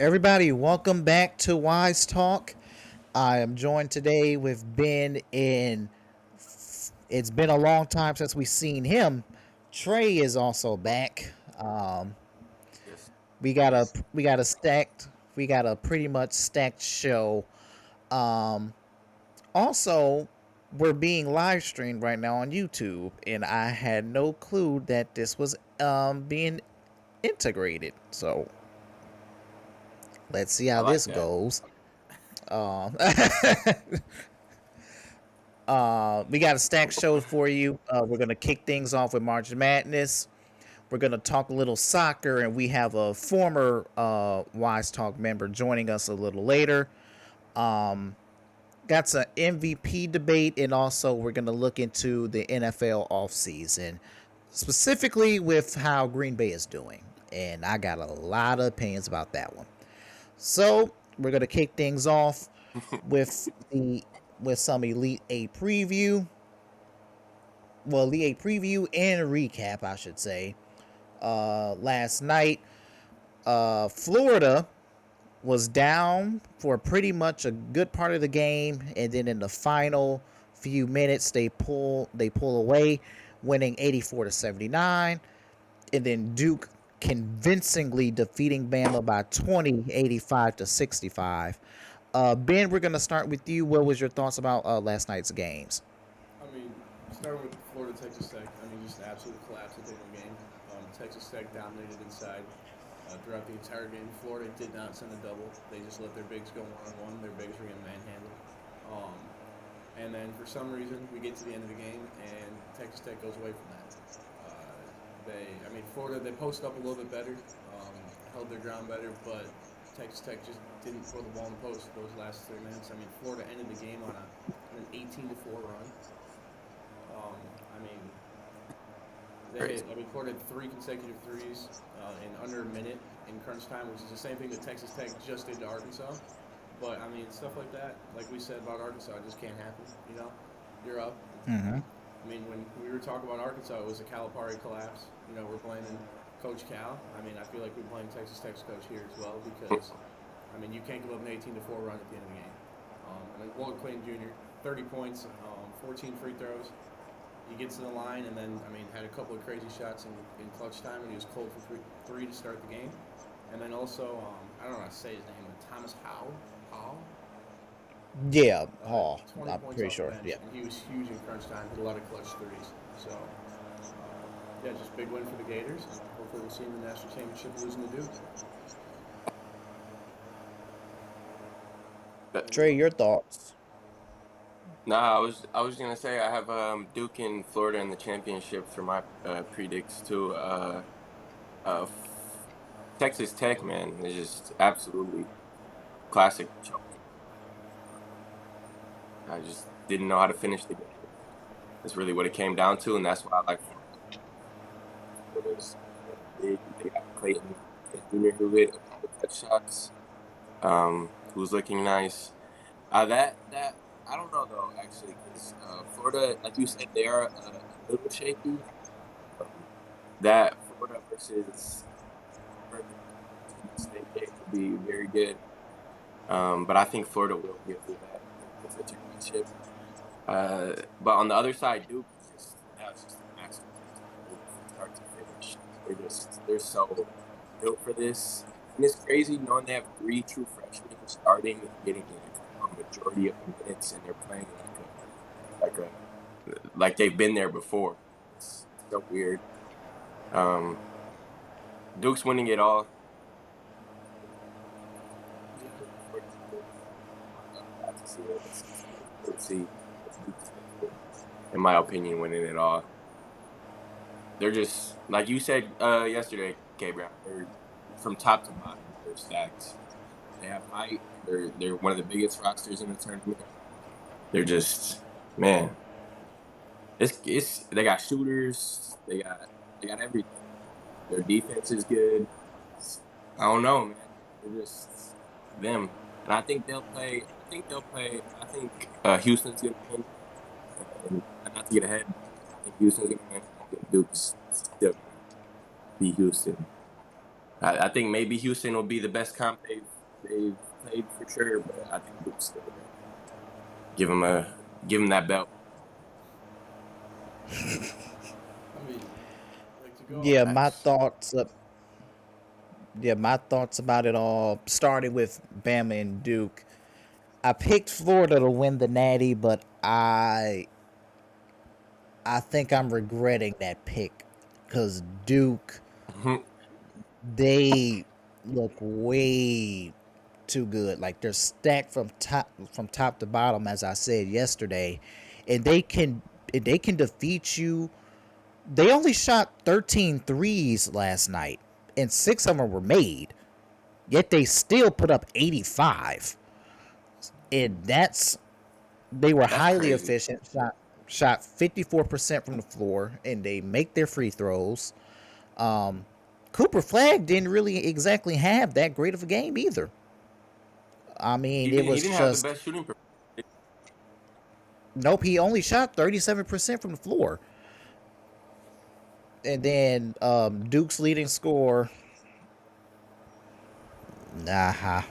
Everybody, welcome back to Wise Talk. I am joined today with Ben in it's been a long time since we've seen him. Trey is also back. Um, Yes. we got a we got a stacked we got a pretty much stacked show. Um, Also, we're being live streamed right now on YouTube, and I had no clue that this was being integrated. So let's see I how like this that. goes. Um, we got a stacked show for you. We're gonna kick things off with March Madness. We're gonna talk a little soccer, and we have a former Wise Talk member joining us a little later. Um, got some MVP debate, and also we're gonna look into the NFL offseason, specifically with how Green Bay is doing. And I got a lot of opinions about that one. So we're gonna kick things off with the with some Elite Eight preview. Well, Elite Eight preview and a recap, I should say. Last night, Florida was down for pretty much a good part of the game, and then in the final few minutes, they pull away, winning 84-79, and then Duke convincingly defeating Bama by 20, 85-65. Ben, we're gonna start with you. What was your thoughts about last night's games? I mean, starting with Florida Texas Tech, just an absolute collapse at the end of the game. Texas Tech dominated inside throughout the entire game. Florida did not send a double. They just let their bigs go one-on-one. Their bigs were getting manhandled. Um, and then for some reason, we get to the end of the game, and Texas Tech goes away from that. Florida, they posted up a little bit better, held their ground better, but Texas Tech just didn't throw the ball in the post those last 3 minutes. Florida ended the game on an 18-4 run. Um, I mean, Florida had 3 consecutive threes in under a minute in crunch time, which is the same thing that Texas Tech just did to Arkansas. But stuff like that, like we said about Arkansas, just can't happen. You're up. Mm-hmm. When we were talking about Arkansas, it was a Calipari collapse. We're playing Coach Cal. I feel like we're playing Texas Tech's coach here as well because, you can't give up an 18-4 run at the end of the game. Walt Clayton Jr., 30 points, 14 free throws. He gets to the line and then, had a couple of crazy shots in clutch time, and he was cold for three to start the game. And then also, I don't know how to say his name, but Thomas Howell. Yeah, Hall. 20 I'm points pretty off sure. the bench, Yeah. and he was huge in crunch time, hit a lot of clutch threes. So, just big win for the Gators. Hopefully we'll see in the national championship losing to Duke. Trey, your thoughts? Nah, I was gonna say I have Duke and Florida in the championship for my predicts too. Texas Tech, man, is just absolutely classic. I just didn't know how to finish the game. That's really what it came down to, and that's why I like Florida. They got Clayton Jr. who hit a couple touch shots. Who's looking nice. That I don't know though, actually, because Florida, like you said, they are a little shaky. That Florida versus State game will be very good. But I think Florida will get through that with the championship. But on the other side, Duke is just a massive from start to finish. They're so built for this. And it's crazy knowing they have 3 true freshmen starting and getting a majority of the minutes, and they're playing like they've been there before. It's so weird. Duke's winning it all. Let's see. In my opinion, winning it all. They're just, like you said yesterday, CaBreon. They're from top to bottom. They're stacked. They have height. They're one of the biggest rosters in the tournament. They're just, man. It's they got shooters. They got everything. Their defense is good. I don't know, man. They're just them, and I think they'll play. I think Houston's gonna win. And not to get ahead, I think Houston's gonna win. I think Duke's still be Houston. I think maybe Houston will be the best comp they've played for sure, but I think Duke's still gonna give him that belt. I mean, like to go off. Yeah, my Facts. thoughts. My thoughts about it all started with Bama and Duke. I picked Florida to win the Natty, but I think I'm regretting that pick because Duke, they look way too good. Like they're stacked from top to bottom, as I said yesterday, and they can defeat you. They only shot 13 threes last night, and 6 of them were made. Yet they still put up 85, and they were That's highly crazy. efficient. Shot 54% from the floor, and they make their free throws. Cooper Flag didn't really exactly have that great of a game either. I mean, it He was didn't have the just best shooting. nope. He only shot 37% from the floor, and then Duke's leading scorer. Nah,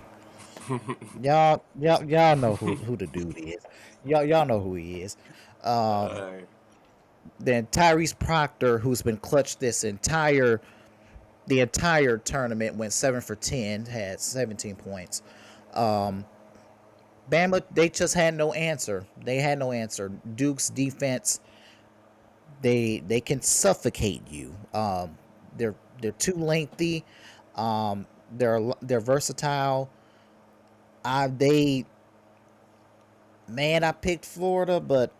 y'all know who the dude is. Y'all know who he is. Um, uh, then Tyrese Proctor, who's been clutched the entire tournament, went 7 for 10, had 17 points. Bama, they just had no answer. They had no answer. Duke's defense, they can suffocate you. They're too lengthy. They're versatile. They man, I picked Florida, but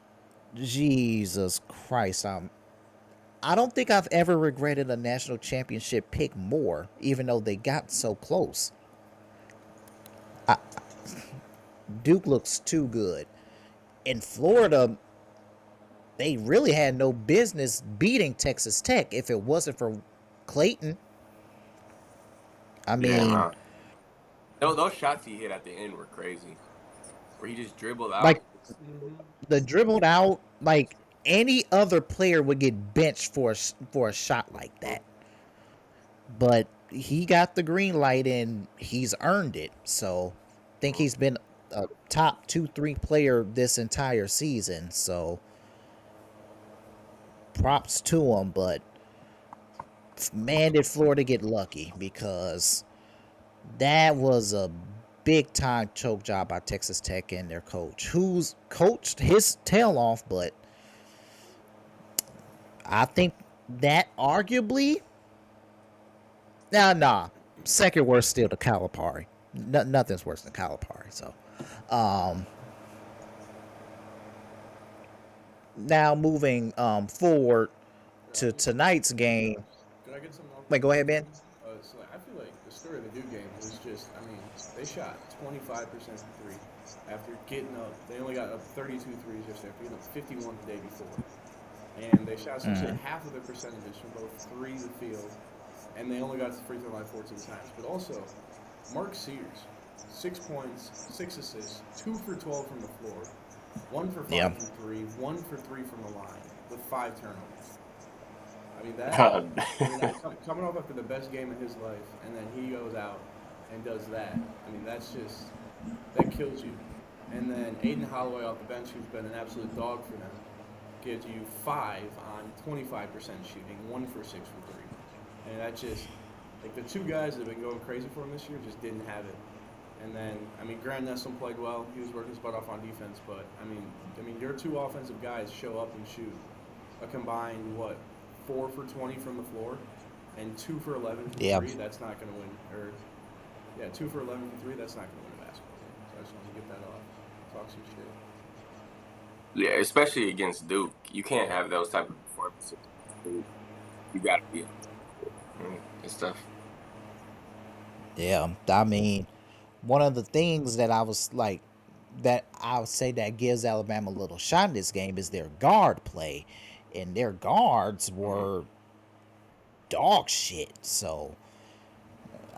Jesus Christ, I don't think I've ever regretted a national championship pick more, even though they got so close. Duke looks too good. In Florida, they really had no business beating Texas Tech if it wasn't for Clayton. I yeah, mean, no. Those shots he hit at the end were crazy. Where he just dribbled out. like the dribbled out, like any other player would get benched for a shot like that. But he got the green light and he's earned it. So I think he's been a top 2-3 player this entire season. So props to him. But man, did Florida get lucky because that was a big time choke job by Texas Tech and their coach, who's coached his tail off. But I think that arguably, nah, second worst still to Calipari. Nothing's worse than Calipari. So, now moving forward to tonight's game. Can I get something off? Wait, go ahead, Ben. So I feel like the story of the Duke game was just, I mean, they shot 25% from three after getting up. They only got up 32 threes yesterday after getting up 51 the day before. And they shot essentially half of their percentages from both three to the field, and they only got to the free throw line 14 times. But also, Mark Sears, 6 points, 6 assists, 2 for 12 from the floor, 1 for 5 from three, 1 for 3 from the line, with 5 turnovers. I mean, coming off after the best game of his life, and then he goes out and does that. I mean, that kills you. And then Aiden Holloway off the bench, who's been an absolute dog for them, gives you 5 on 25% shooting, 1 for 6 from 3. And that just, like, the two guys that have been going crazy for him this year just didn't have it. And then, I mean, Grant Nesson played well. He was working his butt off on defense. But, I mean, your two offensive guys show up and shoot a combined, 4 for 20 from the floor and 2 for 11 from 3. That's not going to win. 2 for 11 from 3, that's not going to win a basketball game. So I just want to get that off. Talk some shit. Yeah, especially against Duke. You can't have those type of performances. You got to be and stuff. Yeah, I mean, one of the things that I was like, that I would say that gives Alabama a little shot in this game is their guard play, and their guards were dog shit. So,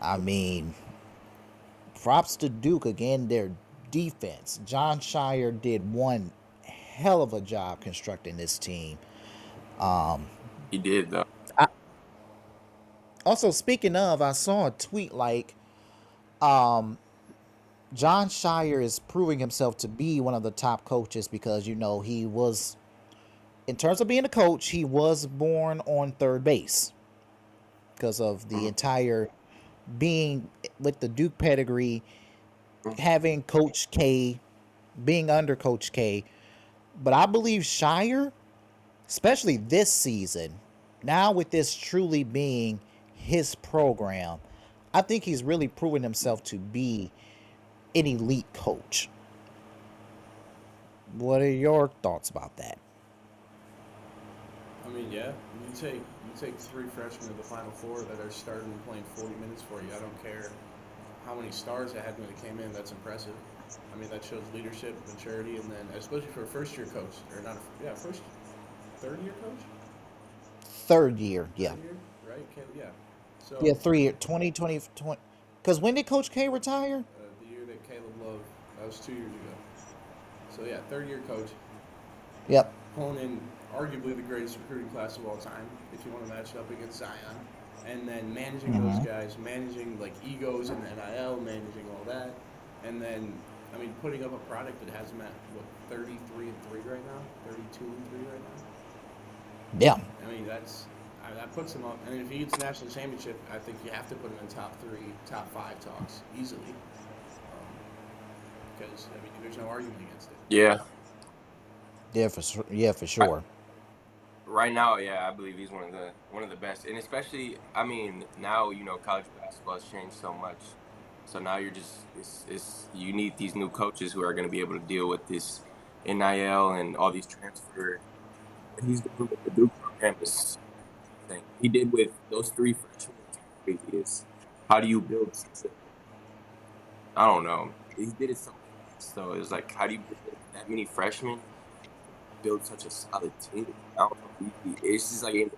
I mean, props to Duke again. Their defense. John Shire did one hell of a job constructing this team. He did though. Also, speaking of, I saw a tweet like, um, John Shire is proving himself to be one of the top coaches because he was, in terms of being a coach, he was born on third base because of the entire being with the Duke pedigree, having Coach K, being under Coach K. But I believe Shire, especially this season, now with this truly being his program, I think he's really proven himself to be an elite coach. What are your thoughts about that? I mean, yeah, you take 3 freshmen of the Final Four that are starting and playing 40 minutes for you. I don't care how many stars they had when they came in. That's impressive. I mean, that shows leadership, maturity, and then especially for a first-year coach, or not, third-year coach, Third year, yeah. third year, right? Yeah. So Yeah, 3 year, 2020. Because when did Coach K retire? the year that Caleb Love, that was 2 years ago. So yeah, third-year coach, Yep. pulling in arguably the greatest recruiting class of all time, if you want to match it up against Zion, and then managing those guys, managing like egos and NIL, managing all that, and then I mean putting up a product that has them at what 33-3 right now, 32-3 right now. Yeah. I mean that puts him up, and if he gets a national championship, I think you have to put him in top 3, top 5 talks easily, because I mean there's no argument against it. Yeah. Yeah, for sure. Right now, yeah, I believe he's one of the best, and especially, I mean, now college basketball has changed so much, so now you're just you need these new coaches who are going to be able to deal with this NIL and all these transfer. What he's doing with the Duke program is thing he did with those 3 freshmen. Is how do you build such a, I don't know. He did it so fast, so it's like how do you build that many freshmen? Build such a solid team. I don't know. It's just like in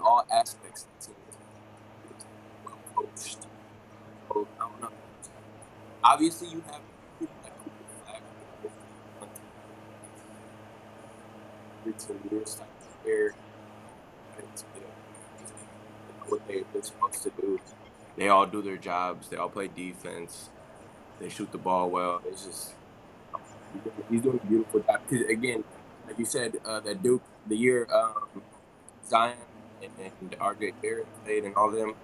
all aspects of the team, it's well coached. So, I don't know. Obviously, you have people like Cooper Flag, every 10 years, like they're what they're supposed to do. They all do their jobs. They all play defense. They shoot the ball well. It's just he's doing a beautiful job. Because again, like you said, that Duke, the year Zion and RJ Barrett played and all of them,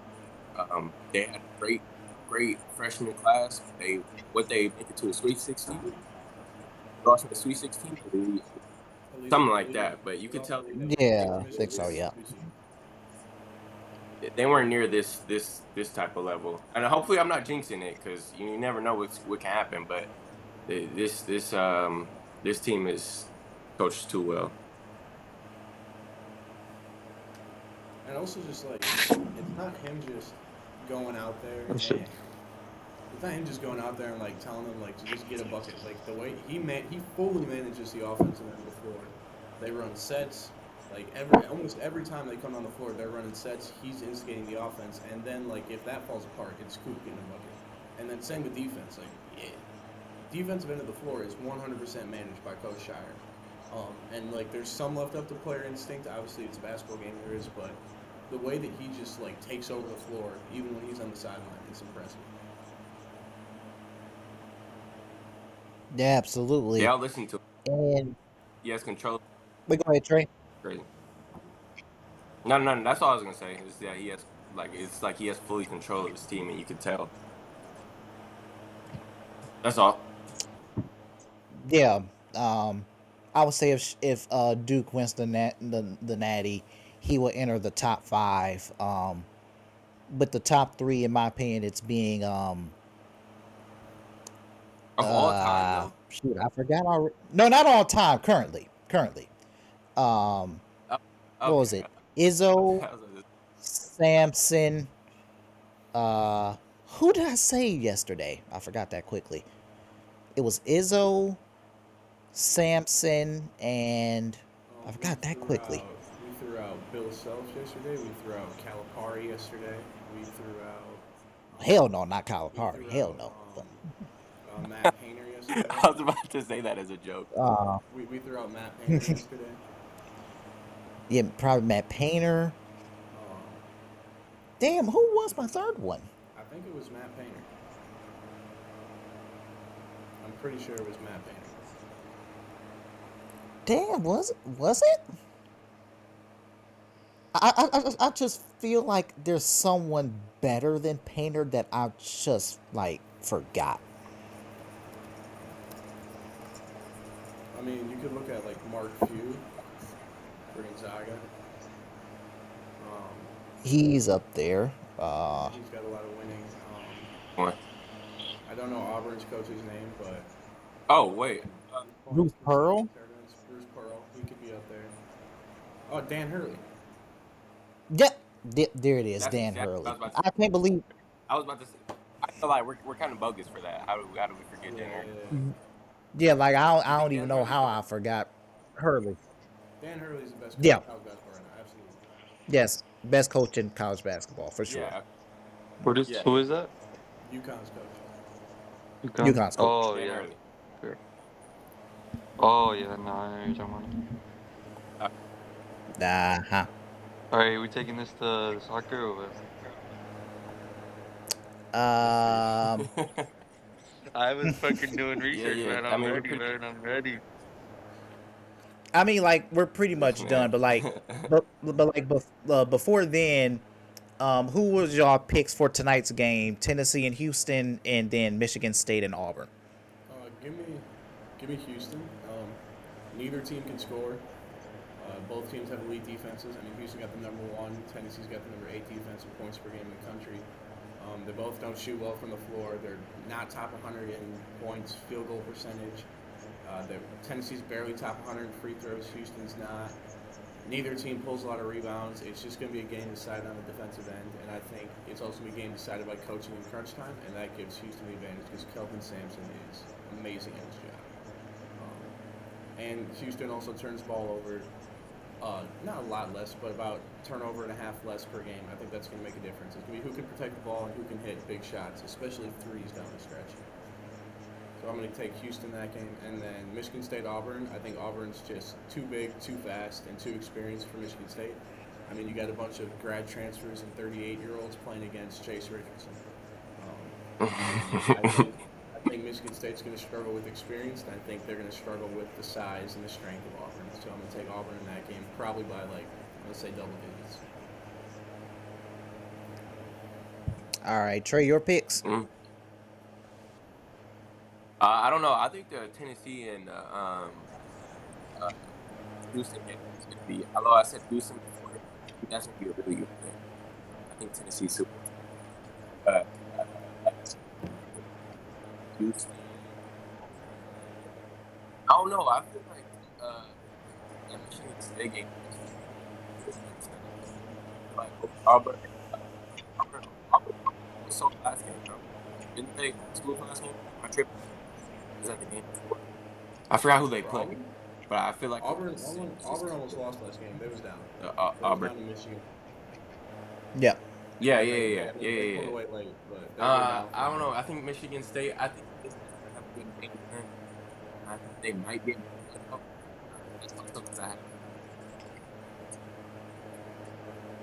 they had a great freshman class. They make it to a Sweet 16. Lost in the Sweet 16, something like that. But you could tell. Yeah, I think so. Yeah. They weren't near this type of level, and hopefully I'm not jinxing it because you never know what can happen. But this team is coached too well. And also just like it's not him just going out there. It's not him just going out there and like telling them like to just get a bucket. Like the way he fully manages the offensive end of the floor. They run sets. Like almost every time they come on the floor, they're running sets. He's instigating the offense, and then like if that falls apart, it's Coop getting a bucket. And then same with defense. Like defensive end of the floor is 100% managed by Coach Shire. And like there's some left up to player instinct. Obviously, it's a basketball game, there is, but the way that he just like takes over the floor, even when he's on the sideline, it's impressive. Yeah, absolutely. Yeah, I'll listen to him. And he has control. Wait, go ahead, Trey. Crazy. No. That's all I was gonna say. Is that he has it's like he has fully control of his team, and you can tell. That's all. Yeah. I would say if Duke wins the Natty, he will enter the top 5. But the top 3, in my opinion, it's being of all time. Shoot, I forgot. No, not all time. Currently. What was it? Izzo, Sampson. Who did I say yesterday? I forgot that quickly. It was Izzo, Sampson, and I forgot that quickly. We threw out Bill Self yesterday. We threw out Calipari yesterday. We threw out. Hell no, not Calipari. Hell no. Matt Painter yesterday. I was about to say that as a joke. We threw out Matt Painter yesterday. Yeah, probably Matt Painter. Damn, who was my third one? I think it was Matt Painter. I'm pretty sure it was Matt Painter. Damn, was it? I just feel like there's someone better than Painter that I just like forgot. I mean, you could look at like Mark Few for Gonzaga. He's up there. He's got a lot of winning. What? I don't know Auburn's coach's name, but Oh wait. Bruce Pearl. Bruce Pearl, he could be up there. Oh, Dan Hurley. Yep, there it is, That's Dan exactly Hurley. what I was about to I can't believe. I was about to say. I feel like we're kind of bogus for that. How do we forget dinner? Yeah, like I don't think even Dan know Hurley's how the- I forgot Hurley. Dan Hurley's the best coach Yeah. in college basketball right now, absolutely. Yes, best coach in college basketball for sure. Yeah. Who is that? UConn's coach. UConn's coach. Oh Dan yeah. Hurley. Sure. Oh yeah, no, I know what you're talking about. Uh-huh. Alright, we taking this to soccer or what? I was fucking doing research, yeah. man. I I'm mean, we're ready, pretty- man. I'm ready. I mean, like we're pretty much Man. done, but like, before then, who was y'all picks for tonight's game? Tennessee and Houston, and then Michigan State and Auburn. Give me Houston. Neither team can score. Both teams have elite defenses. I mean, Houston got the number 1. Tennessee's got the number 8 defense in points per game in the country. They both don't shoot well from the floor. They're not top 100 in points, field goal percentage. Tennessee's barely top 100 in free throws. Houston's not. Neither team pulls a lot of rebounds. It's just going to be a game decided on the defensive end, and I think it's also going to be a game decided by coaching in crunch time, and that gives Houston the advantage because Kelvin Sampson is amazing at his job. And Houston also turns the ball over, not a lot less, but about turnover and a half less per game. I think that's going to make a difference. It's going to be who can protect the ball and who can hit big shots, especially threes down the stretch. So I'm going to take Houston that game. And then Michigan State Auburn. I think Auburn's just too big, too fast, and too experienced for Michigan State. I mean, you got a bunch of grad transfers and 38-year-olds playing against Chase Richardson. I think Michigan State's going to struggle with experience, and I think they're going to struggle with the size and the strength of Auburn. So I'm going to take Auburn in that game, probably by let's say double digits. All right, Trey, your picks. I don't know. I think the Tennessee and Houston game is going to be. Although I said Houston before, I think that's going to be a really good game. I think Tennessee's super. Houston. I don't know. I feel like that Michigan State game. Like Auburn was so last game, bro. Didn't they school last game? My trip. Is that the game before? I forgot who they played, but I feel like Auburn almost lost last game. They was down. Auburn. Down to Michigan. Yeah. Yeah. They pulled away late, but I don't know. I think Michigan State. I think they have a good game. I think they might be able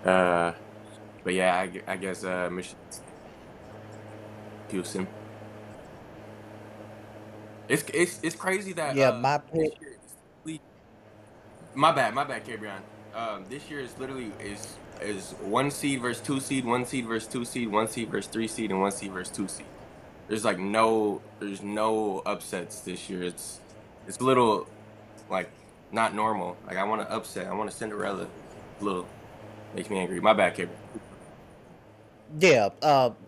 to. But yeah, I guess Michigan State. Houston. It's crazy that my pick. My bad, CaBreon. This year is literally is 1 seed versus 2 seed, 1 seed versus 2 seed, 1 seed versus 3 seed, and 1 seed versus 2 seed. There's no upsets this year. It's a little like not normal. Like I want to upset. I want a Cinderella. Little makes me angry. My bad, CaBreon. Yeah,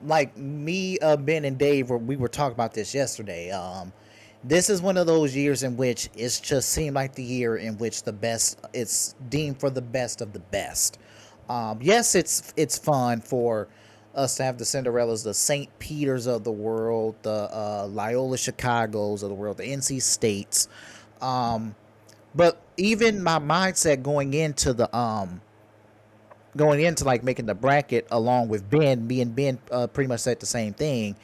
like me, Ben, and Dave, we were talking about this yesterday. This is one of those years in which it's just seemed like the year in which it's deemed for the best of the best. Yes, it's fun for us to have the Cinderellas, the St. Peters of the world, the Loyola Chicagos of the world, the NC States. But even my mindset going into like making the bracket along with Ben, me and Ben pretty much said the same thing.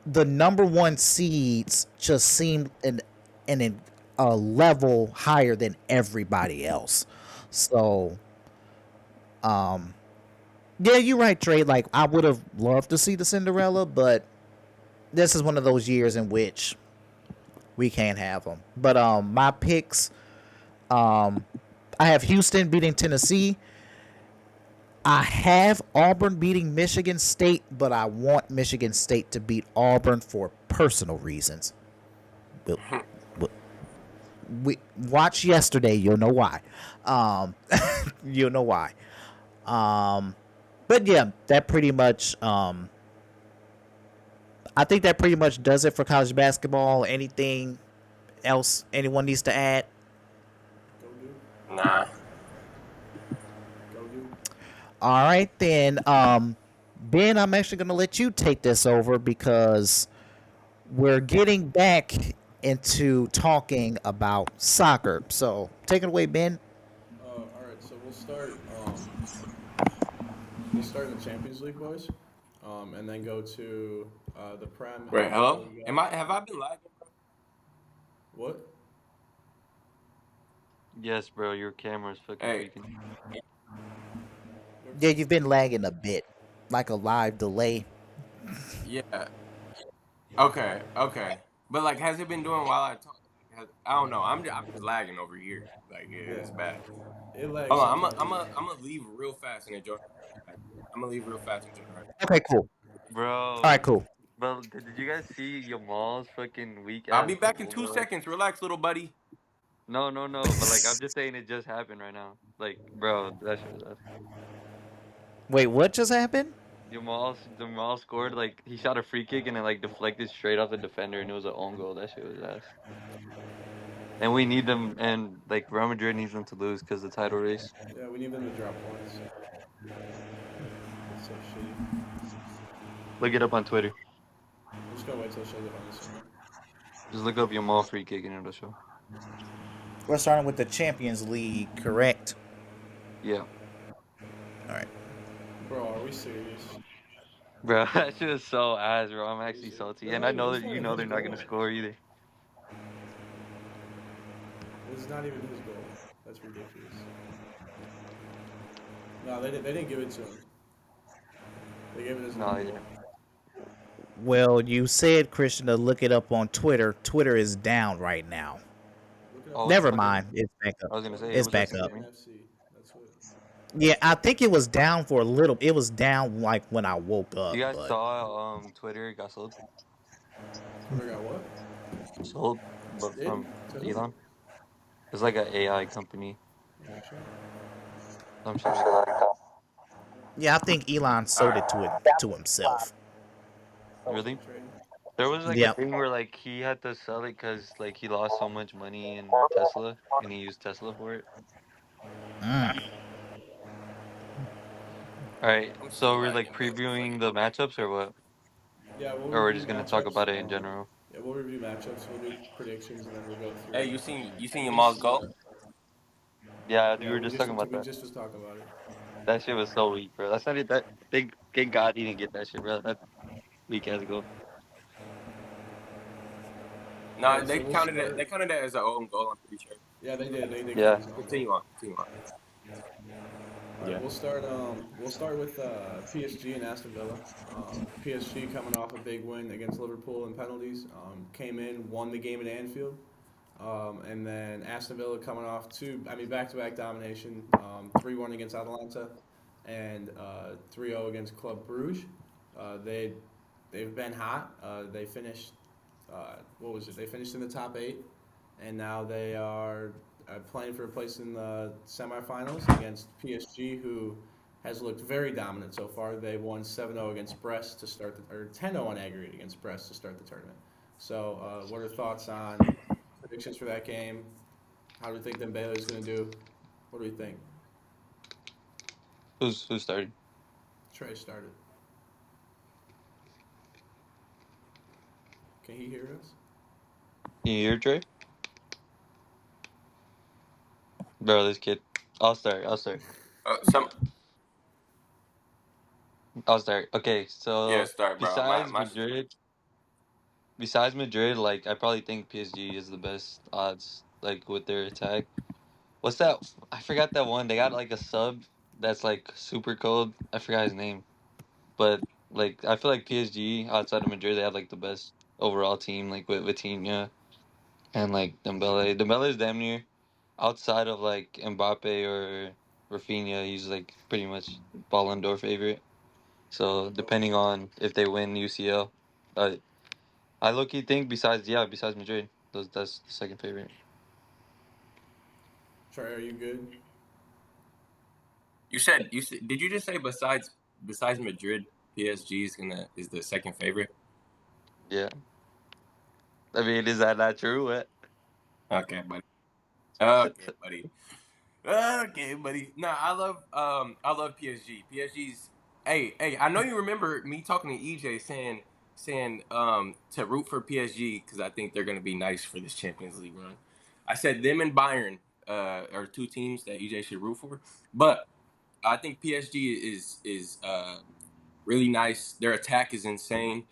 The number 1 seeds just seemed in a level higher than everybody else. So, Yeah, you're right, Trey. Like I would have loved to see the Cinderella, but this is one of those years in which we can't have them. But my picks, um, I have Houston beating Tennessee. I have Auburn beating Michigan State, but I want Michigan State to beat Auburn for personal reasons. But, but we watch yesterday, you'll know why. Um, you'll know why. Um, but yeah, that pretty much. I think that pretty much does it for college basketball. Anything else anyone needs to add? Go Duke. Nah. Go Duke. All right, then. Ben, I'm actually going to let you take this over because we're getting back into talking about soccer. So take it away, Ben. All right, so we'll start. We'll start in the Champions League, boys, and then go to the Prem. Wait, hello? You Am got- I have I been lagging? What? Yes, bro, your camera's fucking Hey. freaking. Yeah, you've been lagging a bit, like a live delay. Yeah. Okay. But like, has it been doing while I talk? I don't know. I'm just lagging over here. Like, yeah, it's bad. It lags. Hold on. sometimes. I'm gonna leave real fast and enjoy. I'm gonna leave real fast and enjoy. Okay, cool. Bro. All right, cool. Bro, did you guys see Yamal's fucking weak ass? I'll be back in 2 goal, bro? seconds. Relax, little buddy. No. But like, I'm just saying it just happened right now. Like, bro, that shit was ass. Wait, what just happened? Jamal scored, like, he shot a free kick and it like deflected straight off the defender and it was an own goal. That shit was ass. And we need them, and like Real Madrid needs them to lose because the title race. Yeah, we need them to drop points. It's so shitty. Look it up on Twitter. I'm just gonna wait till it shows up on this one. Just look up Yamal free kick and it'll show. We're starting with the Champions League, correct? Yeah. All right. Bro, are we serious? Bro, that shit is so ass, bro. I'm actually salty. And I know that you know they're not gonna score either. It's not even his goal. That's ridiculous. No, they didn't give it to him. They gave it his No, own they goal. didn't. Well, you said, Christian, to look it up on Twitter. Twitter is down right now. Look it Oh, up. Never okay. mind. It's back I up. was gonna say It's it was back like up. FC. That's what. Yeah, I think it was down for a little. It was down like when I woke up. You guys But saw Twitter got sold? Twitter got what? Sold, but Did? from To who? Elon. It's like an AI company. Yeah, sure. Some shit like that. yeah, I think Elon sold it to himself. Really? Trade. There was like Yep. a thing where like he had to sell it because like he lost so much money in Tesla and he used Tesla for it. Mm. All right, I'm so still we're like lagging. previewing the matchups or what? Yeah, we'll Or we're review just gonna talk matchups, about it in general. Yeah, we'll review matchups. We'll do predictions, and then we'll go through. Hey, you seen Yamal's goal? Yeah, we Yeah, were just talking about we that. just was talking about it. That shit was so weak, bro. That's not it. That thank God he didn't get that shit, bro. That weak ass goal. No, Alright, they so we'll counted start- it. They counted it as an own goal. I'm pretty sure. Yeah, they did. They did. Yeah. Continue on. All right, Yeah. we'll start with PSG and Aston Villa. PSG coming off a big win against Liverpool in penalties. Came in, won the game at Anfield. And then Aston Villa coming off back-to-back domination. 3-1 against Atalanta and 3-0 against Club Brugge. They've been hot. They finished They finished in the top 8, and now they are playing for a place in the semifinals against PSG, who has looked very dominant so far. They won 7-0 against Brest to start or 10-0 on aggregate against Brest to start the tournament. So, what are thoughts on predictions for that game? How do we think Dembele is going to do? What do we think? Who started? Trey started. Can he hear us? You hear Trey? Bro, this kid. I'll start. Some Okay, so start, bro. besides Madrid, like I probably think PSG is the best odds, like with their attack. What's that? I forgot that one. They got like a sub that's like super cold. I forgot his name, but like I feel like PSG outside of Madrid, they have like the best overall team, like with Vitinha and like Dembele. Dembele is damn near outside of like Mbappe or Rafinha. He's like pretty much Ballon d'Or favorite. So depending on if they win UCL, uh, I low key think besides Madrid, that's the second favorite. Trey, are you good? You said did you just say besides Madrid, PSG is the second favorite? Yeah, I mean, is that not true? What? Okay, buddy. Okay, buddy. Okay, buddy. Nah, I love PSG. PSG's hey, I know you remember me talking to EJ saying to root for PSG because I think they're gonna be nice for this Champions League run. I said them and Bayern are two teams that EJ should root for. But I think PSG is really nice. Their attack is insane.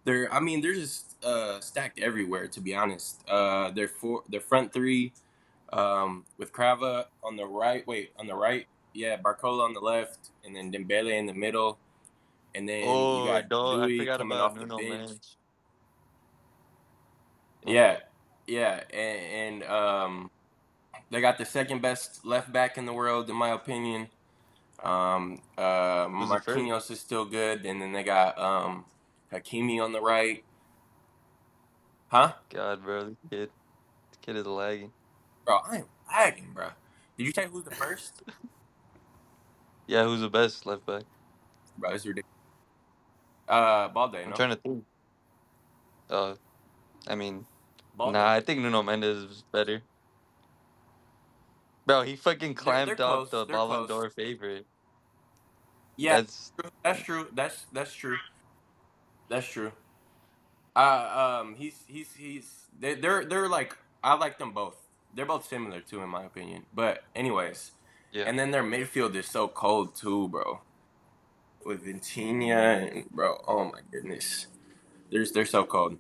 They're just stacked everywhere. To be honest, their front three with Krava on the right. Wait, on the right, yeah, Barcola on the left, and then Dembele in the middle, and then you Oh, got no, I Dewey forgot coming about off the Nuno bench. Mendes. My Yeah, fault. yeah, and they got the second best left back in the world, in my opinion. Who's the first? Marquinhos is still good, and then they got Hakimi on the right. Huh, God, bro, this kid is lagging. bro? I am lagging, bro. Did you say who's the first? Yeah, who's the best left back? Bro, it's ridiculous. Balde, I'm no, trying to think. Uh, I mean, nah, Balde. I think Nuno Mendes is better. Bro, he fucking They're clamped up close. the They're Ballon close. d'Or favorite. Yeah, That's that's true. That's true. That's true. They're like I like them both. They're both similar too, in my opinion. But anyways, yeah. and then their midfield is so cold too, bro. With Vitinha and bro, oh my goodness, they're so cold.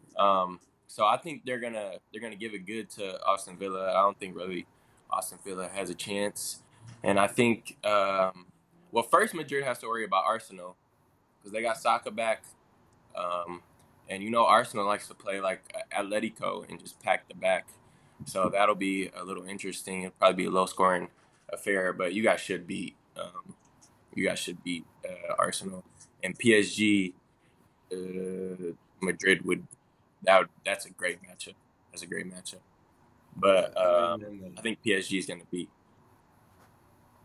So I think they're gonna give it good to Austin Villa. I don't think really Austin Villa has a chance, and I think well first Madrid has to worry about Arsenal because they got Saka back. Um, and you know Arsenal likes to play like Atletico and just pack the back. So that'll be a little interesting. It'll probably be a low scoring affair, but you guys should beat Arsenal and PSG. Madrid would that's a great matchup. That's a great matchup. Yeah, But I mean, I think PSG is going to beat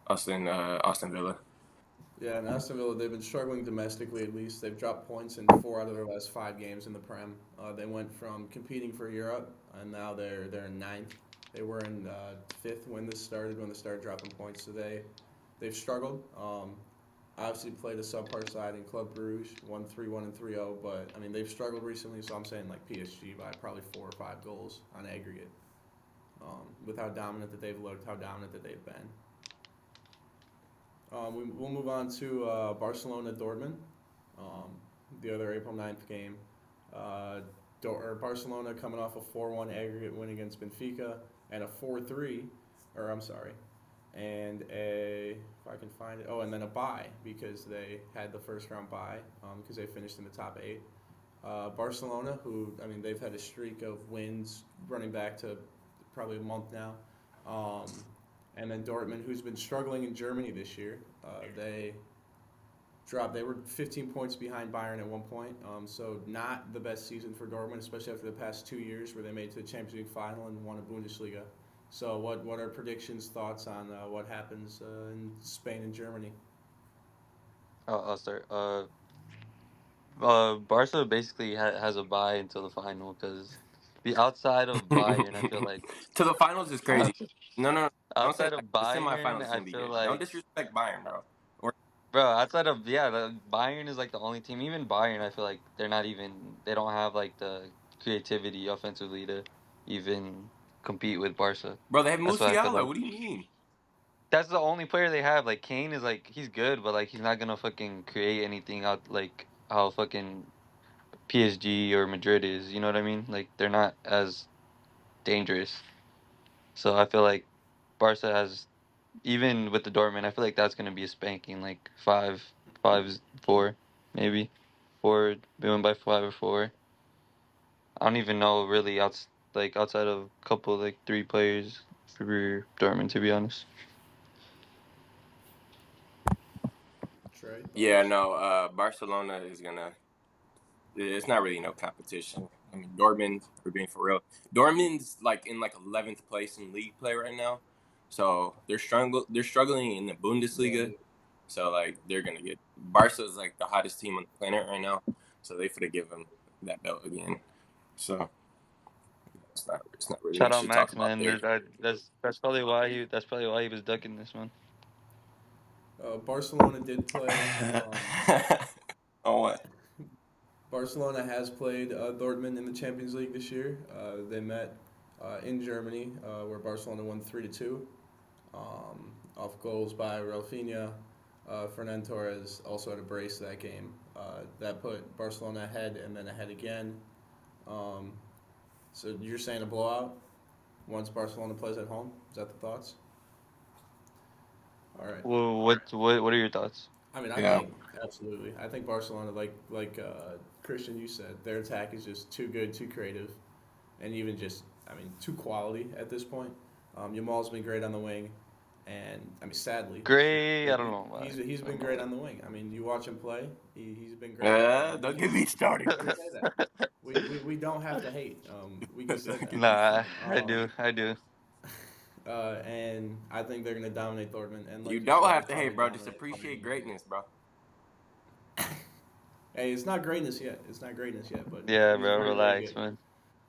Austin Villa. yeah, and Aston Villa, they've been struggling domestically at least. They've dropped points in 4 out of their last 5 games in the Prem. They went from competing for Europe, and now they're in ninth. They were in fifth when this started, when they started dropping points. So they've struggled. Obviously played a subpar side in Club Bruges, won 3-1 and 3-0, but I mean they've struggled recently. So I'm saying like PSG by probably 4 or 5 goals on aggregate. With how dominant that they've looked, how dominant that they've been. We'll move on to Barcelona Dortmund, um, the other April 9th game. Uh, Barcelona coming off a 4-1 aggregate win against Benfica and a 4-3, or I'm sorry, and if I can find it, and then a bye because they had the first round bye because they finished in the top 8. Barcelona, who, I mean, they've had a streak of wins running back to probably a month now. Um, and then Dortmund, who's been struggling in Germany this year. They dropped. They were 15 points behind Bayern at one point. So not the best season for Dortmund, especially after the past 2 years where they made it to the Champions League final and won a Bundesliga. So what are predictions, thoughts on what happens in Spain and Germany? I'll start. Barca basically has a bye until the final because the outside of Bayern, I feel like To the finals is crazy. outs- No. Don't say outside of that. The Bayern, semifinals is I gonna be feel good. Don't like disrespect Bayern, bro. Or bro, outside of Bayern is like the only team. Even Bayern, I feel like they don't have like the creativity offensively to even compete with Barca. bro, they have That's what I feel Musiala. like. What do you mean? That's the only player they have. Like Kane is like he's good, but like he's not gonna fucking create anything out like how fucking PSG or Madrid is. You know what I mean? Like they're not as dangerous. So I feel like Barca has even with the Dortmund, I feel like that's gonna be a spanking, like 5-4, maybe 4. We win by 5 or 4. I don't even know really outside of a couple like 3 players for Dortmund, to be honest. Trey, Yeah, thoughts? no. Barcelona is gonna. It's not really no competition. I mean, Dortmund, for being for real, Dortmund's like in like 11th place in league play right now, so they're struggling. They're struggling in the Yeah, Bundesliga, so like they're gonna get. Barca's like the hottest team on the planet right now, so they finna give them that belt again. So it's not really Shout much out to talk Max, about man. there. That's probably why he was ducking this one. Barcelona did play. Oh what? Barcelona has played Dortmund in the Champions League this year. They met in Germany, where Barcelona won 3-2, off goals by Rafinha. Fernan Torres also had a brace that game. That put Barcelona ahead and then ahead again. Um, so you're saying a blowout once Barcelona plays at home? Is that the thoughts? All right. Well, what are your thoughts? I mean, I Yeah. think absolutely. I think Barcelona, like Christian, you said, their attack is just too good, too creative, and even just, I mean, too quality at this point. Yamal's been great on the wing, and I mean, sadly, Gray, I don't know why. he's I been don't great know on the wing. I mean, you watch him play, he's been great. Don't get me started, We can Chris. say that. We don't have to hate. We can say Don't that. get me Nah, started. I do. And I think they're going to dominate Dortmund. And You like you don't said, they'll have to probably hate, bro. Just dominate. appreciate greatness, bro. Hey, it's not greatness yet. It's not greatness yet, but Yeah, he's bro, very, very relax, good. man.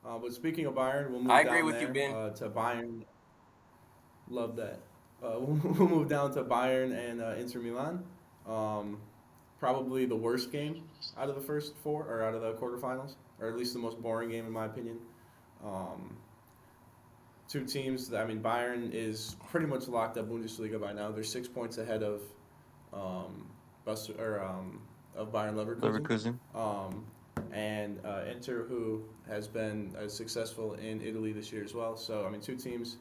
But speaking of Bayern, we'll I move agree down with you, there Ben. to Bayern. Love that. We'll move down to Bayern and Inter Milan. Um, Probably the worst game out of the first four, or out of the quarterfinals, or at least the most boring game in my opinion. Um, Two teams. I mean, Bayern is pretty much locked up Bundesliga by now. They're 6 points ahead um, of Bayern Leverkusen. Leverkusen. Um, and Inter, who has been successful in Italy this year as well. So, I mean, two teams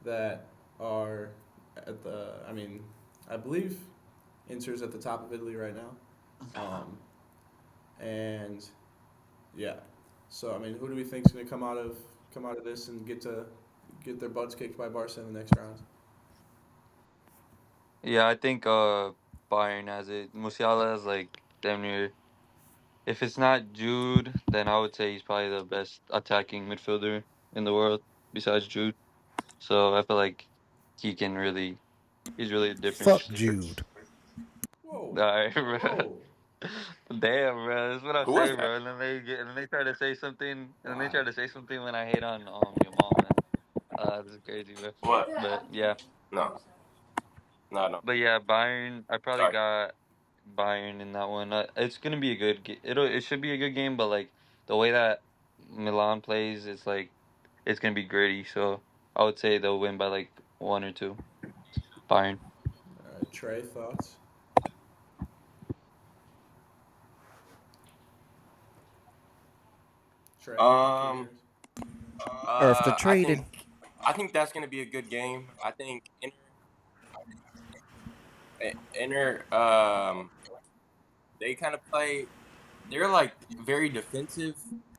that are at the, I mean, I believe Inter's at the top of Italy right now. And yeah, so I mean, who do we think is going to come out of this and get their butts kicked by Barca in the next round? Yeah, I think Bayern has it. Musiala is like damn near. If it's not Jude, then I would say he's probably the best attacking midfielder in the world besides Jude. So I feel like he can really, he's really a difference. Fuck Jude. Whoa, Alright, bro. whoa, Damn, bro. That's what I'm Who was saying, that? bro. And then they try to say something, and then they why? try to say something when I hate on your mom, man. This is crazy, bro. What? But yeah, No, no. but yeah, Bayern. I probably Sorry. got Bayern in that one. It's gonna be a good. It should be a good game, but like the way that Milan plays, it's like it's gonna be gritty. So I would say they'll win by like 1 or 2. Bayern. Trey, thoughts? Trey, can you hear Um, us? Earth to I trading. think that's gonna be a good game. I think Inter they kind of play. They're like very defensive.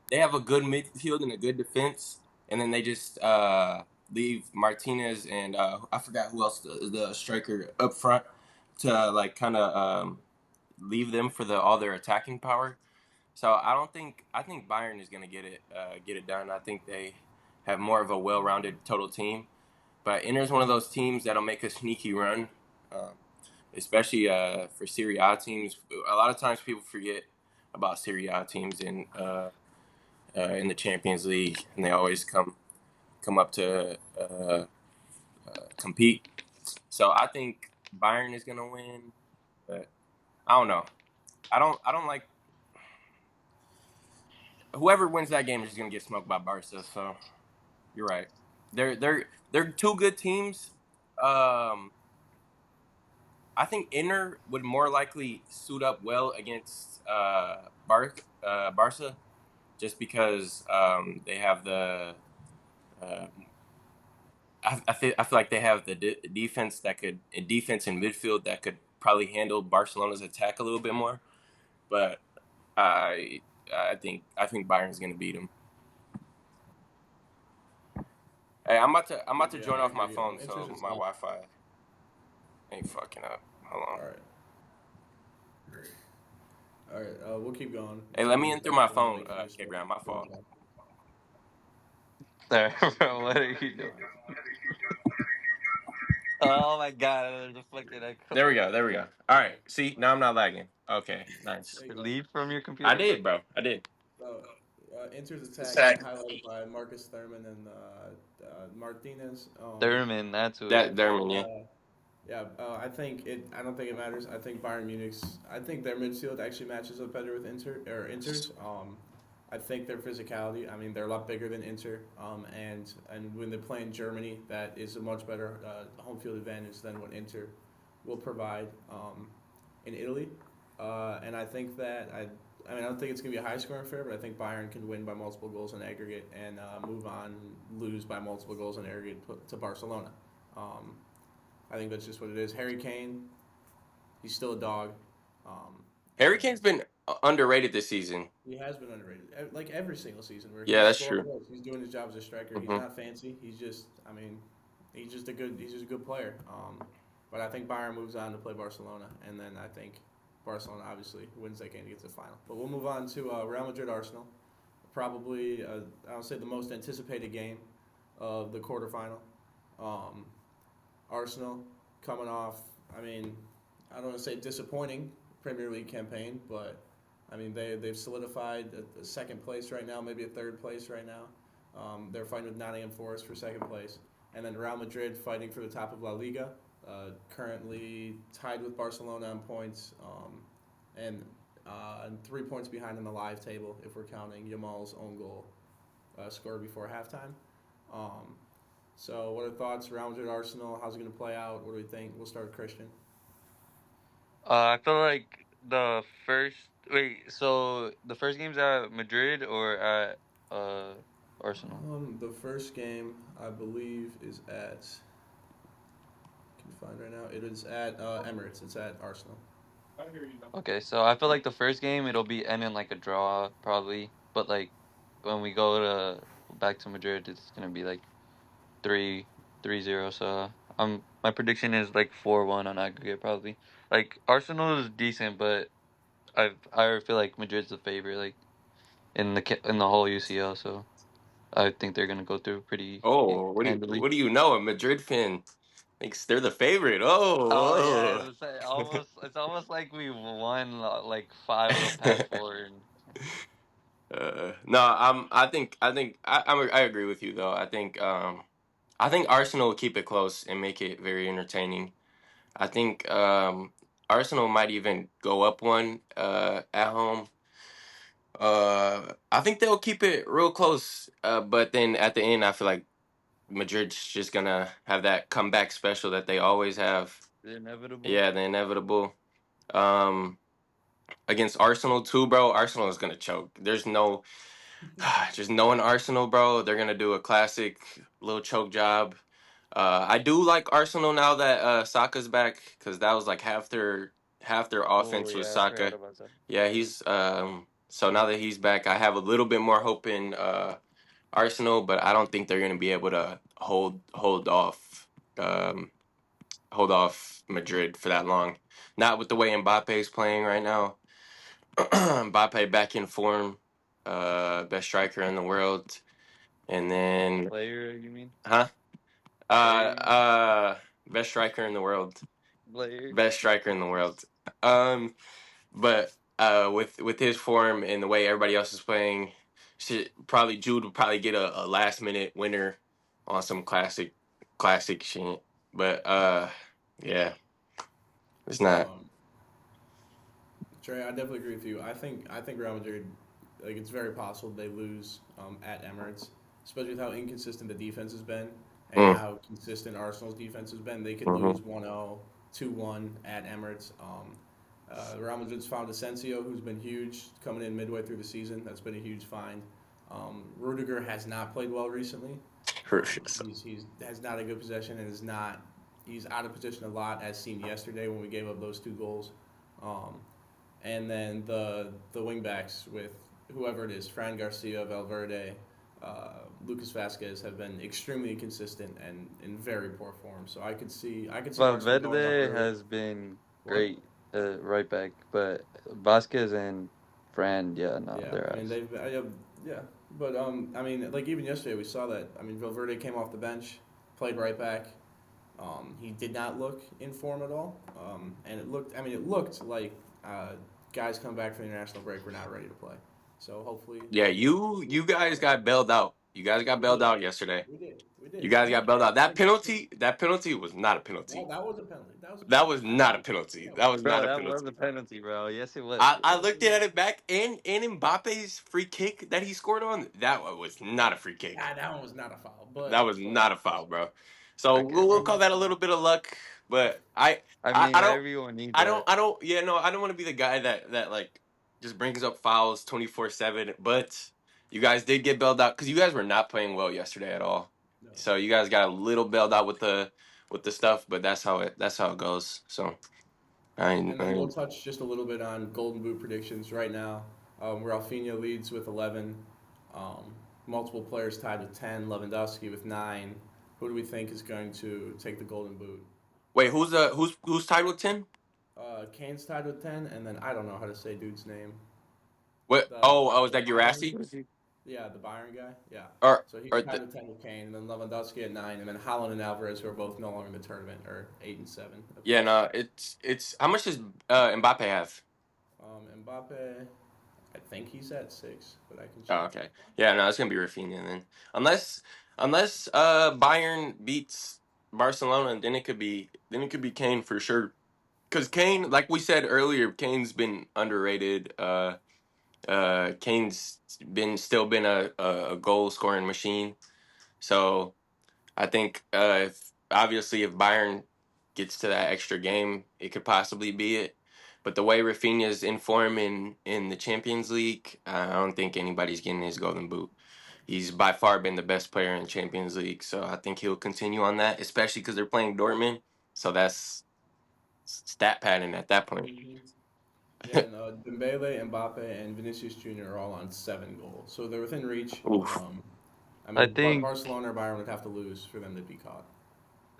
They have a good midfield and a good defense, and then they just leave Martinez and I forgot who else the striker up front to like kind of leave them for all their attacking power. So I think Bayern is gonna get it done. I think they have more of a well-rounded total team. But Inter's one of those teams that'll make a sneaky run, um, especially for Serie A teams. A lot of times people forget about Serie A teams in the Champions League, and they always come up to compete. So I think Bayern is gonna win, but I don't know. I don't like whoever wins that game is just gonna get smoked by Barca. So you're right. They're two good teams. Um, I think Inter would more likely suit up well against Barca, just because they have the uh, I feel like they have the defense in midfield that could probably handle Barcelona's attack a little bit more. But I think Bayern's gonna beat them. Hey, I'm about to Yeah, join I off my agree. phone, Inter's so just my not. Wi-Fi ain't fucking up. Hold on. All right. All right. We'll keep going. Hey, let me enter my phone, CaBreon. My fault. There, bro. What are you doing? Oh my god, there's a fucking echo. There we go. All right. See, now I'm not lagging. Okay, nice. There you go. Leave from your I computer, bro. did, bro. I did. So, Inter's attack is highlighted by Marcus Thurman and Martinez. Thurman, that's who it That is. Derman, yeah. Yeah, I think it. I don't think it matters. I think Bayern Munich's. I think their midfield actually matches up better with Inter's. I think their physicality. I mean, they're a lot bigger than Inter. And when they play in Germany, that is a much better home field advantage than what Inter will provide in Italy. And I think that I mean, I don't think it's going to be a high scoring affair, but I think Bayern can win by multiple goals in aggregate and move on, lose by multiple goals in aggregate to Barcelona. I think that's just what it is. Harry Kane, he's still a dog. Harry Kane's been underrated this season. He has been underrated, like every single season where Yeah, he's that's scoring true. goals. He's doing his job as a striker. He's Mhm. not fancy. He's just, I mean, he's just a good player. But I think Bayern moves on to play Barcelona, and then I think Barcelona obviously wins that game to get to the final. But we'll move on to Real Madrid Arsenal. Probably, I would say the most anticipated game of the quarterfinal. Arsenal coming off, I mean, I don't want to say disappointing Premier League campaign, but I mean they've solidified a second place right now, maybe a third place right now. They're fighting with Nottingham Forest for second place, and then Real Madrid fighting for the top of La Liga, currently tied with Barcelona on points, and 3 points behind in the live table if we're counting Yamal's own goal scored before halftime. Um, so, what are thoughts? Real Madrid Arsenal. How's it going to play out? What do we think? We'll start with Christian. I feel like the first so the first game's at Madrid or at Arsenal? The first game, I believe, is at. Can you find right now? It is at Emirates. It's at Arsenal. Okay, so I feel like the first game it'll be ending like a draw probably, but like when we go to back to Madrid, it's gonna be like 3-0. So my prediction is like 4-1 on aggregate probably. Like Arsenal is decent, but I feel like Madrid's the favorite like in the whole UCL. So I think they're gonna go through pretty Oh, handily. what do you know? A Madrid fan thinks they're the favorite. Oh yeah, Oh, it's almost like we won like 5 of the past 4. And no, I agree with you though. I think Arsenal will keep it close and make it very entertaining. I think Arsenal might even go up one at home. I think they'll keep it real close. But then at the end, I feel like Madrid's just gonna have that comeback special that they always have. the inevitable. Yeah, the inevitable. Um, Against Arsenal too, bro. Arsenal is gonna choke. There's no, just knowing Arsenal, bro. They're gonna do a classic little choke job. I do like Arsenal now that Saka's back because that was like half their Oh offense was yeah, I forgot Saka. about that. Yeah, he's so now that he's back, I have a little bit more hope in Arsenal, but I don't think they're gonna be able to um hold off Madrid for that long. Not with the way Mbappe's playing right now. Mbappe back in form, best striker in the world, and then Player, you mean? huh? Uh, Player, you mean? uh, best striker in the world. Player. Best striker in the world. Um, but with his form and the way everybody else is playing, probably Jude would probably get a last minute winner on some classic shit. But yeah, it's not. Um, Trey, I definitely agree with you. I think Real Madrid, like it's very possible they lose at Emirates, especially with how inconsistent the defense has been and Mm, how consistent Arsenal's defense has been. They could hmm. lose 1-0, 2-1 at Emirates. Real Madrid's found Asensio, who's been huge coming in midway through the season. That's been a huge find. Rudiger has not played well recently. For sure. He's has not a good possession and is not. He's out of position a lot, as seen yesterday when we gave up those 2 goals. Um, and then the wingbacks with whoever it is, Fran Garcia, Valverde, Lucas Vasquez have been extremely inconsistent and in very poor form. So I could see Arsenal going up Valverde early. has been What? great right back, but Vasquez and Fran, yeah, no, Yeah, they're I mean ass. yeah, but I mean, like even yesterday we saw that. I mean, Valverde came off the bench, played right back. He did not look in form at all, and it looked. I mean, it looked like guys come back from the international break were not ready to play. So hopefully, Yeah, you guys got bailed out. You guys got we bailed did, out yesterday. we did. You guys And got bailed out. like, That penalty was not a penalty. that was a penalty. That was a That penalty. was not a penalty. Yeah, That was Bro, not a that was penalty. a penalty, bro. Yes, it was. I looked at it back and Mbappe's free kick that he scored on, that was not a free kick. that one was not a foul, That was not a foul, bro. So I can't we'll call remember. that a little bit of luck, but I I, mean, I don't everyone needs I that. don't I don't yeah, no, I don't want to be the guy that like just brings up fouls 24/7, but you guys did get bailed out cuz you guys were not playing well yesterday at all. No. So you guys got a little bailed out with the stuff, but that's how it goes. So And then we'll touch just a little bit on Golden Boot predictions right now. Rafinha leads with 11. Multiple players tied with 10. Lewandowski with 9. Who do we think is going to take the Golden Boot? Wait, who's tied with 10? Kane's tied with 10, and then I don't know how to say dude's name. What? Was that Girassi? Yeah, the Bayern guy. Yeah. Or So he's tied with 10 with Kane, and then Lewandowski at 9, and then Haaland and Alvarez, who are both no longer in the tournament, are 8 and 7. yeah, no, it's how much does Mbappe have? Mbappe, I think he's at 6, but I can check. Oh, okay. Yeah, no, it's gonna be Rafinha then. Unless Bayern beats Barcelona, then it could be Kane for sure. Because Kane, like we said earlier, Kane's been underrated. Kane's still been a goal scoring machine. So I think if Bayern gets to that extra game, it could possibly be it. But the way Rafinha's in form in the Champions League, I don't think anybody's getting his golden boot. He's by far been the best player in Champions League, so I think he'll continue on that, especially because they're playing Dortmund. So that's stat padding at that point. Yeah, and Dembele, Mbappe, and Vinicius Jr. are all on 7 goals, so they're within reach. Oof. I think Barcelona or Bayern would have to lose for them to be caught.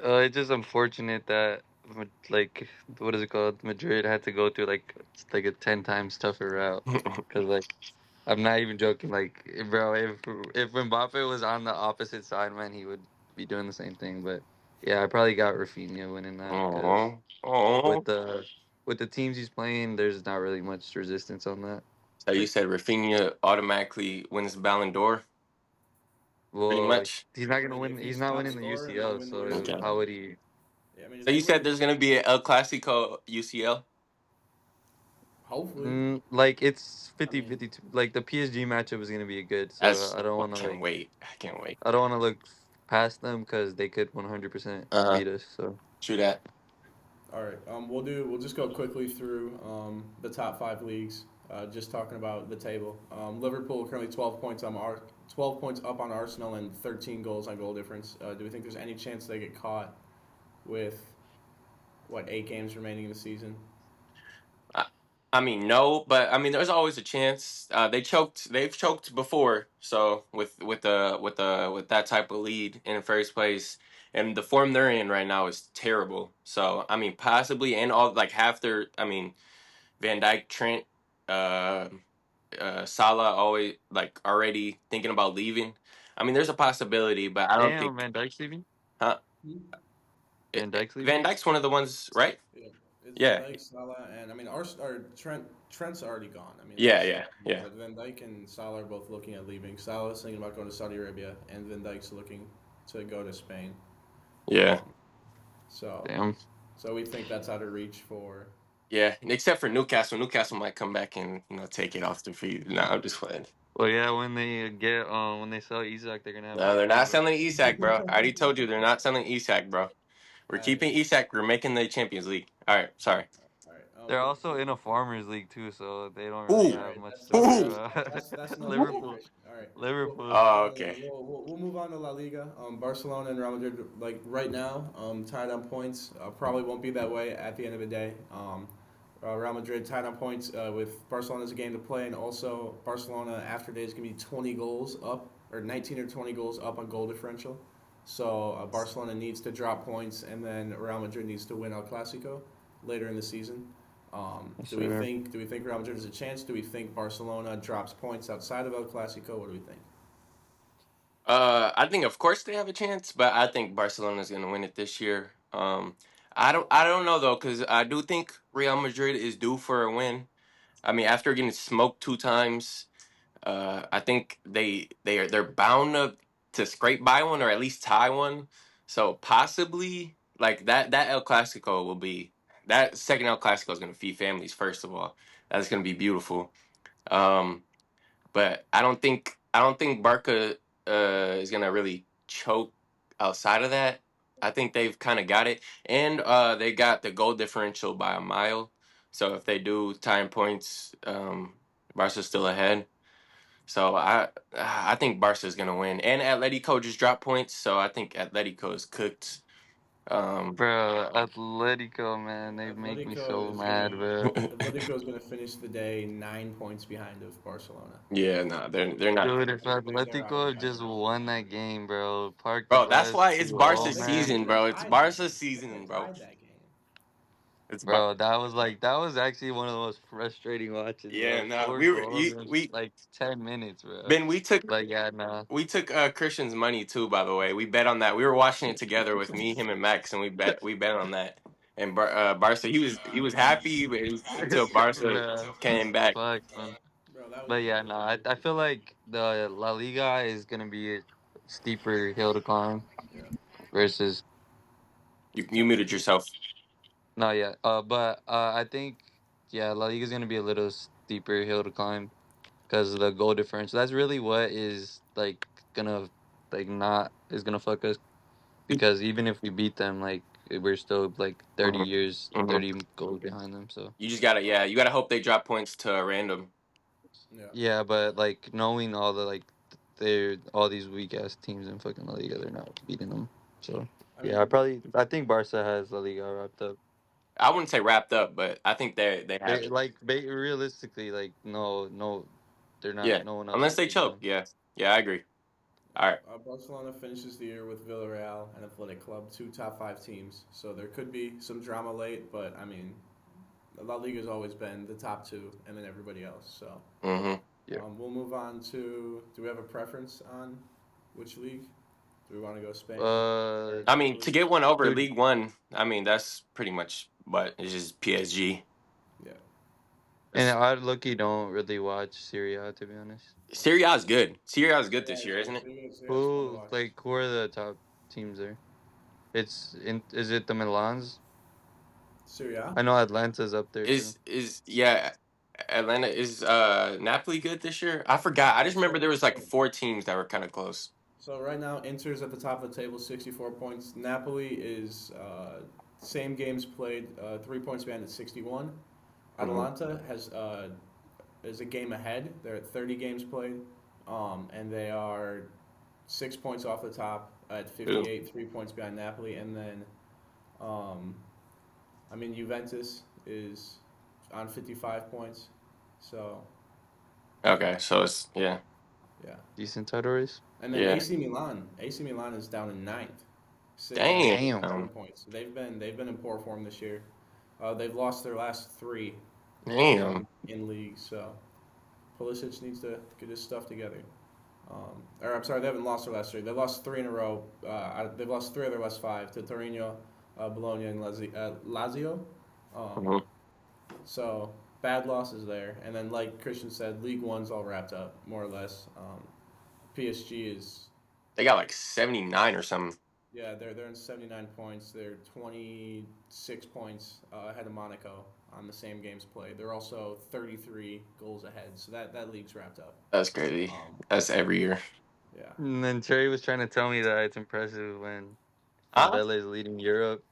it's just unfortunate that like what is it called? Madrid had to go through like a 10 times tougher route because like I'm not even joking. Like, bro, if Mbappe was on the opposite side, man, he would be doing the same thing. But yeah, I probably got Rafinha winning that because with the teams he's playing, there's not really much resistance on that. So you said Rafinha automatically wins the Ballon d'Or? Well, pretty much. He's not gonna win. He's not winning the UCL, so how would he? Yeah, I mean, so you said there's gonna be an El Clasico UCL? Hopefully. Like it's 50-50. Like the PSG matchup is gonna be good. So I don't want to wait. I can't wait. I don't want to look past them because they could 100% beat us. So true that. All right. We'll just go quickly through the top 5 leagues. Just talking about the table. Liverpool currently 12 points up on Arsenal and 13 goals on goal difference. Do we think there's any chance they get caught with 8 games remaining in the season? I mean, no, but I mean, there's always a chance. They've choked before, so with that type of lead in the first place, and the form they're in right now is terrible. So I mean, possibly, and all like half their, I mean, Van Dijk, Trent, Salah always like already thinking about leaving. I mean, there's a possibility, but I don't think Van Dijk's leaving. Huh? Van Dijk's leaving. Van Dijk's one of the ones, right? Yeah. Van Dijk, Salah, and I mean, Trent's already gone. I mean, yeah. But Van Dijk and Salah are both looking at leaving. Salah's thinking about going to Saudi Arabia, and Van Dijk's looking to go to Spain. Yeah. So we think that's out of reach for. Yeah, except for Newcastle. Newcastle might come back and take it off their feet. No, I'm just playing. Well, yeah, when they sell Isak, they're gonna have. No, they're not selling Isak, bro. I already told you they're not selling Isak, bro. We're keeping Isak. We're making the Champions League. All right, sorry. All They're also in a farmers league too, so they don't Ooh. really All have right, much that's stuff that's Ooh. that's no Liverpool, consideration. All right. Liverpool. Oh, okay. We'll move on to La Liga. Barcelona and Real Madrid, like right now, tied on points. Probably won't be that way at the end of the day. Real Madrid tied on points with Barcelona's a game to play, and also Barcelona after day is going to be 20 goals up, or 19 or 20 goals up on goal differential. So Barcelona needs to drop points, and then Real Madrid needs to win El Clasico later in the season. Do we Sure. think Real Madrid has a chance? Do we think Barcelona drops points outside of El Clasico? What do we think? I think of course they have a chance, but I think Barcelona's gonna win it this year. I don't know though, because I do think Real Madrid is due for a win. I mean, after getting smoked 2 times, I think they're bound to scrape by one or at least tie one. So possibly like that El Clasico will be that second El Clasico is gonna feed families. First of all, that's gonna be beautiful. Um, but I don't think Barca is gonna really choke outside of that. I think they've kind of got it, and they got the goal differential by a mile. So if they do tie in points, Barca's still ahead. So I think Barca's gonna win, and Atletico just dropped points, so I think Atletico is cooked. Um, Bro, Atletico, man, they make me Atletico so is mad, gonna bro. Atletico is gonna finish the day 9 points behind of Barcelona. yeah, no, they're not, Dude, if They're out of Atletico the just fight. won that game, bro, park the bro. That's bus why it's 2-0, Barca's They man. season, could have bro. It's tied that Barca's game. They could season, have bro. tied that game. It's Bar. Bro, that was actually one of the most frustrating watches, Yeah, bro. no, Four we were goals you, in we like 10 minutes, bro. Ben. But yeah, nah. We took Christian's money too. By the way, we bet on that. We were watching it together with me, him, and Max, and we bet on that. And Barca, he was happy until Barca Bro, came back. fuck, man. Bro, that was But yeah, no, I feel like the La Liga is gonna be a steeper hill to climb yeah. versus You muted yourself. not yet. But I think yeah, La Liga is gonna be a little steeper hill to climb because of the goal difference. That's really what is like gonna like not is gonna fuck us because even if we beat them, like we're still like 30 hmm years, hmm 30 goals behind them. So You just gotta, yeah, you gotta hope they drop points to a random. Yeah. yeah, but like knowing all the like they're all these weak ass teams in fucking La Liga, they're not beating them. So I yeah, mean, I think Barca has La Liga wrapped up. I wouldn't say wrapped up, but I think they have it. Realistically, like no, they're not. Yeah, No one else unless is they beating choke. them. Yeah, yeah, I agree. All right. Barcelona finishes the year with Villarreal and Athletic Club, two top five teams. So there could be some drama late, but I mean, La Liga's always been the top two, and then everybody else. So hmm Yeah. we'll move on to. Do we have a preference on which league? Do we want to go Spain? I mean, to Italy? get one over Dude, League One, I mean that's pretty much. But it's just PSG. Yeah. and I lucky don't really watch Syria to be honest. Serie A is good. Serie A is good this Yeah, year, isn't it? it's fun to watch. Who are the top teams there? Is it the Milans? Serie A? I know Atlanta's up there too. Is yeah, Atlanta is Napoli good this year? I forgot. I just remember there was like 4 teams that were kind of close. So right now, Inter's at the top of the table, 64 points. Napoli is same games played, 3 points behind at 61. hmm Atalanta is a game ahead. They're at 30 games played, and they are 6 points off the top at Ooh. 58, 3 points behind Napoli, and then um, I mean Juventus is on 55 points. So Okay, so it's yeah, yeah, Decent title race. and then yeah. AC Milan is down in ninth. On Damn. Damn. 7 points. They've been in poor form this year. They've lost their last three Damn. in league, so Pulisic needs to get his stuff together. Or I'm sorry, they haven't lost their last three. They lost three in a row. They've lost three of their last five to Torino, Bologna, and Lazio. Um, hmm so bad losses there. And then, like Christian said, League One's all wrapped up more or less. PSG is They got like 79 or something. Yeah, they're in 79 points. They're 26 points ahead of Monaco on the same games played. They're also 33 goals ahead. So that league's wrapped up. That's crazy. Um, That's every year. yeah. And then Trey was trying to tell me that it's impressive when Huh? Dembele is leading Europe.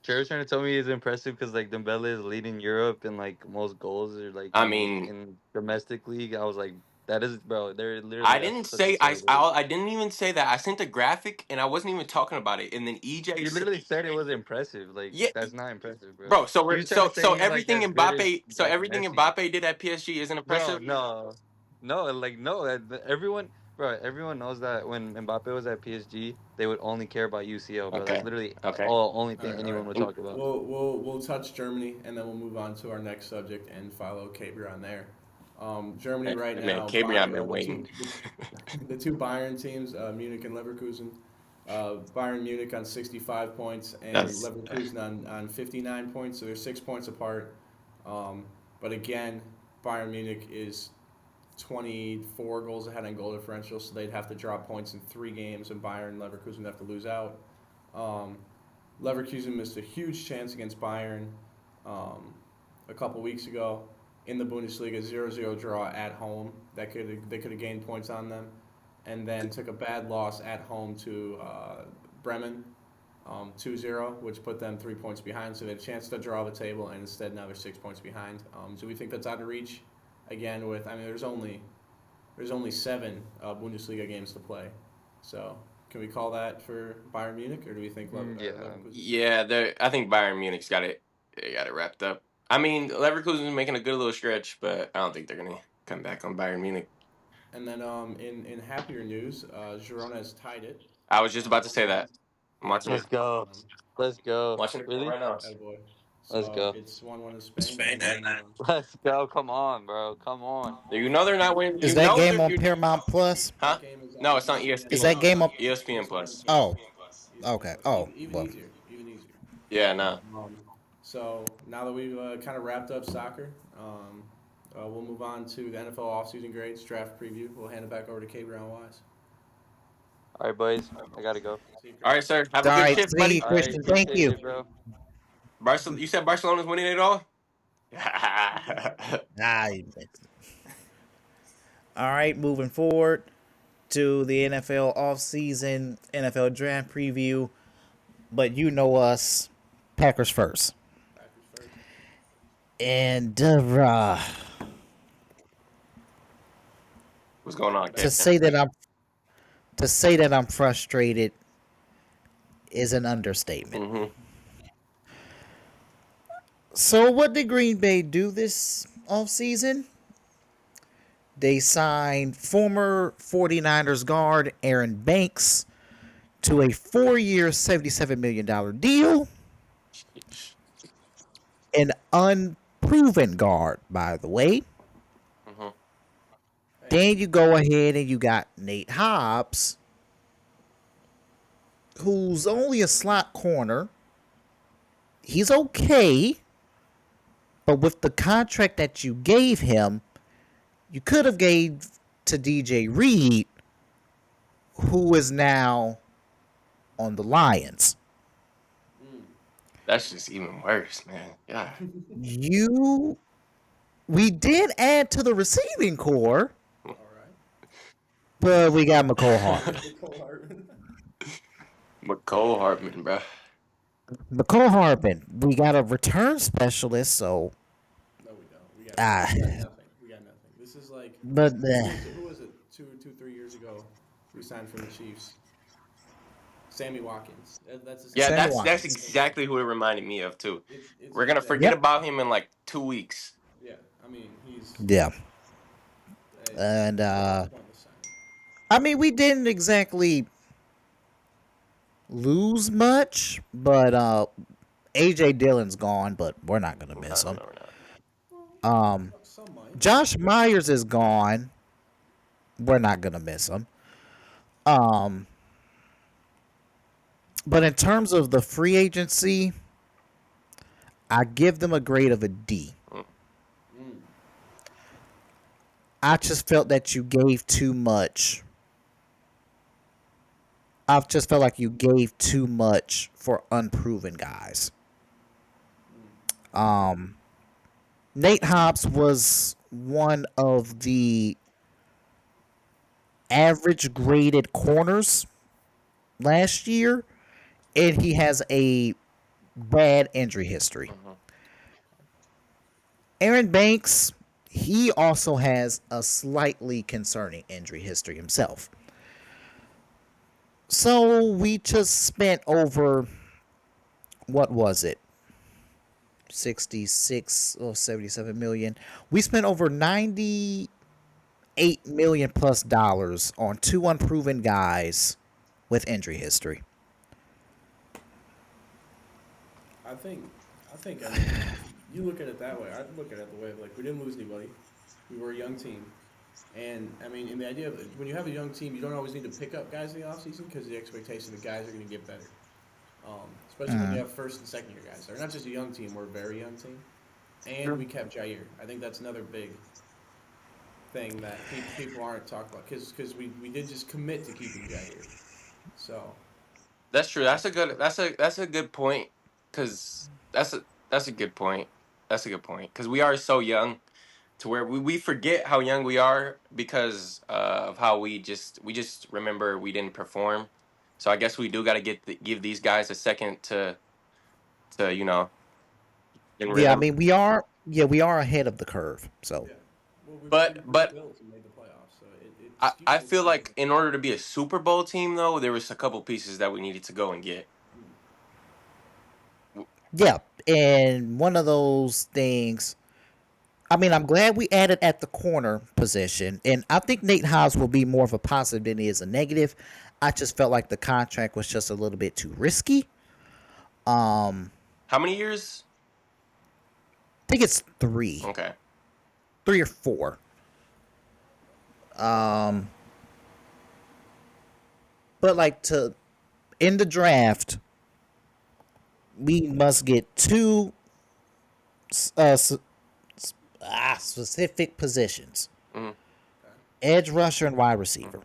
Trey's trying to tell me he's impressive because like Dembele is leading Europe in like most goals or like I mean, in domestic league. I was like, that is, bro. They're I literally that's didn't such a say silly word. I didn't even say that. I sent a graphic and I wasn't even talking about it. And then EJ You said, literally said it was impressive. Like "Yeah, that's not impressive, bro. bro. He was trying to say So he's like everything as good as Mbappe, like Messi. Did at PSG isn't Bro, impressive." no, like no. Everyone, bro, everyone knows that when Mbappe was at PSG, they would only care about UCL, bro. That's Okay, literally okay. all only All thing right, all right. anyone would talk about. We'll touch Germany and then we'll move on to our next subject and follow CaBreon there. Germany right Man, now, CaBreon been waiting. the two Bayern teams, Munich and Leverkusen. Bayern Munich on 65 points and That's Leverkusen on 59 points, so they're 6 points apart. But again, Bayern Munich is 24 goals ahead on goal differential, so they'd have to drop points in 3 games, and Bayern and Leverkusen would have to lose out. Leverkusen missed a huge chance against Bayern a couple weeks ago in the Bundesliga, 0-0 draw at home. They could have gained points on them, and then took a bad loss at home to Bremen, 2-0, which put them 3 points behind. So they had a chance to draw the table, and instead now they're 6 points behind. Do we think that's out of reach? Again, there's only 7 Bundesliga games to play, so can we call that for Bayern Munich, or do we think Yeah. Leverkusen? yeah. I think Bayern Munich's got it. They got it wrapped up. I mean, Leverkusen's making a good little stretch, but I don't think they're gonna come back on Bayern Munich. And then in happier news, Girona has tied it. I was just about to say that. I'm watching Let's it. go. Let's go. Watching it Really? right now. Attaboy. Let's So go. it's 1-1 in Spain. And then, Let's go. Come on, bro. Come on. You know they're not winning. Is You that know game they're on Paramount Plus? huh? that game is No, it's on Is ESPN. that game on? ESPN Plus. Oh, okay. Oh, even well. easier, even easier. Yeah, no. So now that we've kind of wrapped up soccer, we'll move on to the NFL offseason grades, draft preview. We'll hand it back over to CaBreon Wise. All right, boys. I gotta go. See you, Chris. All right, sir. Have a All good right, shift, see buddy. you, All right, Christian. Thank appreciate you. it, bro. You said Barcelona's winning it all? Nice. All right, moving forward to the NFL offseason, NFL draft preview. But you know us, Packers first. Packers first. And What's going on, to Kevin? say that I'm frustrated is an understatement. Mm-hmm. So what did Green Bay do this offseason? They signed former 49ers guard Aaron Banks to a 4-year, $77 million deal. An unproven guard, by the way. Mm-hmm. Then you go ahead and you got Nate Hobbs, who's only a slot corner. He's okay. But with the contract that you gave him, you could have gave to DJ Reed, who is now on the Lions. That's just even worse, man. Yeah. We did add to the receiving core, All right. but we got McCole Hartman. Cole Hartman. McCole Hartman, bro. McCole Hartman. We got a return specialist, so No, we don't. We got nothing. We got nothing. This is like. but Who was it? 3 years ago, we signed from the Chiefs. Sammy Watkins. That's his Yeah, Sammy that's Watkins. exactly who it reminded me of too. It's We're gonna exactly- forget Yep. about him in like 2 weeks. Yeah, I mean he's. yeah. And I mean, we didn't exactly lose much, but AJ Dillon's gone, but we're not gonna miss him. No. Some might. Josh Myers is gone. We're not gonna miss him. But in terms of the free agency, I give them a grade of a D. I just felt that you gave too much. I've just felt like you gave too much for unproven guys. Nate Hobbs was one of the average graded corners last year, and he has a bad injury history. Mm-hmm. Aaron Banks, he also has a slightly concerning injury history himself. So we just spent over, what was it? 66 or 77 million. We spent over 98 million plus dollars on two unproven guys with injury history. I mean, you look at it that way. I'd look at it the way of like we didn't lose anybody. We were a young team. And I mean, in the idea of when you have a young team, you don't always need to pick up guys in the offseason because the expectation the guys are going to get better. Especially when you have first and second year guys. They're not just a young team; we're a very young team. And we kept Jair. I think that's another big thing that people aren't talking about because we did just commit to keeping Jair. So That's true. That's a good point. Cause that's a good point. That's a good point. Cause we are so young to where we forget how young we are because of how we just remember we didn't perform. So I guess we do got to give these guys a second to in Yeah, I rhythm. mean we are ahead of the curve. So yeah, well we beat the But Bills and made the playoffs, so it I excuses feel some of like it. in order to be a Super Bowl team though, there was a couple pieces that we needed to go and get. yeah, and one of those things. I mean, I'm glad we added at the corner position, and I think Nate Hobbs will be more of a positive than he is a negative. I just felt like the contract was just a little bit too risky. How many years? I think it's Okay. 3 or 4. But like to in the draft, we must get two uh, specific positions: Mm-hmm. Okay, edge rusher and wide receiver. okay,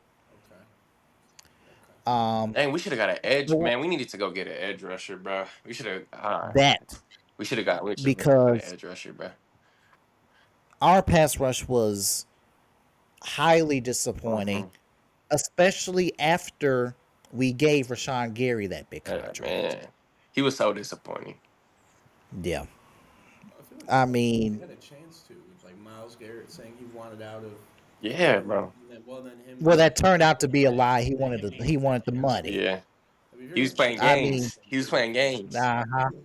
okay. Dang, we should have got an edge, So man. We needed to go get an edge rusher, bro. We should have. that We should have got an because edge rusher, bro. our pass rush was highly disappointing, Mm-hmm. especially after we gave Rashawn Gary that big Yeah, contract. man, he was so disappointing. Yeah, I feel like I we mean, had a chance to with like Miles Garrett saying he wanted out of Yeah, Denver. bro. And then, well, then him well, being that turned out to be a yeah, lie. He and then wanted him the being he a wanted the second year money. veteran. Yeah, I mean, if he you're was gonna trade playing him, I you mean, trade games. him He was for a playing big games. uh-huh. money.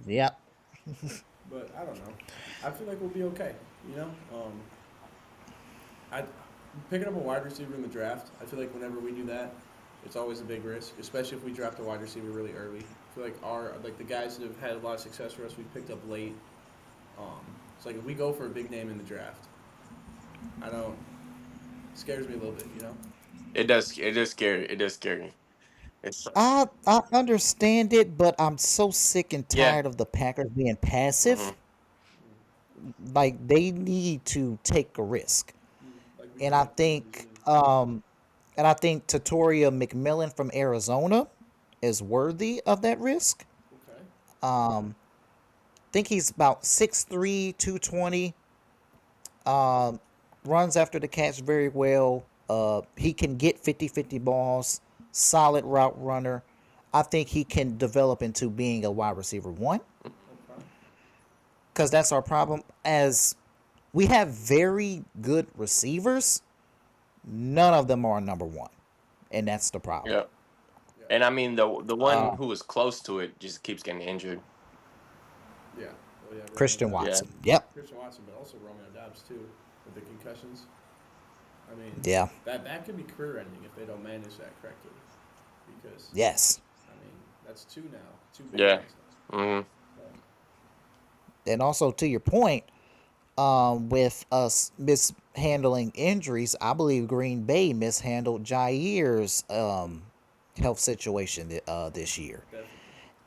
Yep. But I don't know. I feel like we'll be okay. You know, I picking up a wide receiver in the draft. I feel like whenever we do that, it's always a big risk, especially if we draft a wide receiver really early. I feel like the guys that have had a lot of success for us, we picked up late. It's like if we go for a big name in the draft, I don't. It scares me a little bit. You know. It does. It is scary. It is scary. It's I understand it, but I'm so sick and yeah. tired of the Packers being passive. Mm-hmm. Like they need to take a risk, Like we and I drafted Billy think Bean. Tatoria McMillan from Arizona is worthy of that risk. Okay. I think he's about 6'3", 220. Runs after the catch very well. He can get 50-50 balls. Solid route runner. I think he can develop into being a wide receiver one Okay. because that's our problem. As we have very good receivers, none of them are number one, and that's the problem. Yeah. Yeah. And I mean the one who was close to it just keeps getting injured. Yeah. Well, yeah. Romeo Christian Dobbs. Yeah. Watson. Yep. Christian Watson, but also Romeo Dobbs too, with the concussions. I mean, Yeah. that could be career-ending if they don't manage that correctly. Because Yes. I mean, that's two now, two big Yeah. guys now. Mm-hmm. So, And also to your point, with us mishandling injuries, I believe Green Bay mishandled Jair's health situation this year. definitely.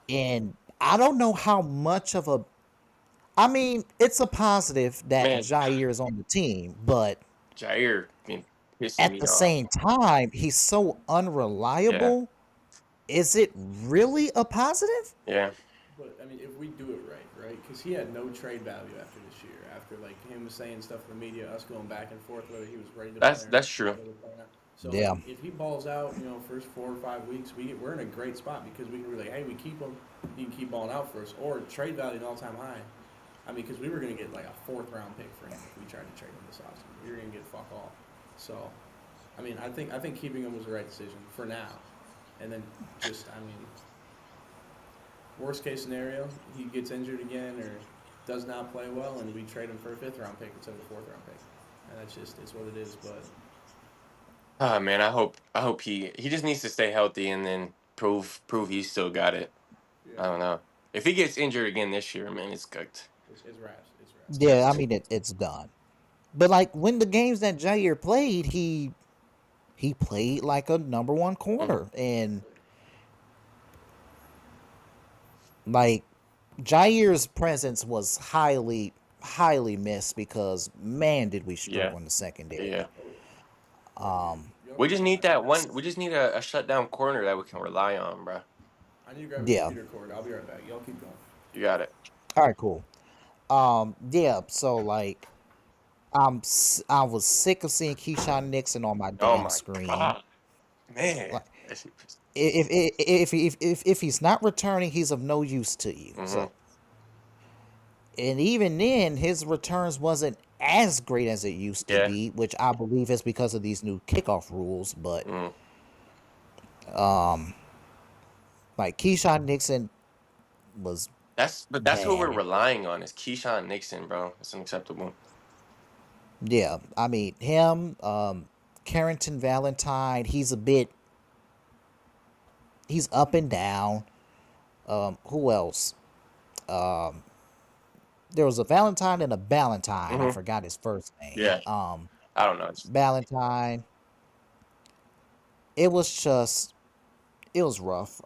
And I don't know how much of a. I mean, it's a positive that Man, Jair is on the team, but Jair been pissing at me the off. same time, he's so Yeah. unreliable. Is it really a positive? Yeah. But I mean, if we do it right? Because he had no trade value after this year. After like him saying stuff in the media, us going back and forth whether he was ready to play or That's not. true. Whether to play or not. So Yeah. if he balls out, first 4 or 5 weeks, we're in a great spot because we can be like, hey, we keep him, he can keep balling out for us, or trade value an all-time high. I mean, because we were going to get like a 4th-round pick for him if we tried to trade him this offseason. We were going to get fuck all. So, I mean, I think keeping him was the right decision for now. And then worst case scenario, he gets injured again or does not play well, and we trade him for a 5th-round pick instead of a 4th-round pick. And that's just it's what it is. But Oh man, I hope he just needs to stay healthy and then prove he's still got it. yeah, I don't know. If he gets injured again this year, man, it's cooked. it's raps. It's raps. Yeah, I mean it's done. But like when the games that Jair played, he played like a number one corner, and like Jair's presence was highly missed because man did we Yeah, struggle in the secondary. yeah. We just Jokic, need that one. We just need a shutdown corner that we can rely on, bro. I need to grab a Yeah. computer cord. I'll be right back. Y'all keep going. You got it. All right, cool. Yeah. So like, I was sick of seeing Keyshawn Nixon on my Oh damn my screen. god, man. Like, if he's not returning, he's of no use to you. Mm-hmm. So, and even then, his returns wasn't as great as it used to be, which I believe is because of these new kickoff rules. But like Keyshawn Nixon was That's who we're bad. relying on is Keyshawn Nixon, bro. That's unacceptable. Yeah, I mean him, Carrington Valentine. He's up and down. Who else? There was a Valentine and a Ballantyne. I forgot his first name. Yeah. I don't know. Ballantyne. It was rough.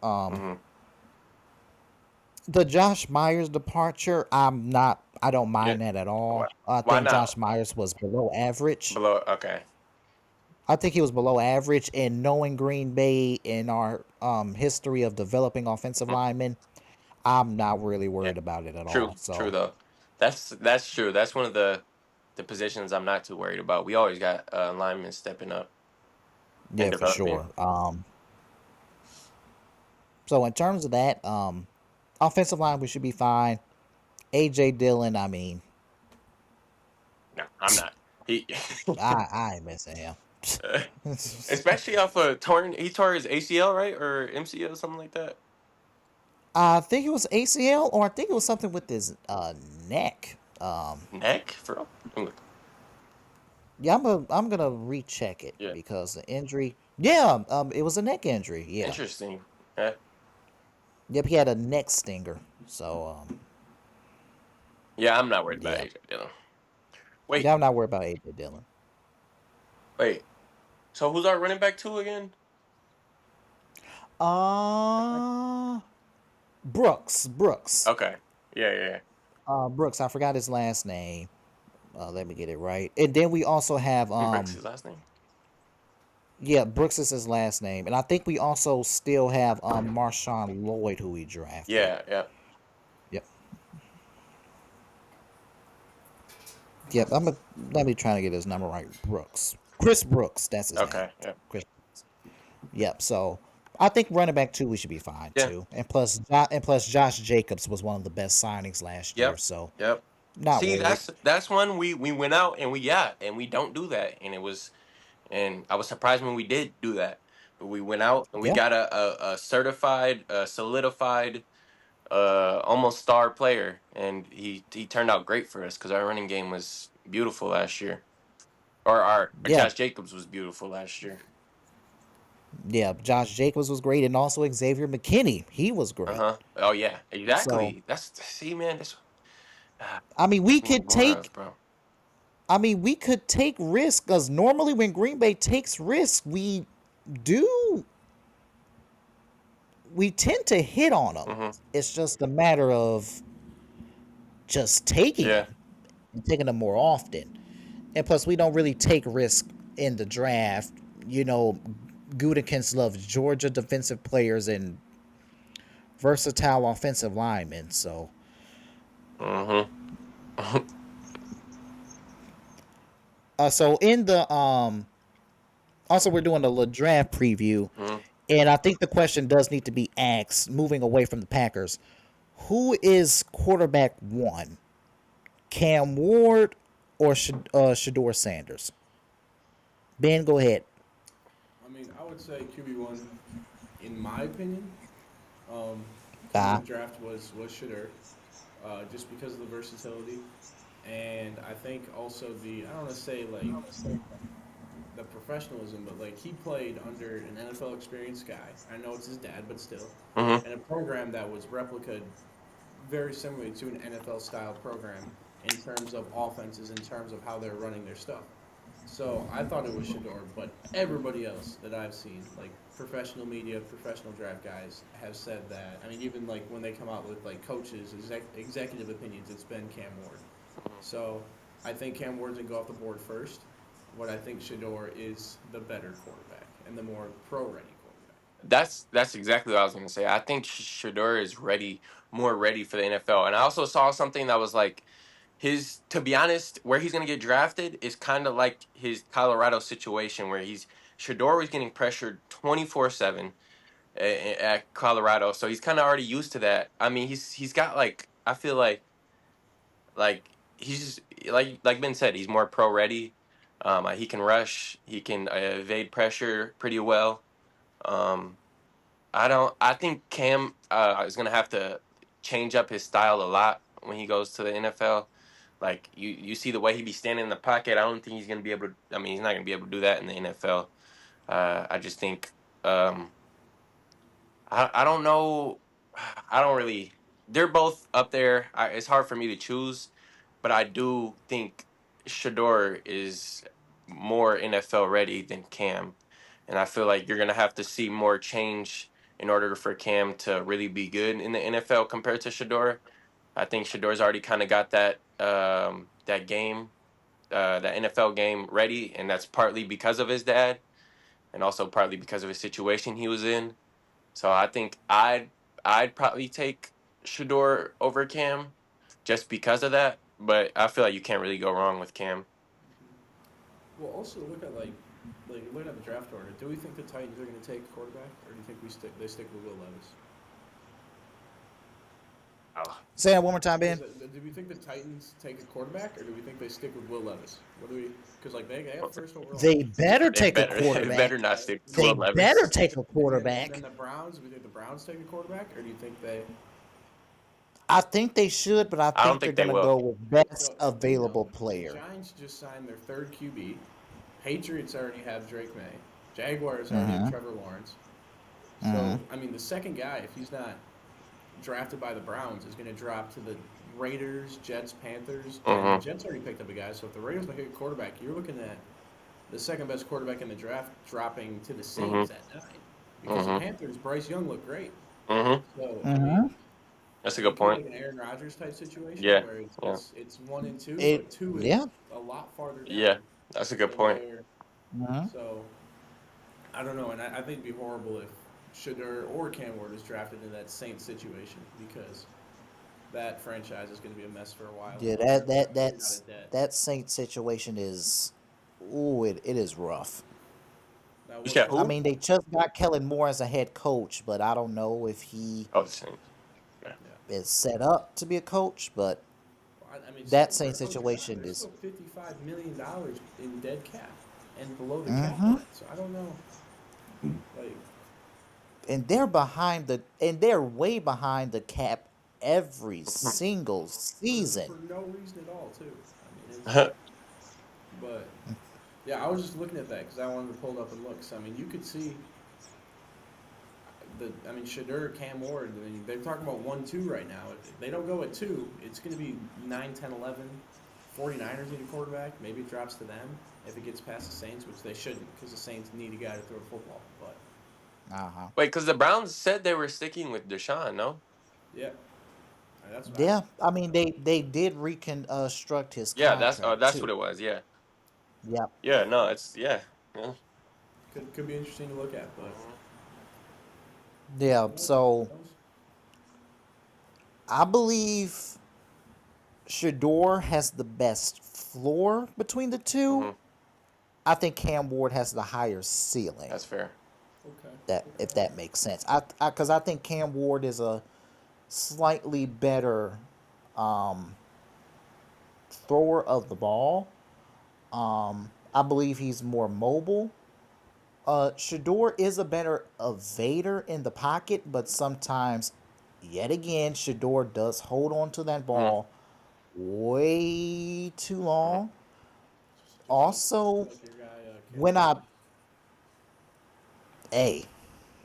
The Josh Myers departure, I don't mind that at all. I Why think not? Josh Myers was below average. Okay. I think he was below average, and knowing Green Bay and our history of developing offensive linemen, I'm not really worried about it at all. So True though. That's true. That's one of the positions I'm not too worried about. We always got linemen stepping up. yeah, And for developing. sure. So in terms of that, offensive line we should be fine. AJ Dillon, I mean, No, I'm not. He I ain't missing him. especially off a torn. He tore his ACL, right, or MCL, something like that. I think it was ACL, or I think it was something with his neck. Neck for real? Yeah, I'm gonna recheck it Yeah. because the injury. Yeah, it was a neck injury. Yeah. Interesting. Yeah. Yep, he had a neck stinger. So Yeah, I'm not worried about yeah. AJ Dillon. Wait, Yeah, I'm not worried about AJ Dillon. wait. So who's our running back 2 again? Brooks. Okay. Yeah. Brooks. I forgot his last name. Let me get it right. And then we also have Brooks, his last name. yeah, Brooks is his last name, and I think we also still have Marshawn Lloyd who we drafted. Yeah. Yep. Yep. Let me try to get his number right. Chris Brooks. That's his name. Okay. Yeah. Chris. Yep. So I think running back 2 we should be fine too. And plus Josh Jacobs was one of the best signings last year. So Yep. not See, worried. that's one we went out and we don't do that, and I was surprised when we did do that, but we went out and we got a certified, solidified, almost star player, and he turned out great for us because our running game was beautiful last year, or our Josh Jacobs was beautiful last year. Yeah, Josh Jacobs was great, and also Xavier McKinney, he was great. Oh yeah, exactly. Man. I mean, we could take. Bro. I mean, we could take risks because normally when Green Bay takes risks, we tend to hit on them. It's just a matter of just taking them and taking them more often. And plus, we don't really take risk in the draft. Gutekunst loves Georgia defensive players and versatile offensive linemen. So, so in the Also, we're doing a little draft preview, Mhm. and I think the question does need to be asked. Moving away from the Packers, who is quarterback one? Cam Ward or Shador Sanders? Ben, go ahead. I mean, I would say QB1, in my opinion, coming in Ah, the draft was Shadur, just because of the versatility, and I think also the I don't want to say like the professionalism, but like he played under an NFL experienced guy. I know it's his dad, but still, Mhm. and a program that was replicated very similarly to an NFL style program in terms of offenses, in terms of how they're running their stuff. So I thought it was Shador, but everybody else that I've seen, like professional media, professional draft guys, have said that. I mean, even like when they come out with like coaches, executive opinions, it's been Cam Ward. So I think Cam Ward's gonna go off the board first. What I think Shador is the better quarterback and the more pro-ready quarterback. That's exactly what I was going to say. I think Shador is ready, more ready for the NFL. And I also saw something that was like his. To be honest, where he's going to get drafted is kind of like his Colorado situation, where Shador was getting pressured 24/7 at Colorado, so he's kind of already used to that. I mean, he's got like I feel like he's just like Ben said, he's more pro ready. He can rush, he can evade pressure pretty well. Um, I don't. I think Cam is gonna have to change up his style a lot when he goes to the NFL. Like you see the way he be standing in the pocket. I don't think he's gonna be able to. I mean, he's not gonna be able to do that in the NFL. I just think. Um, I don't know. I don't really. They're both up there. It's hard for me to choose, but I do think Shador is more NFL ready than Cam, and I feel like you're gonna have to see more change in order for Cam to really be good in the NFL compared to Shador. I think Shador's already kind of got that game, that NFL game ready, and that's partly because of his dad, and also partly because of his situation he was in. So I think I'd probably take Shador over Cam just because of that. But I feel like you can't really go wrong with Cam. Well, also look at like looking at the draft order. Do we think the Titans are going to take a quarterback, or do you think they stick with Will Levis? Oh. say that one more time, Ben. Do we think the Titans take a quarterback, or do we think they stick with Will Levis? What do we? Because like they have the first overall They pick. better They take a better they quarterback. better not stick to They Will better Levis. take a And then quarterback. the Browns. Do we think the Browns take a quarterback, or do you think they? I think they should, but I I don't think they're think they gonna will. go with best So available the player. Giants just signed their third QB. Patriots already have Drake May. Jaguars already have Mm-hmm. Trevor Lawrence. Mm-hmm. So I mean, the second guy, if he's not drafted by the Browns, is going to drop to the Raiders, Jets, Panthers, and the Hmm. Jets already picked up a guy. So if the Raiders make a quarterback, you're looking at the second best quarterback in the draft dropping to the Hmm. Saints at 9. Because the Hmm. Panthers, Bryce Young looked great. Hmm. So I mean, Mm-hmm. That's a it good could be point. like an Aaron Rodgers type situation Yeah. where Yeah. it's 1 and 2, It but 2 yeah. is a lot farther Yeah. down That's a good than point. where. Mm-hmm. So I don't know, and I think it'd be horrible if Shador or Cam Ward is drafted in that Saints situation because that franchise is going to be a mess for a while Yeah, unless they're cleared out that's of debt. that Saints situation is ooh, it is rough. Now, You what said I who? mean, they just got Kellen Moore as a head coach, but I don't know if he Oh, the Saints. Yeah. Yeah, is set up to be a coach. But I mean, that for same a coach's job, situation there's is, still $55 million in dead cap and below the cap hmm line. So I don't know, like and they're way behind the cap every single for season. no reason at all, too. I mean, it's but yeah, I was just looking at that because I wanted to pull it up and look. So I mean, you could see I mean, Shadur, Cam Ward, I mean, they're talking about 1-2 right now. If they don't go at 2, it's going to be 9, 10, 11. 49ers need a quarterback. Maybe it drops to them if it gets past the Saints, which they shouldn't because the Saints need a guy to throw the football. But Uh huh. Wait, because the Browns said they were sticking with Deshaun, no? yeah, that's what I. Yeah, I mean they did reconstruct his Yeah, contract that's what too. it was. Yeah. Yep. Yeah. No, it's yeah. Yeah. Could be interesting to look at, but Mhm. Yeah. who knows? So Who knows? I believe Shador has the best floor between the two. Mhm. I think Cam Ward has the higher ceiling. That's fair. Okay. That if that makes sense. Because I think Cam Ward is a slightly better thrower of the ball. I believe he's more mobile. Shador is a better evader in the pocket, but sometimes, yet again, Shador does hold on to that Mm-hmm. ball way too long. Just Also, like your guy, Cam when I, hey,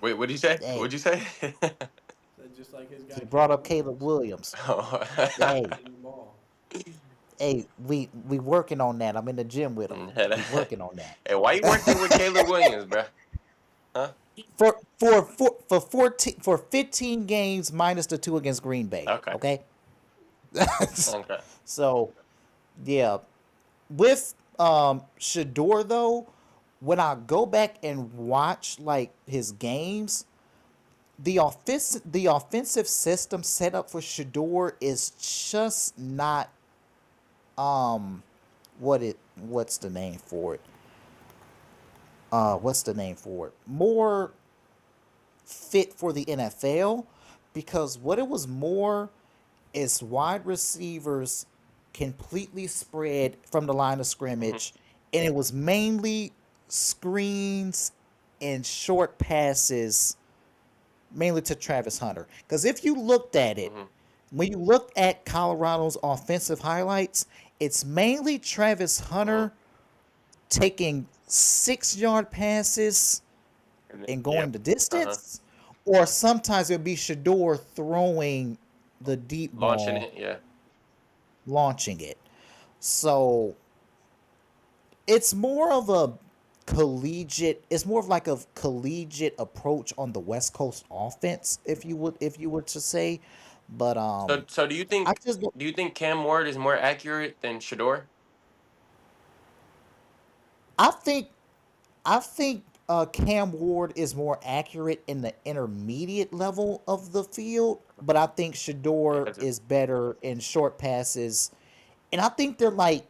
Wait, what'd you say? hey, What'd you say? said just like his guy. he brought Cam up Caleb Williams. Oh. Hey, in the ball. hey, we working on that. I'm in the gym with him. We working on Hey, why you working with that. Caleb Williams, bruh? Huh? For 14 for 15 games minus the 2 against Green Bay. Okay. Okay. Okay. So yeah, with Shador though, when I go back and watch like his games, the offensive system set up for Shador is just not what's the name for it? What's the name for it? More fit for the NFL, because what it was more is wide receivers completely spread from the line of Mm-hmm. scrimmage, and it was mainly screens and short passes, mainly to Travis Hunter. Because if you looked at it, Mm-hmm. when you looked at Colorado's offensive highlights, it's mainly Travis Mm-hmm. Hunter taking 6-yard passes And then, and yep. going the Uh-huh. distance, or sometimes it'll be Shador throwing the deep Launching ball, it, yeah. launching it. So it's more of a it's more of like a collegiate approach on the West Coast offense, if you were to say. But So do you I think just Cam Ward is more accurate than Shador? I think I think Cam Ward is more accurate in the intermediate level of the field, but I think Yeah, Shador that's a is better in short passes, and I think they're like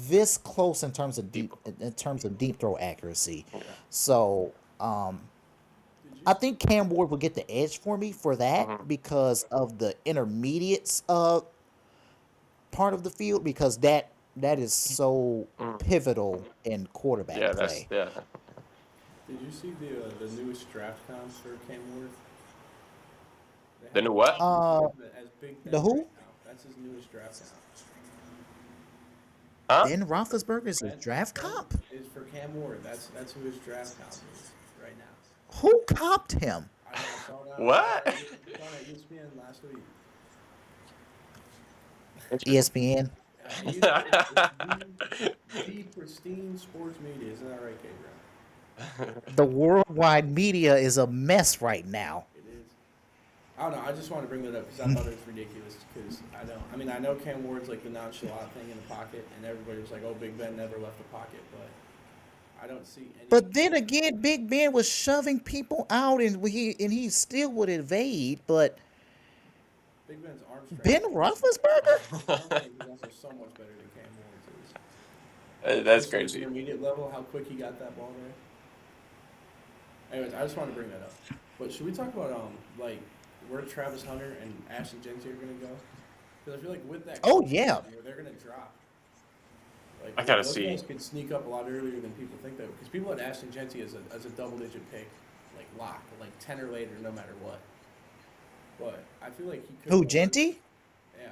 this close deep. in terms of deep throw accuracy. Yeah. So Did you? I think Cam Ward will get the edge for me for that Mm-hmm. because of the intermediates part of the field, because that is so Mm. pivotal in quarterback Yeah, that's play. yeah. Did you see the newest draft comps for Cam Ward? They The have new him what? as Big The Ben right who? now. That's his newest draft comp. Huh? Ben Roethlisberger is his Ben draft Ben comp. is for Cam Ward. That's who his draft comp is right now. Who copped him? I saw that on What? I saw that ESPN last week. Interesting. ESPN. It's the pristine sports media. Isn't that right, Gabriel? The worldwide media is a mess right now. It is. I don't know. I just wanted to bring that up because I thought it was ridiculous. Because I don't. I mean, I know Cam Ward's like the nonchalant thing in the pocket, and everybody was like, "Oh, Big Ben never left the pocket," but I don't see any. But then again, Big Ben was shoving people out, and he still would evade. But Big Ben's arm strength. Ben Roethlisberger, His arm strength is also so much better than Cam Ward's is. That's Especially at the crazy. intermediate level, how quick he got that ball there. Anyways, I just want to bring that up. But should we talk about like where Travis Hunter and Ashton Genty are gonna go? Because I feel like with that, oh yeah, where they're gonna drop. Like I gotta those see. guys could sneak up a lot earlier than people think they would. Because people had Ashton Genty as a double-digit pick, like lock, like 10 or later, no matter what. But I feel like he could. who go- Genty? Yeah,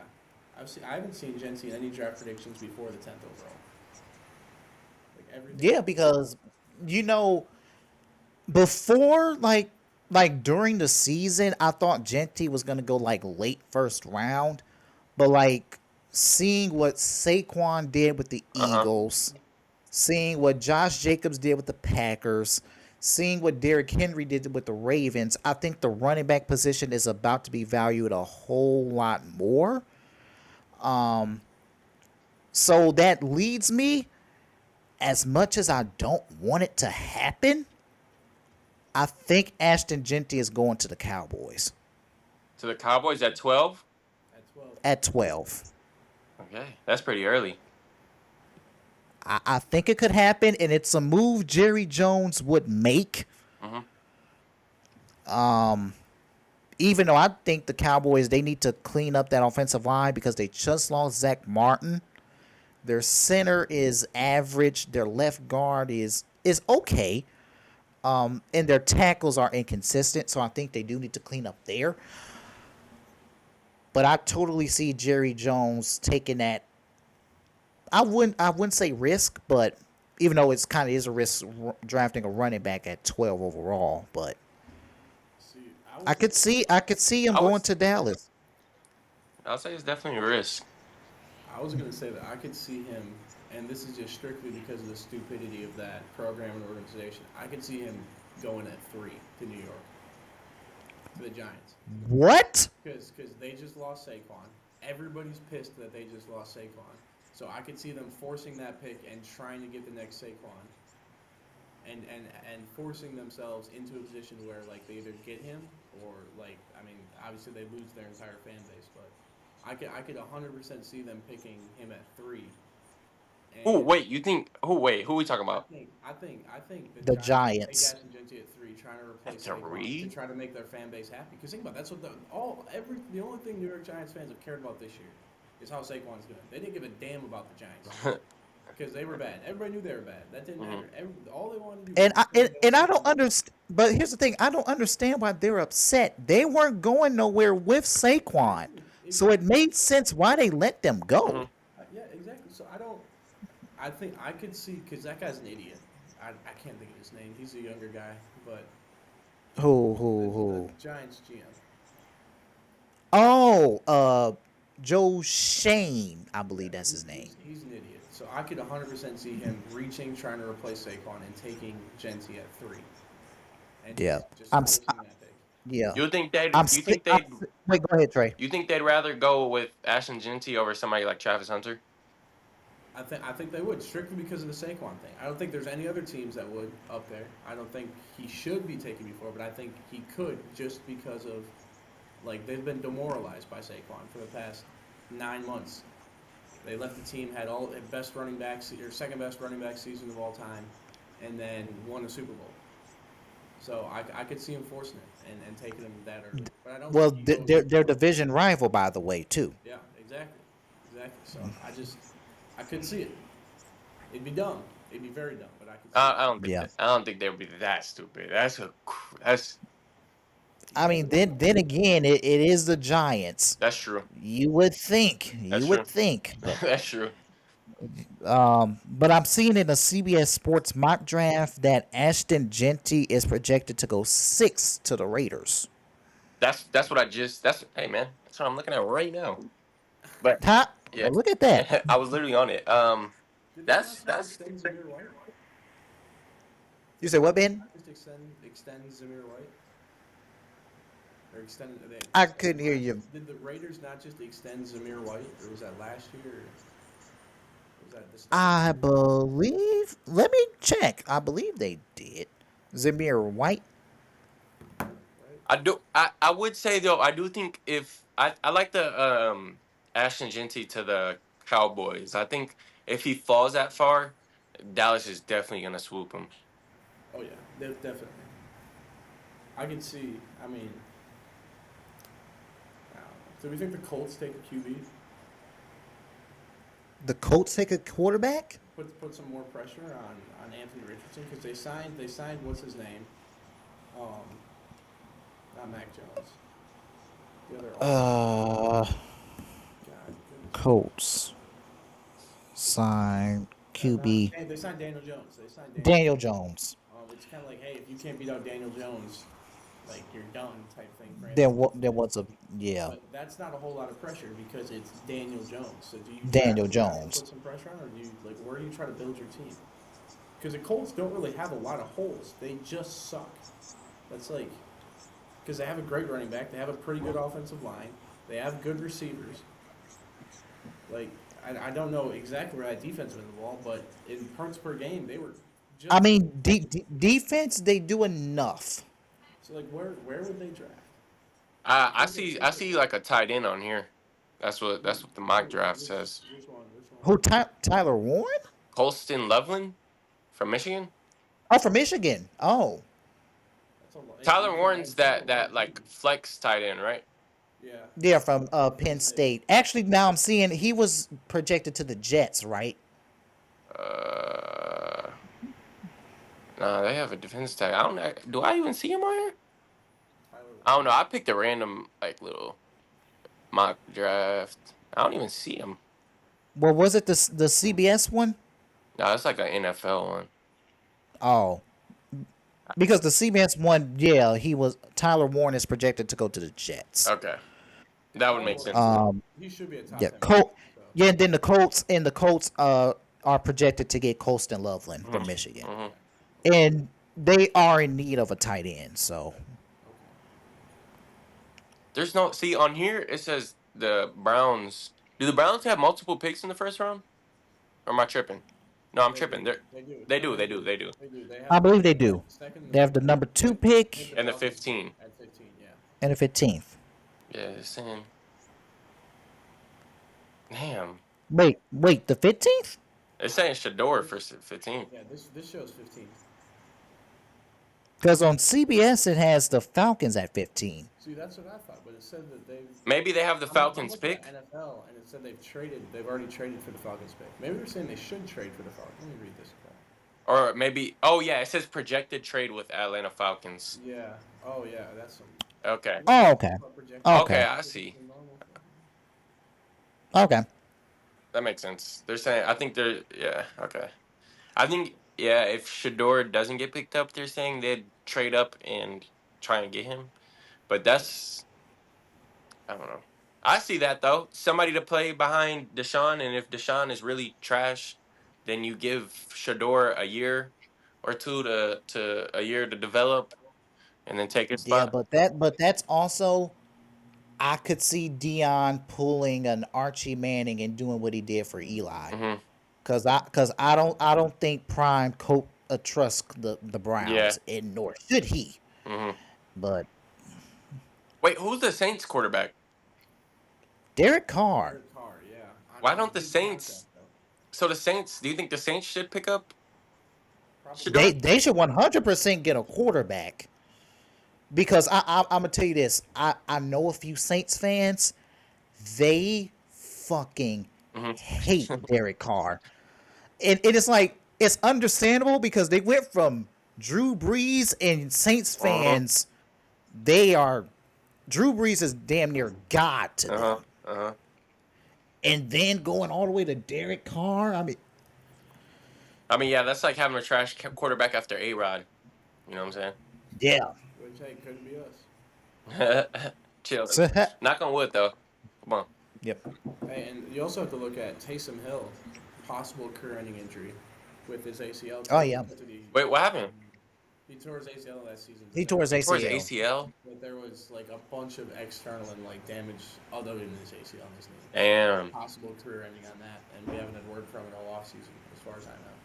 I haven't seen Genty in any draft predictions before the 10th overall. Like everything. Yeah, because you know before like during the season, I thought Genty was gonna go like late first round, but like seeing what Saquon did with the Uh-huh. Eagles, seeing what Josh Jacobs did with the Packers, seeing what Derrick Henry did with the Ravens, I think the running back position is about to be valued a whole lot more. So that leads me, as much as I don't want it to happen, I think Ashton Genty is going to the Cowboys To the Cowboys at 12? At 12. at 12. Okay. That's pretty early. I think it could happen, and it's a move Jerry Jones would make. Mm-hmm. Even though I think the Cowboys, they need to clean up that offensive line because they just lost Zach Martin. Their center is average. Their left guard is okay. And their tackles are inconsistent, so I think they do need to clean up there. But I totally see Jerry Jones taking that. I wouldn't say risk, but even though it's kind of is a risk drafting a running back at 12 overall, but See, I could see him I going was- to Dallas. I'll say it's definitely a risk. I was going to say that I could see him, and this is just strictly because of the stupidity of that program and organization. I could see him going at 3 to New York, to the Giants, What? because they just lost Saquon. Everybody's pissed that they just lost Saquon, so I could see them forcing that pick and trying to get the next Saquon, and forcing themselves into a position where like they either get him or like I mean obviously they lose their entire fan base, but I could 100% see them picking him at 3. Oh wait, you think? Who are we talking about? I think The Take Giants. Ashton Genty at 3, trying to replace At Saquon 3? to try to make their fan base happy. Because think about it, that's what the only thing New York Giants fans have cared about this year is how Saquon's doing. They didn't give a damn about the Giants because they were bad. Everybody knew they were bad. That didn't matter. All they wanted to do. And I don't understand. But here's the thing: I don't understand why they're upset. They weren't going nowhere with Saquon, so it made sense why they let them go. Yeah, exactly. So I think I could see because that guy's an idiot. I can't think of his name. He's a younger guy, but Who? the Giants GM. Oh, Joe Shane, I believe that's his name. He's an idiot. So I could 100% see him reaching, trying to replace Saquon, and taking Genty at 3. And Yeah. just I'm forcing that pick. Yeah. You think they'd? I'm You think sti- I'm they'd? sti- Wait, go ahead, Trey. You think they'd rather go with Ashton Genty over somebody like Travis Hunter? I think they would, strictly because of the Saquon thing. I don't think there's any other teams that would up there. I don't think he should be taken before, but I think he could just because of, like, they've been demoralized by Saquon for the past 9 months. They left the team, had all the best running backs, or second best running back season of all time, and then won a Super Bowl. So I could see him forcing it and taking him that early. But I don't Well, think he they're goes- their division rival, by the way, too. Yeah, exactly. So I could see it. It'd be dumb. It'd be very dumb, but I could see I don't think. Yeah. I don't think they would be that stupid. That's I mean, then again, it is the Giants. that's true. You would think. That's You would true. think. That's true. But I'm seeing in the CBS Sports mock draft that Ashton Genty is projected to go 6 to the Raiders. That's what I just. Hey man. That's what I'm looking at right now. But Huh? yeah, Look at that. I was literally on it. Did they That's not just extend Zamir White? You say what, Ben? Just extend Zamir White? Or extend they I couldn't hear you. Did the Raiders not just extend Zamir White, or was that last year? Or was that this? I believe. Let me check. I believe they did. Zamir White. I do. I would say though. I do think if I like the Ashton Genty to the Cowboys. I think if he falls that far, Dallas is definitely gonna swoop him. Oh yeah, definitely. I can see. I mean, I don't know. Do we think the Colts take a QB? The Colts take a quarterback? Put some more pressure on Anthony Richardson because they signed what's his name? Not Mac Jones. The other. God, goodness. Colts signed QB They signed Daniel Jones. Daniel Jones. It's kind of like, hey, if you can't beat out Daniel Jones, like you're done type thing. For There Anthony. was a yeah. But that's not a whole lot of pressure because it's Daniel Jones. So do you Daniel try to Jones. put some pressure on, or do you like where do you try to build your team? Because the Colts don't really have a lot of holes. They just suck. That's like because they have a great running back. They have a pretty good offensive line. They have good receivers. Like I don't know exactly where that defense was involved, but in points per game they were. Just, I mean, defense they do enough. so like where would they draft? I see like a tight end on here. That's what the mock draft says. Which one? Who? Tyler Warren? Colston Loveland from Michigan. Oh, from Michigan. Oh, That's a lot. Tyler Warren's that like flex tight end, right? Yeah. yeah, from Penn State. Actually, now I'm seeing he was projected to the Jets, right? Nah, they have a defense tag. I don't know. Do I even see him on here? Tyler I don't know. I picked a random like little mock draft. I don't even see him. Well, was it the CBS one? No, that's like an NFL one. Oh, because the CBS one, yeah, Tyler Warren is projected to go to the Jets. Okay, that would make sense. He should be a top Yeah, 10 pick, so. yeah, and then the Colts are projected to get Colston Loveland from Michigan, and they are in need of a tight end. So There's no see on here. It says the Browns. Do the Browns have multiple picks in the first round? Or am I tripping? No, I'm tripping. They They do. do. They do. They do. They do. They have I believe they do. second and They have the number 2 pick And the 15. At 15, yeah. and the 15th. Yeah, it's saying. Damn. Wait, the 15th? It's saying Shador for 15. Yeah, this shows 15. Because on CBS it has the Falcons at 15. See, that's what I thought, but it said that they've. Maybe they have the Falcons I'm looking pick. at NFL, and it said they've already traded for the Falcons pick. Maybe they're saying they should trade for the Falcons. Let me read this. Or maybe. Oh, yeah. It says projected trade with Atlanta Falcons. Yeah. Oh, yeah. That's some. Okay. Oh, okay. Okay, I see. Okay. That makes sense. They're saying. I think they're. Yeah, okay. I think. Yeah, if Shador doesn't get picked up, they're saying they'd trade up and try and get him. But that's. I don't know. I see that, though. Somebody to play behind Deshaun, and if Deshaun is really trash, then you give Shador a year or two to a year to develop and then take his spot. Yeah, but that's also, I could see Dion pulling an Archie Manning and doing what he did for Eli. Mm-hmm. Cause I don't think Prime trusts the Browns, and nor should he. Mm-hmm. But wait, who's the Saints quarterback? Derek Carr. Derek Carr, yeah. Why don't the Saints? So the Saints, do you think the Saints should pick up? They should 100% get a quarterback. Because I'm gonna tell you this, I know a few Saints fans, they fucking hate Derek Carr, and it's like it's understandable because they went from Drew Brees and Saints fans, Drew Brees is damn near God to them. And then going all the way to Derek Carr, I mean, yeah, that's like having a trash quarterback after A-Rod. You know what I'm saying? Yeah. Which, hey, couldn't be us. Chill. Knock on wood, though. Come on. Yep. Hey, and you also have to look at Taysom Hill, possible career-ending injury with his ACL. Oh, yeah. Wait, what happened? He tore his ACL last season. He tore his ACL? But there was like a bunch of external and like damage other than his ACL in his knee. Damn. Possible career ending on that, and we haven't had word from it all offseason, as far as I know.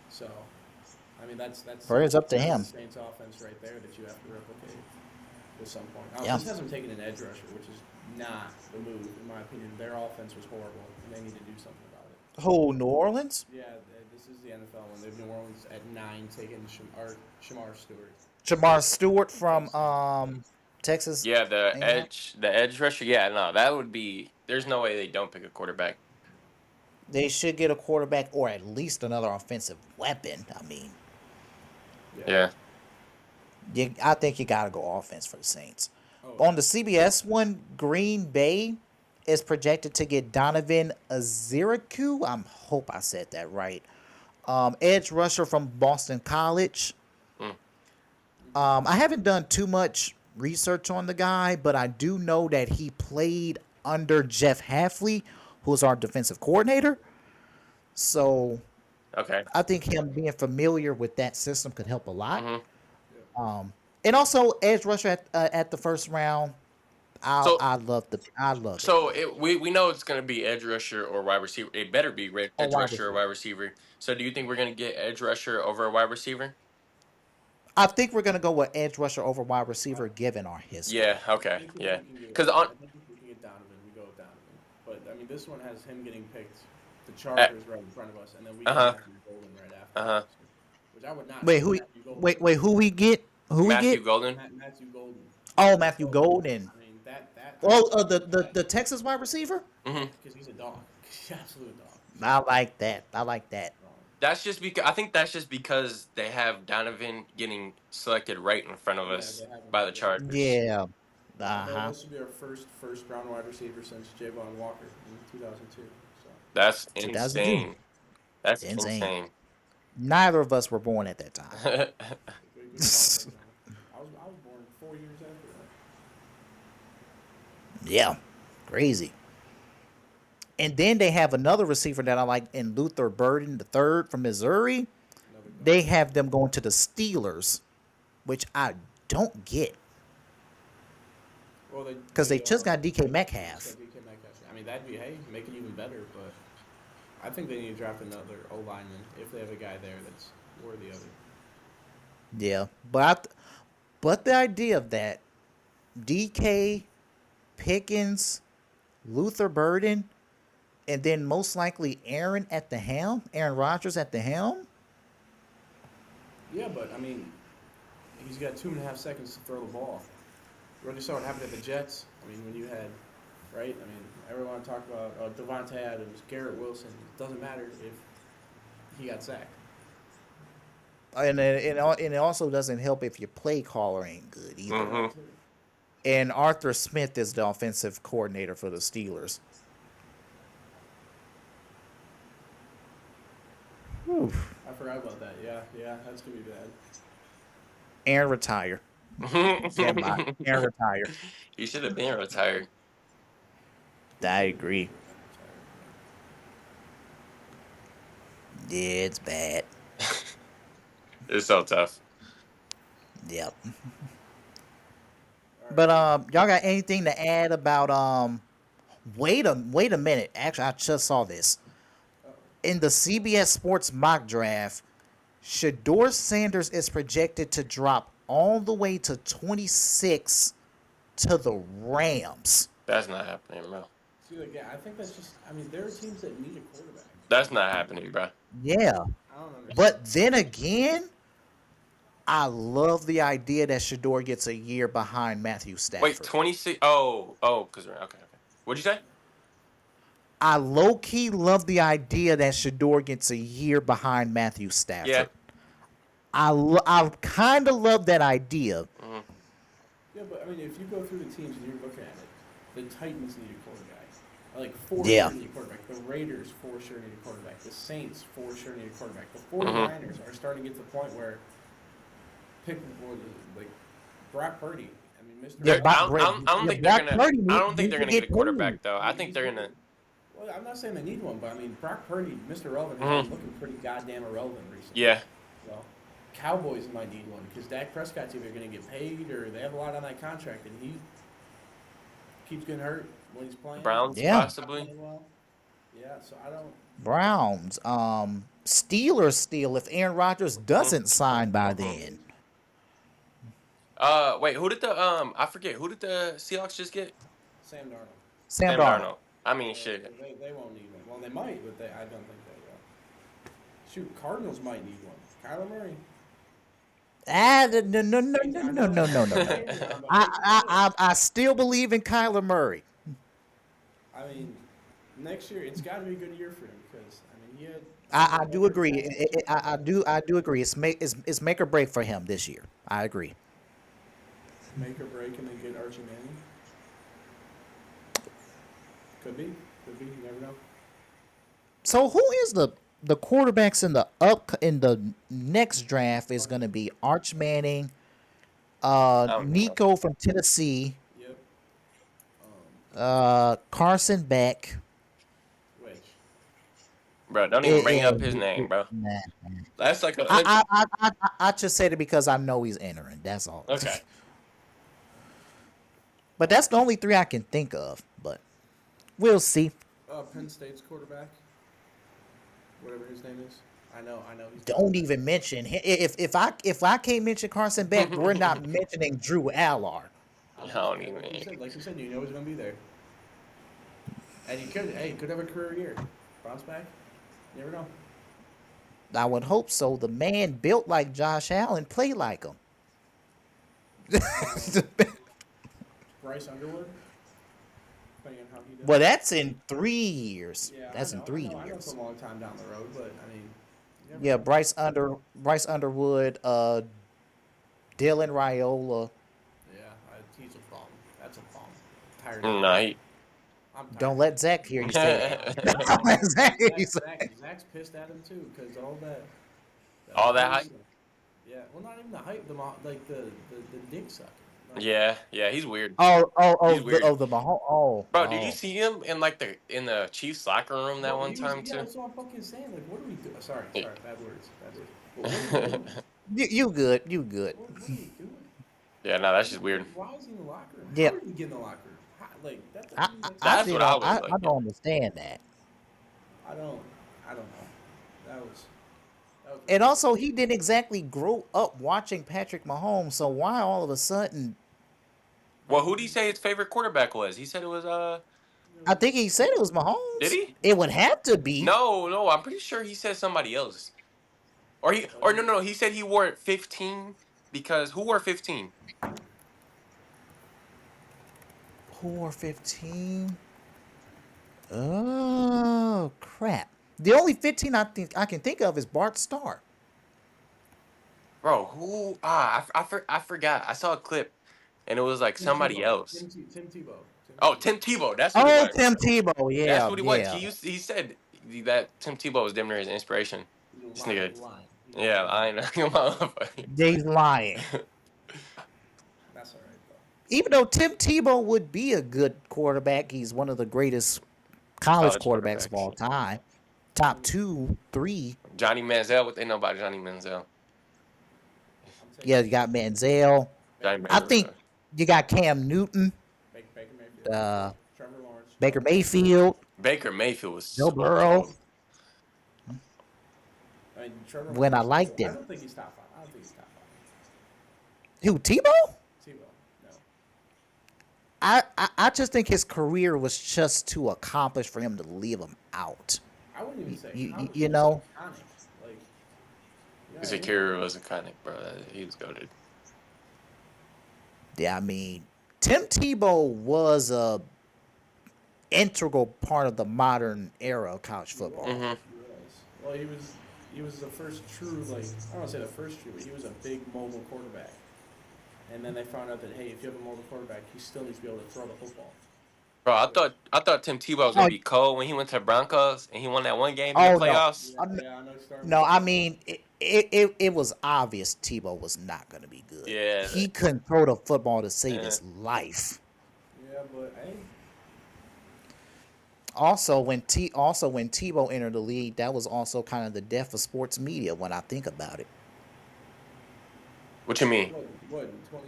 So, I mean, that's prayers up to him. The Saints offense right there that you have to replicate at some point. Yeah. This hasn't taken an edge rusher, which is not the move, in my opinion. Their offense was horrible, and they need to do something about it. Who, New Orleans? Yeah, this is the NFL one. They have New Orleans at 9 taking Shamar Stewart. Shamar Stewart from Texas. Yeah, the edge rusher. Yeah, no, that would be. There's no way they don't pick a quarterback. They should get a quarterback or at least another offensive weapon. I mean, yeah. I think you got to go offense for the Saints. On the CBS one, Green Bay is projected to get Donovan Aziriku. I hope I said that right. Edge rusher from Boston College. I haven't done too much research on the guy, but I do know that he played under Jeff Hafley, who was our defensive coordinator. So I think him being familiar with that system could help a lot. And also edge rusher at the first round. I love. So we know it's going to be edge rusher or wide receiver. It better be edge rusher or wide receiver. So do you think we're going to get edge rusher over a wide receiver? I think we're going to go with edge rusher over wide receiver given our history. Yeah, okay, yeah. Because I think we can get Donovan. We go with Donovan. But, I mean, this one has him getting picked the Chargers right in front of us, and then we got Matthew Golden right after. Which I would not Wait, say Matthew Golden. who we get? Who we Matthew get? Golden. Matthew Golden. Oh, Matthew So, Golden. I mean that. Oh, the Texas wide receiver. Because he's a dog. He's an absolute dog. I like that. I like that. That's just because I think that's just because they have Donovan getting selected right in front of us by the Chargers. Yeah. This will be our first round wide receiver since Javon Walker in 2002. So. That's insane. That's insane. Neither of us were born at that time. I was born 4 years after that. Yeah, crazy. And then they have another receiver that I like in Luther Burden III from Missouri. They have them going to the Steelers, which I don't get. Because they just got DK Metcalf. I mean, that'd be, make it even better, but I think they need to draft another O-lineman if they have a guy there that's worthy of it. Yeah, but the idea of that, DK, Pickens, Luther Burden, and then most likely Aaron Rodgers at the helm? Yeah, but, I mean, he's got 2.5 seconds to throw the ball. You already saw what happened at the Jets. I mean, when you had, right? I mean, everyone talked about Devontae Adams, Garrett Wilson. It doesn't matter if he got sacked. And it also doesn't help if your play caller ain't good either. And Arthur Smith is the offensive coordinator for the Steelers. Whew. I forgot about that. Yeah, that's going to be bad. Aaron retire. Aaron retire. He should have been retired. I agree. Yeah, it's bad. It's so tough. Yep. But y'all got anything to add about wait a minute. Actually, I just saw this. In the CBS Sports mock draft, Shedeur Sanders is projected to drop all the way to 26 to the Rams. That's not happening, bro. See, I think that's just, I mean, there are teams that need a quarterback. That's not happening, bro. Yeah. I don't understand. But then again, I love the idea that Shedeur gets a year behind Matthew Stafford. Wait, 26? Oh, because okay. What'd you say? I low-key love the idea that Shedeur gets a year behind Matthew Stafford. Yeah. I kind of love that idea. Yeah, but I mean, if you go through the teams and you're looking at it, the Titans need a quarterback. Like, for sure need a quarterback. The Raiders, for sure, need a quarterback. The Saints, for sure, need a quarterback. The 49ers are starting to get to the point where like Brock Purdy. I mean, Mr. Yeah, I don't think they're gonna get a quarterback though. I think they're gonna. Well, I'm not saying they need one, but I mean, Brock Purdy, Mr. Irrelevant, has been looking pretty goddamn irrelevant recently. Yeah. Well, Cowboys might need one because Dak Prescott's either going to get paid or they have a lot on that contract, and he keeps getting hurt when he's playing. Browns, possibly. Yeah, so I don't. Browns, Steelers still if Aaron Rodgers doesn't sign by then. Wait, who did I forget, who did the Seahawks just get? Sam Darnold. Sam Darnold. I mean, shit. They won't need one. Well, they might, but I don't think they will. Shoot, Cardinals might need one. Kyler Murray. No. I still believe in Kyler Murray. I mean, next year it's got to be a good year for him because I mean he had. I do agree. I do agree. It's make or break for him this year. I agree. Make or break and then get Archie Manning. Could be. You never know. So who is the quarterbacks in the next draft is going to be Arch Manning, Nico from Tennessee, Carson Beck. Which? Bro, don't even bring up his name, bro. Nah. That's like a. I just said it because I know he's entering. That's all. Okay. But that's the only three I can think of. But we'll see. Penn State's quarterback, whatever his name is. I know. Don't even mention him. If I can't mention Carson Beck, we're not mentioning Drew Allard. I don't even. Like you said, you know he's gonna be there, and he could have a career year. Bounce back. You never know. I would hope so. The man built like Josh Allen, play like him. Bryce Underwood. Depending on how he does. Well, that's in 3 years. Yeah, That's I in know, 3 I know it's years. a long time down the road, but I mean, you never Yeah, know. Bryce Underwood, Dylan Raiola. Yeah, he's a problem. That's a problem. Tired of Nah, it. I'm tired. Don't let Zach hear you say that. Don't let Zach hear you say that. Zach's pissed at him too because all that. all that hype. Yeah, well, not even the hype. Like the dick sucking. Like, Yeah, he's weird. Oh, He's weird. the Mahomes. Bro, did you see him in like the Chiefs locker room that bro, one time yeah, too? that's what I'm fucking saying. Like, what are we doing? Sorry, bad words. But what are we doing? You good? You good? What are we doing? Yeah, no, that's just weird. Why is he in the locker room? Yeah. How did he get in the locker room? Like that I, doesn't make I, That's still what I don't, was like. I don't understand that. I don't know. That was And also, he didn't exactly grow up watching Patrick Mahomes. So why all of a sudden? Well, who did he say his favorite quarterback was? He said it was I think he said it was Did Mahomes. he? It would have to be. No, I'm pretty sure he said somebody else. Or no, he said he wore 15 because who wore 15? Who wore 15? Oh crap! The only 15 I can think of is Bart Starr. Bro, who? I forgot. I saw a clip, and it was like somebody else. Tim Tebow. Oh, Tim Tebow. That's what it Oh, was. Tim Tebow. That's Yeah, what he was. yeah. He said that Tim Tebow was damn near his inspiration. This nigga. Lying. Yeah, I know. He's lying. That's all right though. Even though Tim Tebow would be a good quarterback, he's one of the greatest college quarterbacks of all time. Top 2, 3. Johnny Manziel. What they know about Johnny Manziel? Yeah, you got Manziel. Johnny Manziel. I think you got Cam Newton, Baker Mayfield. Trevor Lawrence. Baker Mayfield, Baker Mayfield was Joe so Burrow. cold. I mean, Trevor When Lawrence, I liked him. I don't think he's top 5. Who, Tebow? Tebow, no. I just think his career was just too accomplished for him to leave him out. I wouldn't even say. You know? Iconic. Like, His career was iconic, bro. He was goated. Yeah, I mean, Tim Tebow was a integral part of the modern era of college football. Mm-hmm. Well, he was the first true, like, I don't want to say the first true, but he was a big mobile quarterback. And then they found out that, hey, if you have a mobile quarterback, he still needs to be able to throw the football. Bro, I thought Tim Tebow was gonna be cold when he went to the Broncos and he won that one game in the playoffs. No, I mean it was obvious Tebow was not going to be good. Yeah, he couldn't throw the football to save his life. Yeah, but hey. Also, when Tebow entered the league, that was also kind of the death of sports media. When I think about it, what you mean? What 20?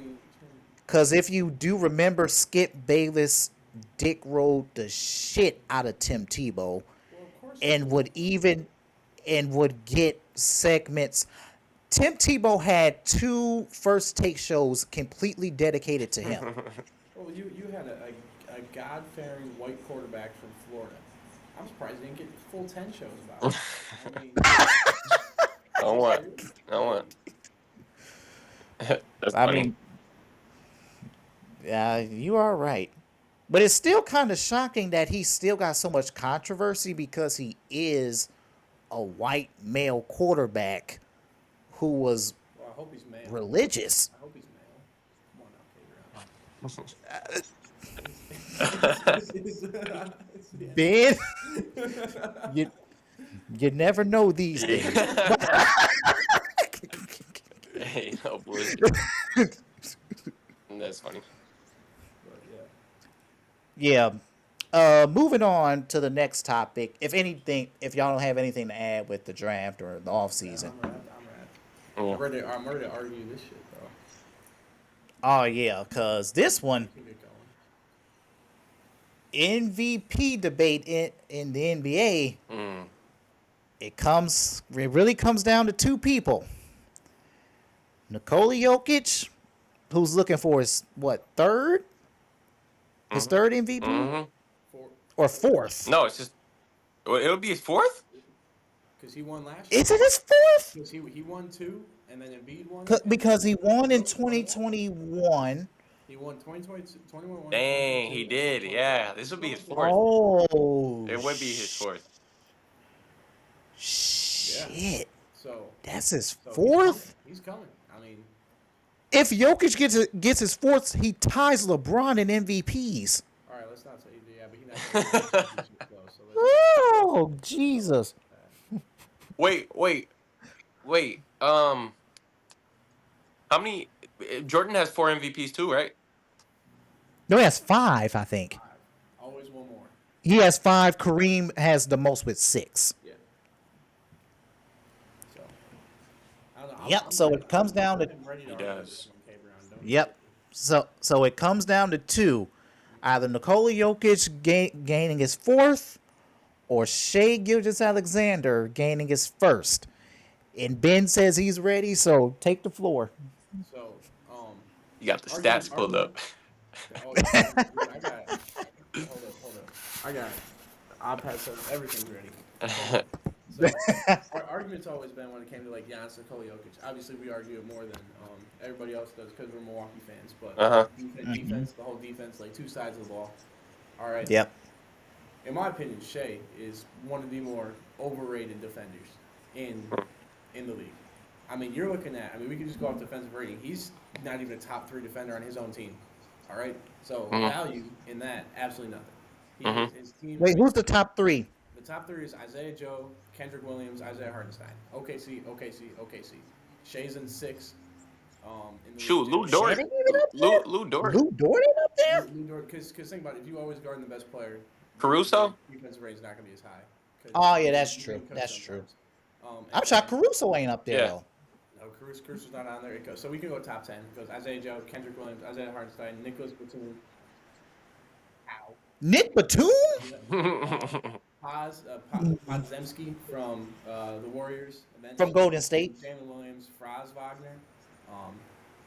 Because if you do remember, Skip Bayless dick rolled the shit out of Tim Tebow, and would get segments. Tim Tebow had 2 first take shows completely dedicated to him. Well, you had a God-fearing white quarterback from Florida. I'm surprised he didn't get full 10 shows about it. I mean, I want. That's I funny. mean, yeah, you are right. But it's still kind of shocking that he still got so much controversy because he is a white male quarterback who was I hope he's male. religious. I hope he's male. Come on now, Ben, you never know these days. Hey, no bullshit. That's funny. Yeah. Moving on to the next topic. If y'all don't have anything to add with the draft or the off season. I'm ready to argue this shit, though. Oh yeah, cause this one MVP debate in the NBA. It really comes down to 2 people. Nikola Jokic, who's looking for his third? His third MVP? Mm-hmm. Or 4th? No, it's just It'll be his fourth? Because he won last year. Is it his fourth? Because he won 2, and then Embiid won. Because he won in Jokic 2021. He won 2020, 21. Dang, he did. Yeah, this will be his fourth. Oh, It would be his fourth. Shit. So that's his so fourth? He's coming. I mean, if Jokic gets his fourth, he ties LeBron in MVPs. All right, let's not say but he's not. Oh, Jesus. Wait. How many? Jordan has 4 MVPs too, right? No, he has 5, I think. 5. Always one more. He has 5. Kareem has the most with 6. Yeah. So, I don't know. Yep. So it comes down to. He does. Yep. So it comes down to 2. Either Nikola Jokic gaining his 4th, or Shai Gilgeous-Alexander gaining his 1st. And Ben says he's ready, so take the floor. So, you got the stats pulled up. Oh, I got it. Hold up. I got it. iPad says everything's ready. So, our argument's always been when it came to like Giannis and Nikola Jokic. Obviously, we argue it more than everybody else does because we're Milwaukee fans. But defense, the whole defense, like 2 sides of the ball. All right. Yep. In my opinion, Shai is one of the more overrated defenders in the league. I mean, you're looking at. I mean, we can just go off defensive rating. He's not even a top 3 defender on his own team. All right. So value in that, absolutely nothing. His team. Wait, who's the top 3? The top 3 is Isaiah Joe, Kendrick Williams, Isaiah Hartenstein. OKC. Shai's in 6. Shoot, Lou Dort. Lou Dort. Lou Dort up there? Lou Dort, because think about it. If you always guard the best player, Caruso? Defensive rating is not going to be as high. Oh, yeah, that's true. That's true. I'm shocked Caruso ain't up there, though. No, Caruso's not on there. It goes. So we can go top 10. It goes Isaiah Joe, Kendrick Williams, Isaiah Hartenstein, Nicholas Batum. Ow. Nick Batum? Podzemski from the Warriors. From Golden State. Jalen Williams, Franz Wagner,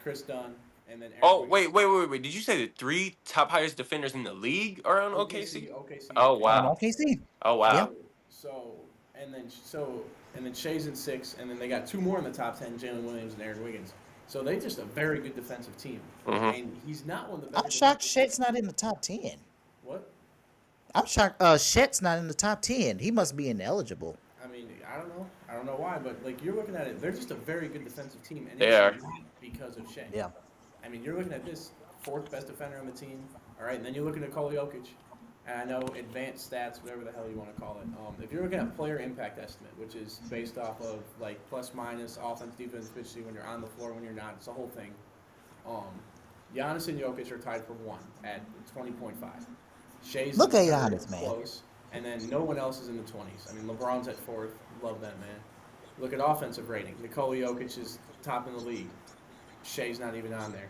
Chris Dunn, and then. Wait. Did you say the 3 top highest defenders in the league are on OKC? OKC. Oh wow. On OKC. Oh wow. Yeah. And then Shai's in 6, and then they got 2 more in the top 10, Jalen Williams and Aaron Wiggins. So they just a very good defensive team, and he's not one of the best. I'm shocked Shet's not in the top 10. What? I'm shocked Shet's not in the top 10. He must be ineligible. I mean, I don't know. I don't know why, but like you're looking at it, they're just a very good defensive team, and they are because of Shai. Yeah. I mean, you're looking at this 4th best defender on the team. All right, and then you're looking at Nikola Jokic. And I know advanced stats, whatever the hell you want to call it. If you're looking at player impact estimate, which is based off of like plus minus offense, defense, efficiency when you're on the floor, when you're not, it's the whole thing. Giannis and Jokic are tied for 1 at 20.5. Shai's look at Giannis, man. Close, and then no one else is in the 20s. I mean, LeBron's at 4th. Love that man. Look at offensive rating. Nikola Jokic is top in the league. Shai's not even on there.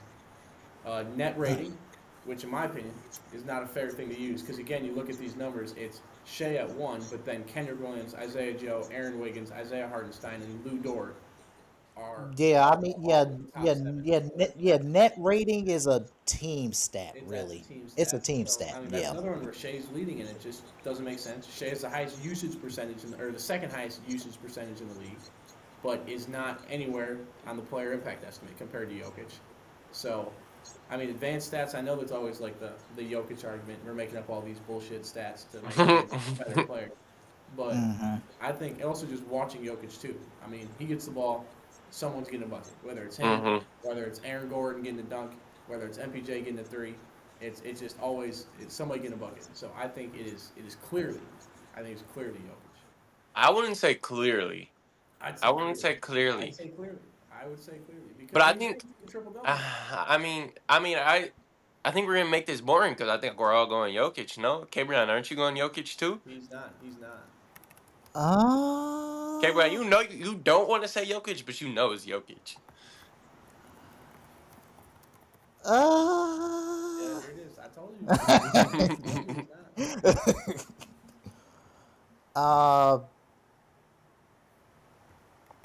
Net rating, which in my opinion is not a fair thing to use because again, you look at these numbers, it's Shai at 1, but then Kendrick Williams, Isaiah Joe, Aaron Wiggins, Isaiah Hartenstein, and Lou Dort are. Yeah, I mean, net rating is a team stat, really. It's a team stat. I mean, that's another one where Shai's leading, and it just doesn't make sense. Shai has the highest usage percentage, or the 2nd highest usage percentage in the league, but is not anywhere on the player impact estimate compared to Jokic. So. I mean, advanced stats, I know that's always like the Jokic argument. We're making up all these bullshit stats to make him a better player. But I think also just watching Jokic, too. I mean, he gets the ball, someone's getting a bucket. Whether it's him, whether it's Aaron Gordon getting a dunk, whether it's MPJ getting a 3, it's just always somebody getting a bucket. So I think it's clearly Jokic. I wouldn't say clearly. I wouldn't say clearly. I'd say clearly. I would say clearly. Because but I think, I think we're going to make this boring because I think we're all going Jokic, no? CaBreon, aren't you going Jokic too? He's not. CaBreon, you know you don't want to say Jokic, but you know it's Jokic. Yeah, there it is. I told you.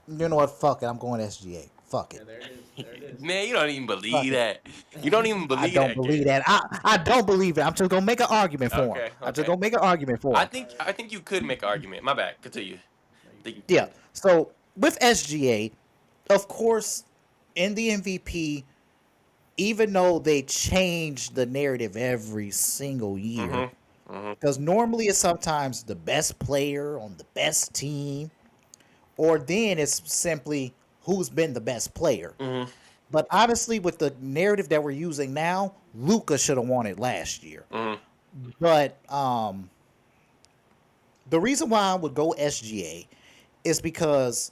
You know what? Fuck it. I'm going SGA. Fuck Yeah, it. there it is. There it is. Man, you don't even Fuck believe it. that. You don't even I believe don't that, believe Gabe. that. I don't believe it. I'm just gonna make an argument for him. Okay, I'm just okay. gonna make an argument for him. I think you could make an argument. My bad. Continue. No, you I think you Yeah. could. So with SGA, of course, in the MVP, even though they change the narrative every single year, Mhm. because normally it's sometimes the best player on the best team, or then it's simply who's been the best player. Mhm. But honestly, with the narrative that we're using now, Luca should have won it last year. Mhm. But the reason why I would go SGA is because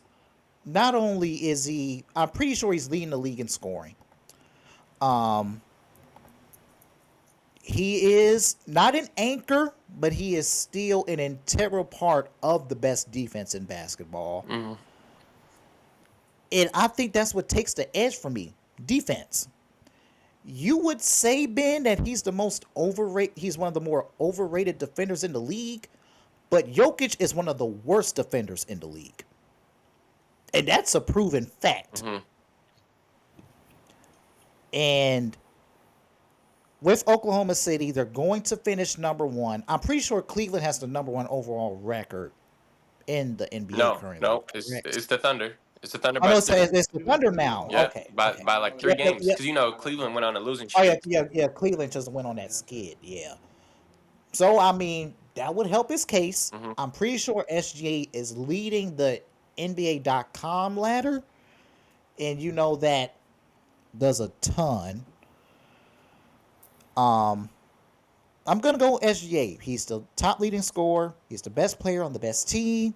not only is he, I'm pretty sure he's leading the league in scoring. He is not an anchor, but he is still an integral part of the best defense in basketball. Mhm. And I think that's what takes the edge for me. Defense. You would say, Ben, that he's the most overrated, he's one of the more overrated defenders in the league, but Jokic is one of the worst defenders in the league. And that's a proven fact. Mhm. And with Oklahoma City, they're going to finish number one. I'm pretty sure Cleveland has the number one overall record in the NBA No, currently. no, Correct. it's the Thunder. It's the Thunder Oh by no, six. it's the Thunder now. Yeah, Okay, by okay. like Yeah, 3 games. yeah. Because you know Cleveland went on a losing Oh yeah, streak. yeah. Cleveland just went on that skid. Yeah. So I mean, that would help his case. Mhm. I'm pretty sure SGA is leading the NBA.com ladder, and you know that does a ton. I'm gonna go SGA. He's the top leading scorer. He's the best player on the best team.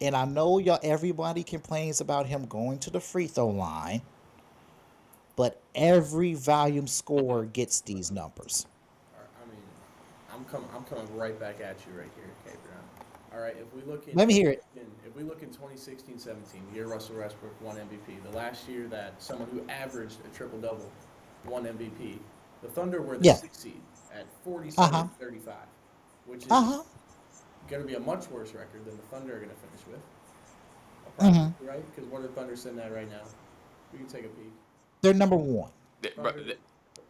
And I know y'all everybody complains about him going to the free throw line, but every volume scorer gets these numbers. I mean, I'm coming right back at you right here, CaBreon. All right, if we look in, Let me hear it. if we look in 2016-17, the year Russell Westbrook won MVP, the last year that someone who averaged a triple double won MVP, the Thunder were the Yeah. sixth seed at Uh-huh. 47-35, which is Uh-huh. going to be a much worse record than the Thunder are going to finish with. Mm-hmm. Probably, right? Because what are the Thunder sitting at right now? We can take a peek. They're number one.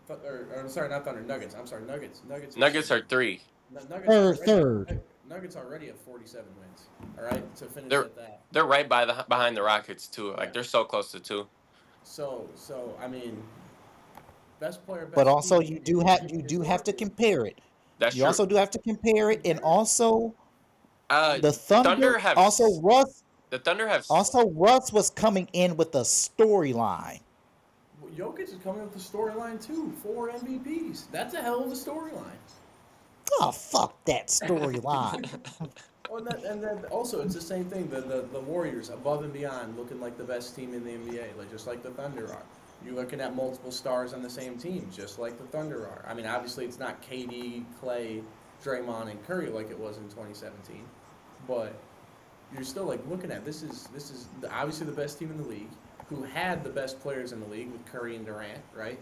Thunder, or sorry, not Thunder. Nuggets. I'm sorry, Nuggets. Nuggets are 3. Nuggets already have 47 wins. All right, to finish They're at that. they're right behind the Rockets too. Like they're so close to 2. So I mean, best player, best But also team, you do have to historically. compare it. That's You true. also do have to compare it, and also the Thunder Thunder. have Also Russ. the Thunder have Also Russ was coming in with a storyline. Jokic is coming up the storyline too. 4 MVPs. That's a hell of a storyline. Oh fuck that storyline. Oh, and then also it's the same thing. The Warriors above and beyond, looking like the best team in the NBA, like just like the Thunder are. You're looking at multiple stars on the same team, just like the Thunder are. I mean, obviously it's not KD, Clay, Draymond, and Curry like it was in 2017, but you're still like looking at this is obviously the best team in the league, who had the best players in the league with Curry and Durant, right?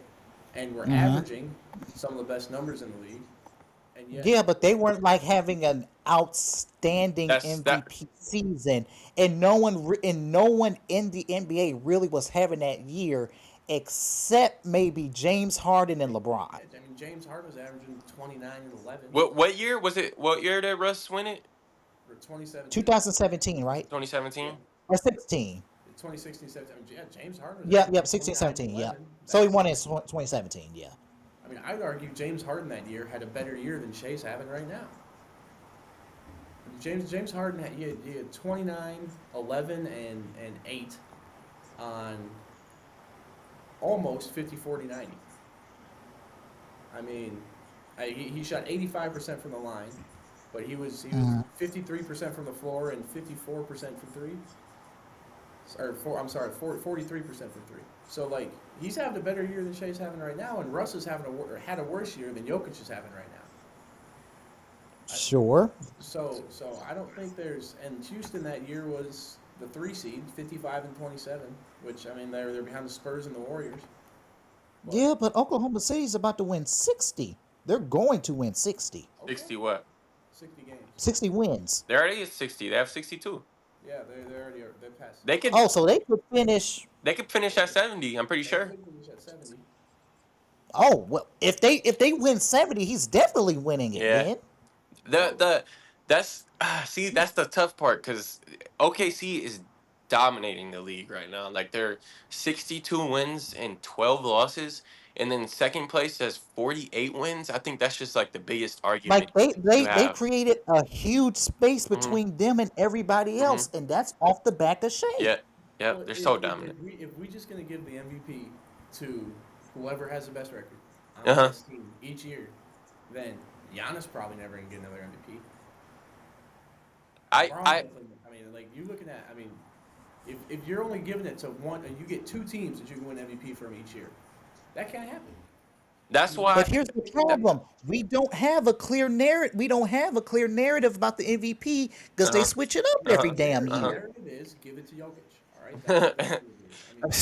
And we're averaging some of the best numbers in the league. And yet, Yeah, but they weren't like having an outstanding MVP season, and no one in the NBA really was having that year, except maybe James Harden and LeBron. I mean, James Harden was averaging 29 and 11 What year was it? What year did Russ win it? for 2017. 2017, right? 2017. Or 16? 2016, 17. I mean, yeah, James Harden was Yep, averaging 16, 29 and 17, yeah. 11. So he won in 2017, yeah. I mean, I'd argue James Harden that year had a better year than Shai's having right now. James Harden he had 29, 11, and 8 on almost 50, 40, 90. I mean, he shot 85% from the line, but he was 53% from the floor and 54% from three. Or 43% from three. So like he's having a better year than Shai's having right now, and Russ is had a worse year than Jokic is having right now. Sure. So I don't think there's, and Houston that year was the 3 seed, 55 and 27, which I mean they're behind the Spurs and the Warriors. But, Yeah, but Oklahoma City's about to win 60. They're going to win 60. okay, 60 what? 60 games. 60 wins. They already is 60. They have 62. Yeah, they already are. They passed. They could Oh, so they could finish. finish at 70. I'm pretty They sure. could finish at 70. Oh well, if they win 70, he's definitely winning it. Yeah. Then The that's see that's the tough part because OKC is dominating the league right now. Like they're 62 wins and 12 losses, and then second place has 48 wins. I think that's just like the biggest argument like they you they they have. created a huge space Hmm. between them and everybody Hmm. else, and that's off the back of Shea. Yeah, yeah, Well, they're if, so if, dominant. if we just gonna give the MVP to whoever has the best record on Uh the huh. best team each year, then Giannis probably never gonna get another MVP. I LeBron I definitely. I mean, like you looking at. I mean, if you're only giving it to one, and you get two teams that you can win MVP from each year, that can't happen. that's why. But here's the That, problem: we don't have a clear narrative. We don't have a clear narrative about the MVP because uh they huh. switch it up Uh every huh. damn Uh The huh. year. narrative is give it to Jokic. All right, that's what the narrative is. I mean,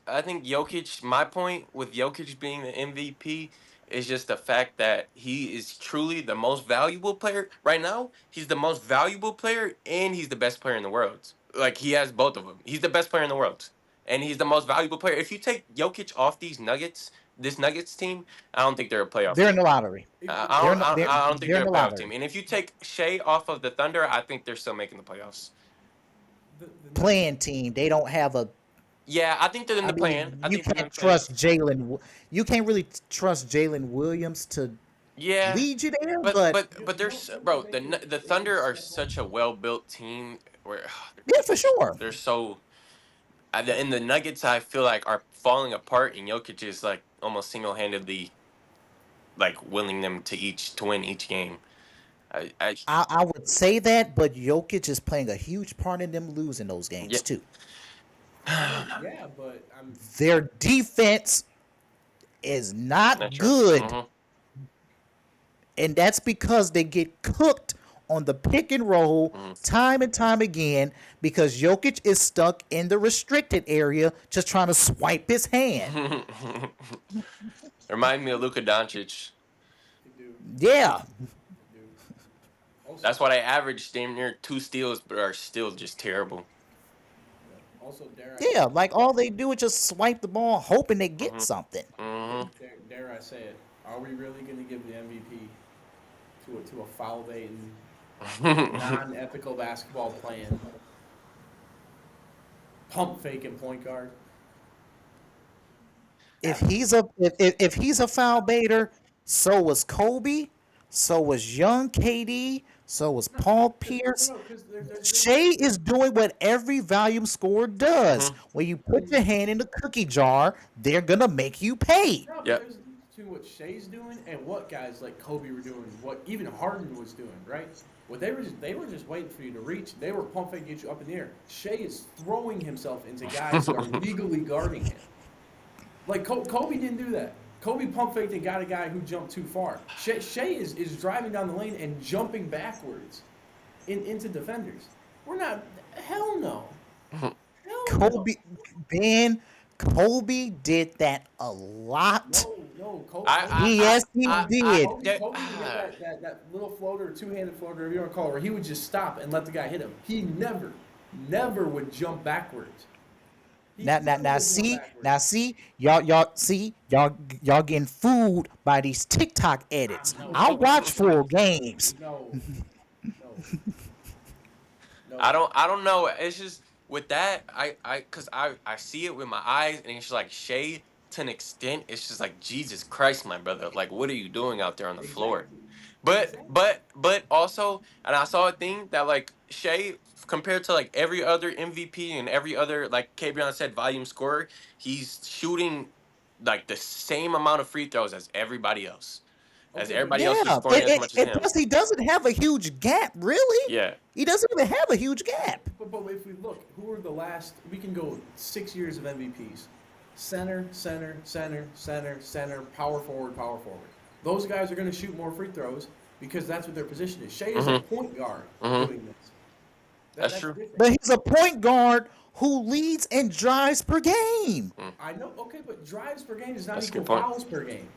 I think Jokic. My point with Jokic being the MVP is just the fact that he is truly the most valuable player right now. He's the most valuable player, and he's the best player in the world. Like he has both of them. He's the best player in the world, and he's the most valuable player. If you take Jokic off this Nuggets team, I don't think they're a playoff They're in team. the lottery. if I don't think They're they're in a the playoff lottery. team. And if you take Shea off of the Thunder, I think they're still making the playoffs. the Nuggets, Playing team. They don't have a. Yeah, I think they're in I the plan. mean, I you think they're in can't the plan. trust Jalen. You can't really trust Jalen Williams to Yeah, lead you there. but But but but there's bro, the they could Thunder are step up. such a well built team where yeah, for sure. they're so. In the Nuggets, I feel like are falling apart, and Jokic is like almost single handedly like willing them to win each game. I I would say that, but Jokic is playing a huge part in them losing those yeah. games too. I mean, yeah, but I'm. Their defense is Not not true. good, Mm-hmm. and that's because they get cooked on the pick and roll time and time again because Jokic is stuck in the restricted area just trying to swipe his hand. Mm-hmm. Remind me of Luka Doncic. They do. Yeah. They do. Also, That's why they average damn near 2 steals, but are still just terrible. also, dare I Yeah, say, like all they do is just swipe the ball hoping they get Mm-hmm. something. Mm-hmm. dare I say it? Are we really going to give the MVP to a foul baiting, non-ethical basketball playing, pump faking point guard? If he's a foul baiter, so was Kobe, so was young KD, so was Paul Pierce. No, because Shea is doing what every volume scorer does. Mm-hmm. When you put your hand in the cookie jar, they're gonna make you pay. no, but Yep. there's a difference between what Shea's doing and what guys like Kobe were doing, what even Harden was doing, right? What they were just waiting for you to reach. They were pump faking get you up in the air. Shea is throwing himself into guys that are legally guarding him. Like Kobe didn't do that. Kobe pump faked and got a guy who jumped too far. Shea is driving down the lane and jumping backwards into defenders. We're not. Hell no. Hell Kobe, Ben, Kobe did that a lot. No. Kobe. Yes, he did. Kobe would get that little floater, two-handed floater, whatever you want to call it, where he would just stop and let the guy hit him. He never would jump backwards. Y'all getting fooled by these TikTok edits. I watch full games. No. I don't know. It's just with that, cause I see it with my eyes, and it's just like Shea to an extent. It's just like Jesus Christ, my brother. Like, what are you doing out there on the floor? But also, and I saw a thing that like Shea compared to like every other MVP and every other like CaBreon said volume scorer, he's shooting like the same amount of free throws as everybody else. As everybody else is Yeah, scoring as much as him. plus he doesn't have a huge gap, really. Yeah. He doesn't even have a huge gap. But if we look, who are the last? We can go 6 years of MVPs. Center, power forward. Those guys are going to shoot more free throws because that's what their position is. Shea is a point guard doing this. That's true. different. But he's a point guard who leads and drives per game. I know, okay, but drives per game is not That's a equal good point. fouls per game.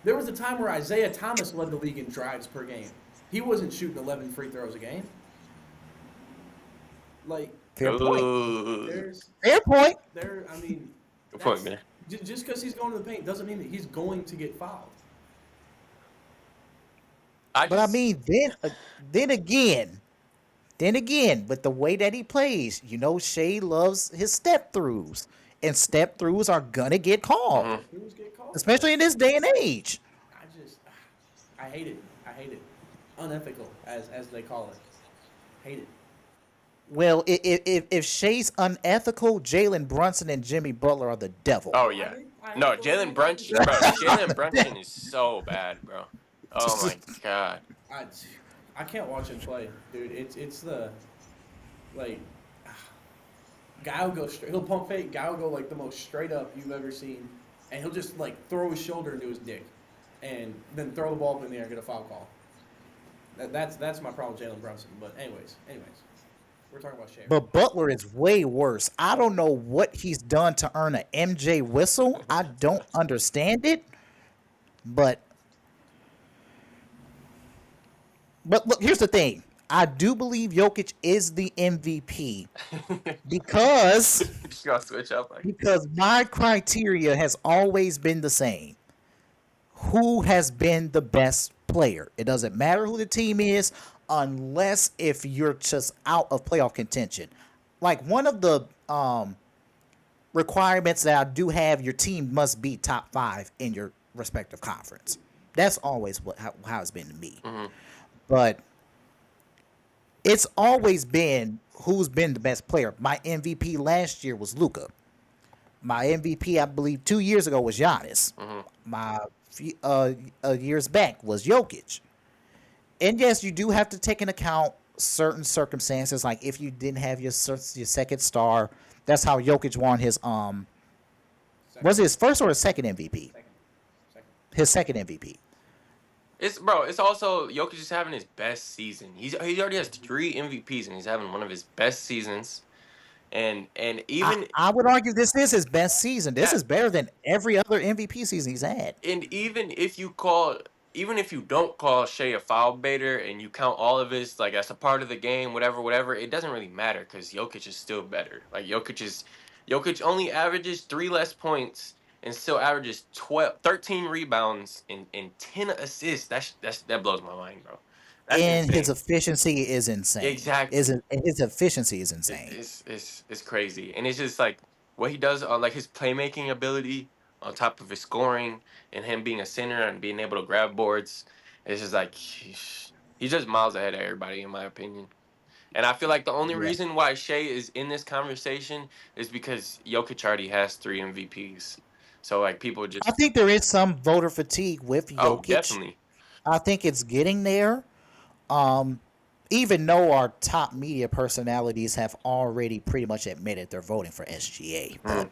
There was a time where Isaiah Thomas led the league in drives per game. He wasn't shooting 11 free throws a game. Like, Fair point. Ooh. there's Fair point. I mean, Good point, that's man. just because he's going to the paint doesn't mean that he's going to get fouled. But I mean, then again, with the way that he plays, Shea loves his step throughs, and step throughs are gonna get called, Who's get called? especially in this day and age. I hate it. I hate it. Unethical, as they call it. Hate it. Well, if Shea's unethical, Jalen Brunson and Jimmy Butler are the devil. Oh yeah. No, Jalen Brunson, bro. Jalen Brunson is so bad, bro. Oh my god. I can't watch him play, dude. It's the like guy will go straight. He'll pump fake. Guy will go like the most straight up you've ever seen, and he'll just like throw his shoulder into his dick, and then throw the ball up in the air and get a foul call. That's my problem with Jalen Brunson. But anyways, we're talking about Shai. But Butler is way worse. I don't know what he's done to earn an MJ whistle. I don't understand it. But look, here's the thing. I do believe Jokic is the MVP because You gotta switch up. my criteria has always been the same. Who has been the best player? It doesn't matter who the team is, unless if you're just out of playoff contention. Like, one of the requirements that I do have, your team must be top 5 in your respective conference. That's always how it's been to me. But it's always been who's been the best player. My MVP last year was Luka. My MVP, I believe, 2 years ago was Giannis. My years back was Jokic. And yes, you do have to take into account certain circumstances, like if you didn't have your second star. That's how Jokic won his was it his first or his second MVP? Second. His second MVP. It's also Jokic is having his best season. He already has 3 MVPs and he's having one of his best seasons. And even I would argue this is his best season. This is better than every other MVP season he's had. And even if you don't call Shai a foul baiter and you count all of his like as a part of the game, whatever, it doesn't really matter because Jokic is still better. Like Jokic only averages 3 less points and still averages 13 rebounds and 10 assists. That blows my mind, bro. That's and insane. his efficiency is insane. Exactly. His efficiency is insane. It's crazy, and it's just like what he does on like his playmaking ability on top of his scoring and him being a center and being able to grab boards. It's just like he's just miles ahead of everybody in my opinion. And I feel like the only reason why Shai is in this conversation is because Jokic already has 3 MVPs. So like people just I think there is some voter fatigue with Jokic. Oh, definitely. I think it's getting there. Even though our top media personalities have already pretty much admitted they're voting for SGA. Mm.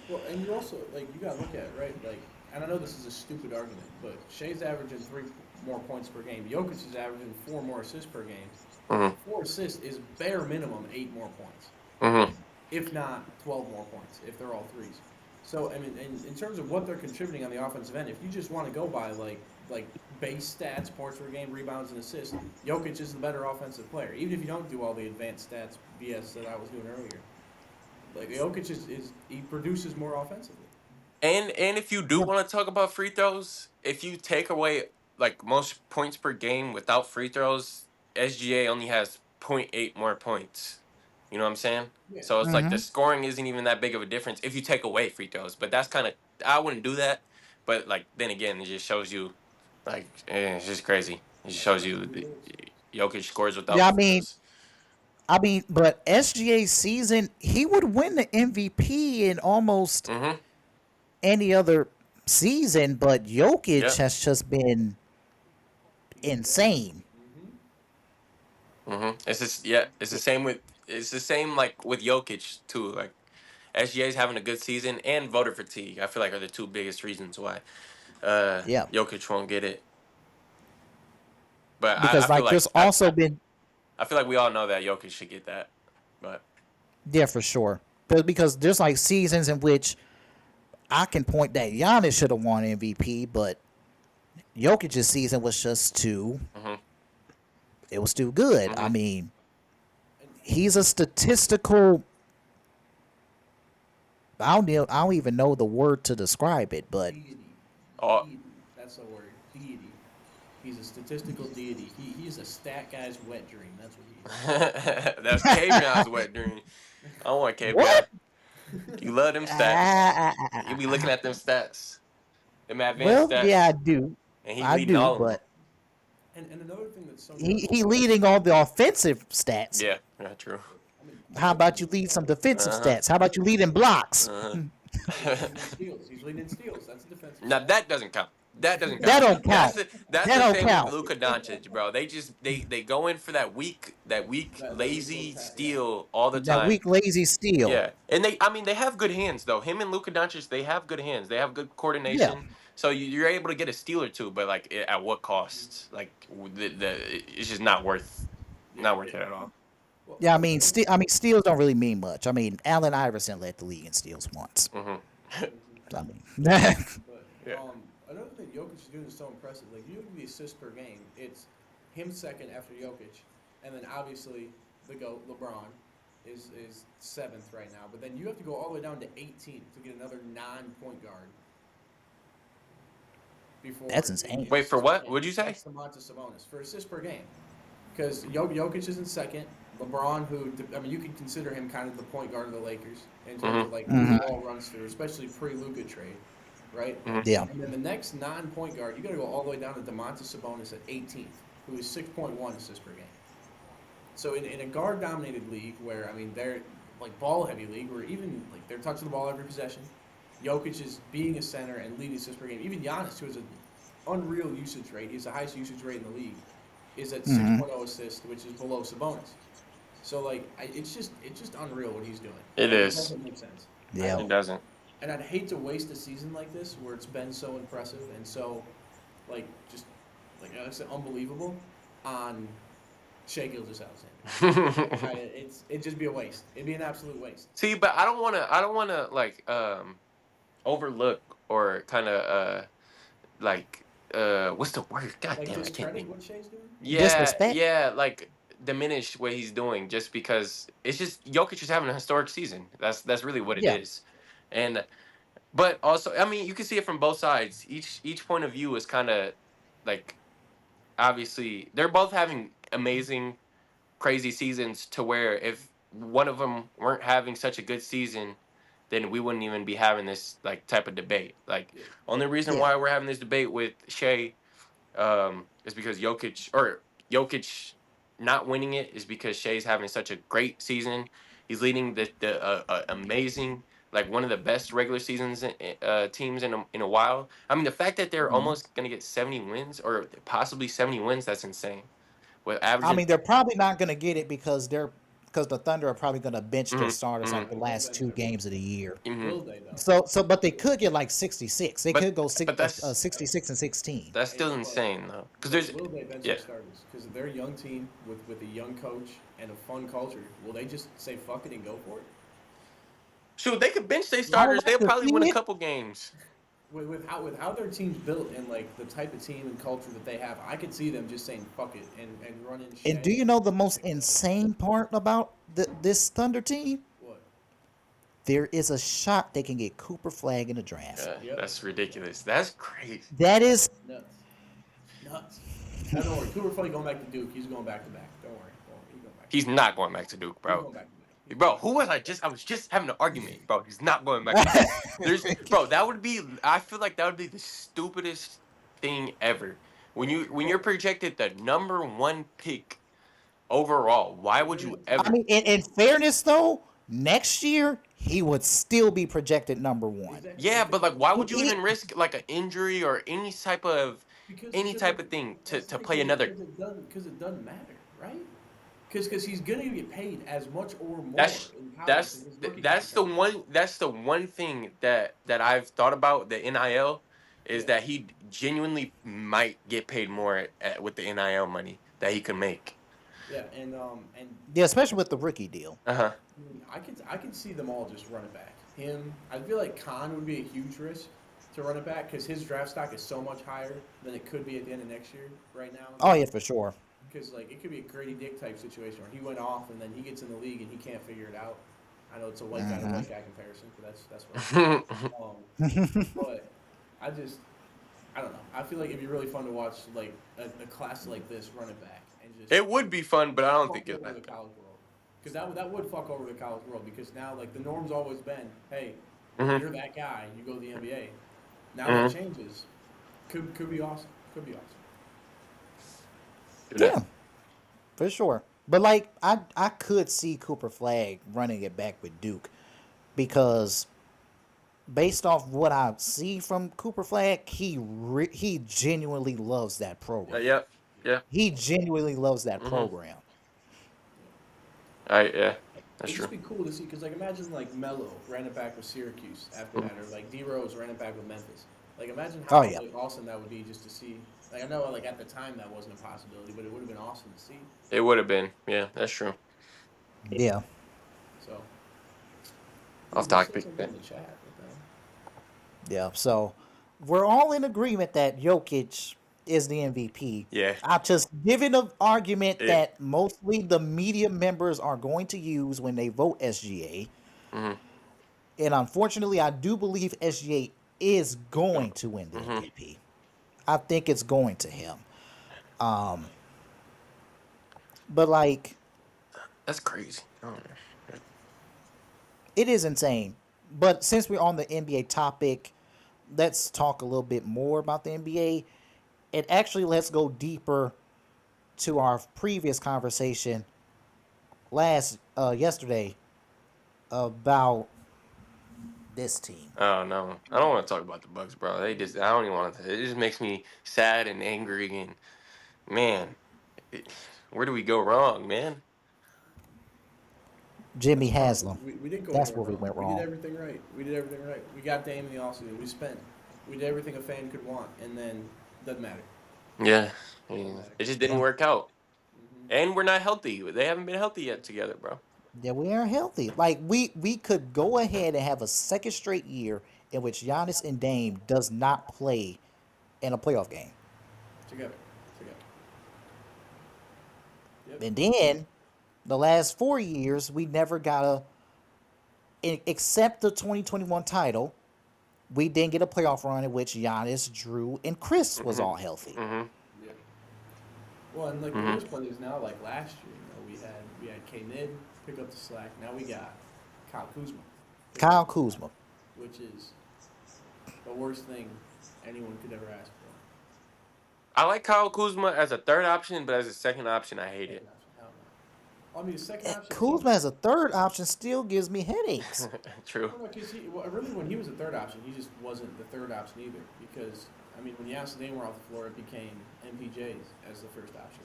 Well, and you also you gotta look at it, right? Like, and I know this is a stupid argument, but Shai's averaging 3 more points per game. Jokic is averaging 4 more assists per game. 4 assists is bare minimum 8 more points, if not 12 more points if they're all threes. So I mean, in terms of what they're contributing on the offensive end, if you just want to go by like base stats, points per game, rebounds, and assists, Jokic is the better offensive player. Even if you don't do all the advanced stats BS that I was doing earlier, like Jokic he produces more offensively. And if you do want to talk about free throws, if you take away like most points per game without free throws, SGA only has 0.8 more points. You know what I'm saying? Yeah. So it's like the scoring isn't even that big of a difference if you take away free throws. But that's kind of I wouldn't do that. But like then again, it just shows you like it's just crazy. It just shows you Jokic scores without. Yeah, I mean, but SGA's season, he would win the MVP in almost any other season, but Jokic has just been insane. It's just it's the same like with Jokic too. Like SGA's having a good season and voter fatigue. I feel like are the 2 biggest reasons why Jokic won't get it. But because I feel there's also been. I feel like we all know that Jokic should get that, but yeah, for sure. But because there's like seasons in which I can point that Giannis should have won MVP, but Jokic's season was just too. It was too good. I mean, he's a statistical. I don't even know the word to describe it, but Deity. Oh. Deity. That's the word. Deity. He's a statistical deity. He's a stat guy's wet dream. That's what he is. That's CaBreon's wet dream. I don't want CaBreon. what? You love them stats. You be looking at them stats. Them advanced Well, yeah, stats. I do. And he I leading do, all of them. but And another thing that's so he leading all the offensive stats. Yeah, not true. I mean, How about you lead some defensive Uh-huh. stats? How about you lead in blocks? he's leading in steals. He's leading in steals. That's a defensive. Now that doesn't count. That doesn't count. That don't count. That's That the don't thing count. with Luka Doncic, bro. They go in for that weak, That lazy little steal all the That time. weak, lazy steal. Yeah, and they have good hands though. Him and Luka Doncic, they have good hands. They have good coordination. Yeah. So you're able to get a steal or two, but like at what cost? Like it's just not worth it at all. Well, Yeah, I mean, steals don't really mean much. I mean, Allen Iverson led the league in steals once. Hmm I mean, But Yeah. another thing Jokic is doing is so impressive. Like, you look at the assists per game, it's him second after Jokic, and then obviously the GOAT, LeBron, is seventh right now. But then you have to go all the way down to 18 to get another non-point guard. Before That's insane. Wait, for what? What'd you say? That's Domantas Sabonis for assists per game. Because Jokic is in second. LeBron, who, I mean, you can consider him kind of the point guard of the Lakers in terms of like who the ball runs through, especially pre-Luka trade, right? yeah. And then the next non-point guard, you got to go all the way down to Domantas Sabonis at 18th, who is 6.1 assists per game. So in a guard-dominated league where, I mean, they're like ball-heavy league where even like they're touching the ball every possession, Jokic is being a center and leading assists per game. Even Giannis, who has an unreal usage rate, he's the highest usage rate in the league, is at 6.0 assists, which is below Sabonis. So like, it's just unreal what he's doing. It is. It doesn't make sense. Yeah. It doesn't. And I'd hate to waste a season like this where it's been so impressive and so, like, just like I said, unbelievable on Shai Gilgeous-Alexander. It'd just be a waste. It'd be an absolute waste. See, but I don't wanna like overlook or kind of what's the word? God Like damn, I can't discredit think. what Shai's doing. Yeah, Disrespect? yeah, like diminish what he's doing just because it's just Jokic is having a historic season. That's really what it Yeah. is, and but also I mean you can see it from both sides. Each point of view is kind of like obviously they're both having amazing, crazy seasons to where if one of them weren't having such a good season, then we wouldn't even be having this like type of debate. Like only reason Yeah. why we're having this debate with Shai is because Jokic not winning it is because Shai's having such a great season. He's leading the amazing, like one of the best regular seasons teams in a while. I mean, the fact that they're almost gonna get 70 wins or possibly 70 wins, that's insane. With averaging, I mean, they're probably not going to get it because the Thunder are probably going to bench their starters like the last 2 games of the year. Will they though? But they could get like 66. They could go that's 66 and 16. that's still insane though, because there's Will they bench their starters? Because they're a young team with a young coach and a fun culture. Will they just say fuck it and go for it? shoot they could bench their starters. like They'll to probably see win a it. couple games. With how their team's built and like the type of team and culture that they have, I could see them just saying fuck it and running. And do you know the most insane part about this Thunder team? What? There is a shot they can get Cooper Flag in the draft. Yeah, that's ridiculous. That's crazy. That is Nuts. No, don't worry. Cooper Flag going back to Duke. He's going back to back. Don't worry. He's going back. He's not going back to Duke, He's bro. going back to back. Bro, who was I was just having an argument, bro. He's not going back to Duke. Bro, I feel like that would be the stupidest thing ever. When you're projected the number 1 pick overall, why would you ever I mean, in fairness though, next year he would still be projected number 1. Yeah, but like why would you even risk like an injury or any type of thing to play another? Because it doesn't matter, right? Because he's gonna get paid as much or more. That's the one thing that I've thought about the NIL is that he genuinely might get paid more with the NIL money that he could make. Yeah, and Yeah, especially with the rookie deal. Uh-huh. I can see them all just run it back. I feel like Khan would be a huge risk to run it back because his draft stock is so much higher than it could be at the end of next year right now. Oh yeah, for sure. because like it could be a Grady Dick type situation where he went off and then he gets in the league and he can't figure it out. I know it's a white guy to white guy comparison, but that's what. But I just I don't know. I feel like it'd be really fun to watch like a class like this run it back and just It would be fun, but I don't fuck think it's over the that. college world. Because that would fuck over the college world because now like the norm's always been, hey, Mhm. you're that guy, you go to the NBA. Now Mhm. that changes. Could be awesome. Could be awesome. Yeah, for sure. But like, I could see Cooper Flag running it back with Duke because based off what I see from Cooper Flag, he genuinely loves that program. Yep. Yeah. He genuinely loves that Mhm. program. Yeah. That's It'd true. just be cool to see because like imagine like Melo ran it back with Syracuse after that, or like D Rose ran it back with Memphis. Like imagine Oh how yeah, like, awesome that would be just to see. Like I know like at the time that wasn't a possibility, but it would have been awesome to see. It would have been. Yeah, that's true. yeah, So Off who said topic. something in the chat? What the hell? yeah. So we're all in agreement that Jokic is the MVP. Yeah. I'm just giving an argument It. that mostly the media members are going to use when they vote SGA. Mhm. And unfortunately, I do believe SGA is going to win the Mhm. MVP. I think it's going to him. But like, That's crazy. I don't know. it is insane. But since we're on the NBA topic, let's talk a little bit more about the NBA. And actually, let's go deeper to our previous conversation yesterday about this team. Oh no, I don't want to talk about the Bucks, bro. They just, I don't even want to. It just makes me sad and angry, and man, it, where do we go wrong, man? Jimmy That's the problem. Haslam. We didn't go That's anywhere where we wrong. went We did wrong. everything right. We did everything right. We got Dame in the offseason. We spent. We did everything a fan could want, and then doesn't matter. Yeah, I Doesn't mean, matter. it just didn't Yeah. work out, Mm-hmm. and we're not healthy. They haven't been healthy yet together, bro. Yeah, we aren't healthy. Like we could go ahead and have a second straight year in which Giannis and Dame does not play in a playoff game. Together. Together. Yep. And then the last 4 years we never got except the 2021 title, we didn't get a playoff run in which Giannis, Drew, and Chris was all healthy. Mm-hmm. Yeah. Well, and like the Mhm. worst part is now, like last year, we had K Mid pick up the slack. Now we got Kyle Kuzma, Kyle Kuzma. which is the worst thing anyone could ever ask for. I like Kyle Kuzma as a third option, but as a second option, I hate Second it. option, hell no. I mean, the second option. Kuzma as a third option still gives me headaches. True. Because really, when he was a third option, he just wasn't the third option either. Because I mean, when Giannis and Dame were off the floor, it became MPJ's as the first option.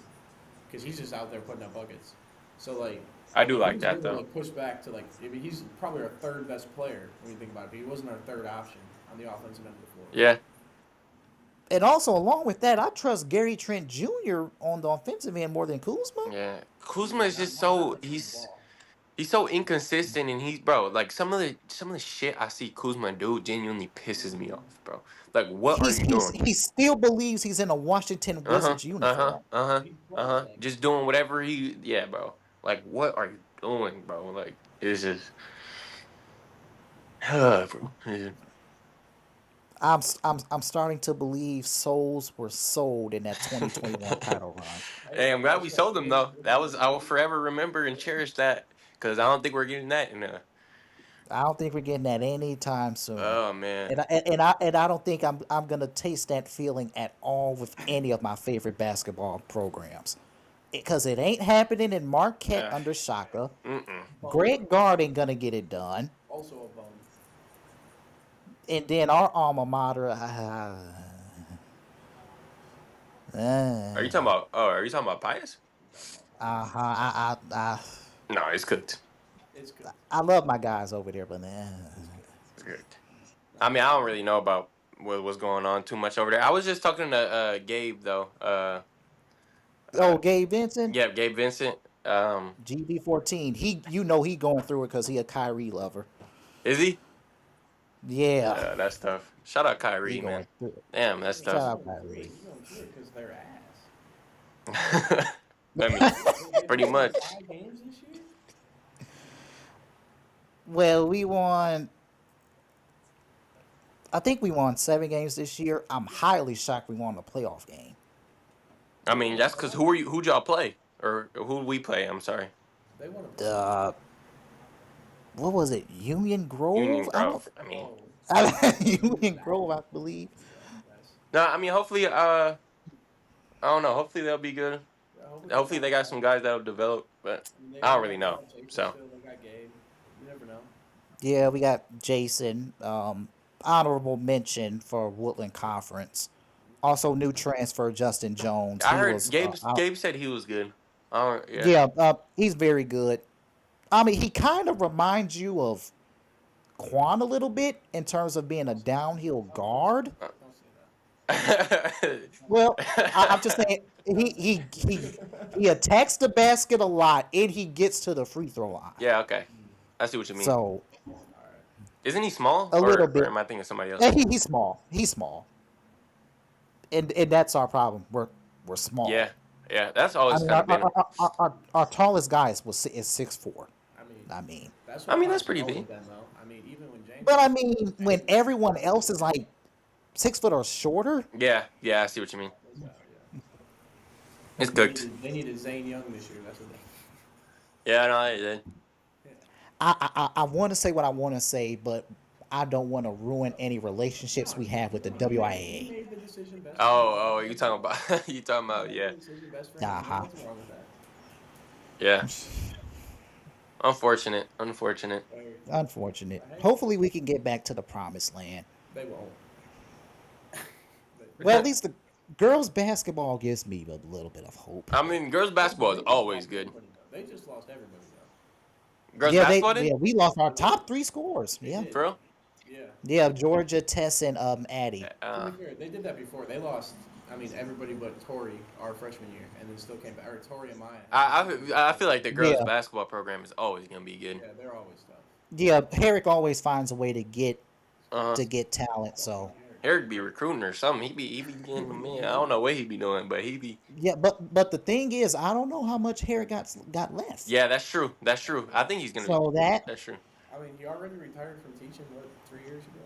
Because he's just out there putting up buckets. So like, I do like he was that able though. to, like, push back to like. I mean, he's probably our third best player when you think about it. But he wasn't our third option on the offensive end of the floor. Yeah. And also, along with that, I trust Gary Trent Jr. on the offensive end more than Kuzma. Yeah. Kuzma is just so he's so inconsistent, and he's bro. Like some of the shit I see Kuzma do genuinely pisses me off, bro. Like what are you doing? He still believes he's in a Washington Wizards uniform. Just doing whatever he. Yeah, bro. Like what are you doing, bro? Like it's just. Bro. I'm starting to believe souls were sold in that 2021 title run. Hey, I'm glad we sold him though. I will forever remember and cherish that because I don't think we're getting that in a. I don't think we're getting that anytime soon. Oh man. And I don't think I'm gonna taste that feeling at all with any of my favorite basketball programs, because it ain't happening in Marquette under Shaka. Greg Gard ain't gonna get it done. Also a bum. And then our alma mater. Are you talking about? Oh, are you talking about Pius? No, it's cooked. It's good. I love my guys over there, but It's good. I mean, I don't really know about what's going on too much over there. I was just talking to Gabe though. Gabe Vincent. Yeah, Gabe Vincent. GB14. He going through it because he a Kyrie lover. Is he? Yeah. That's tough. Shout out Kyrie, He man. going through it. Damn, that's Shout tough. out Kyrie. You don't do it because they're ass. I mean, They pretty played much. 5 games this year. Well, we won. I think we won 7 games this year. I'm highly shocked we won a playoff game. I mean, that's because who'd y'all play? Or who'd we play? I'm sorry. They won a playoff. Uh, what was it? Union Union Grove? I don't. Grove. I mean, Union Grove, I believe. no, I mean, hopefully, I don't know. Hopefully they'll be good. Hopefully they got some guys that'll develop, but I don't really know. So They got Gabe. You never know. Yeah, we got Jason. Honorable mention for Woodland Conference. Also, new transfer Justin Jones. I He heard was. Gabe said he was good. Yeah. Yeah, he's very good. I mean, he kind of reminds you of Quan a little bit in terms of being a downhill guard. Don't say that. Well, I'm just saying he attacks the basket a lot and he gets to the free throw line. Yeah. Okay. I see what you mean. So Isn't he small? a little Or bit. am I thinking of somebody else? Yeah, he's small. He's small, and that's our problem. We're small. Yeah. Yeah. That's I always mean, kind of been. our tallest guy is 6'4". I mean, I mean, that's I mean, that's Fox pretty always big. been, though. I mean, even when James. but I mean, when everyone else is like 6 foot or shorter, Yeah. Yeah. I see what you mean. Yeah. It's cooked. They needed Zane Young this year. That's what they. Yeah. No. I did. I want to say what I want to say, but I don't want to ruin any relationships we have with the He WIAA. made the decision best. Oh. You talking about? You talking about? Yeah. Uh-huh. Nothing wrong with that. Yeah. Unfortunate. Unfortunate. Hopefully, we can get back to the promised land. They won't. Well, at least the girls' basketball gives me a little bit of hope. I mean, girls basketball is always good. They just lost everybody though. Girls Yeah, basketball did? we lost our top 3 scores. Yeah, For real? Yeah. Georgia, Tess, and Addie. To be fair, they did that before. They lost. I mean, everybody but Tori our freshman year, and then still came back. Or Tori and Maya. I feel like the girls Yeah. basketball program is always gonna be good. Yeah, they're always tough. Yeah, Herrick always finds a way to get Uh-huh. talent. So Eric be recruiting or something. He be getting them in. I don't know what he be doing, but he be. yeah, but the thing is, I don't know how much Herrick got left. Yeah, that's true. I think he's gonna. So that That's true. I mean, he already retired from teaching. What, 3 years ago?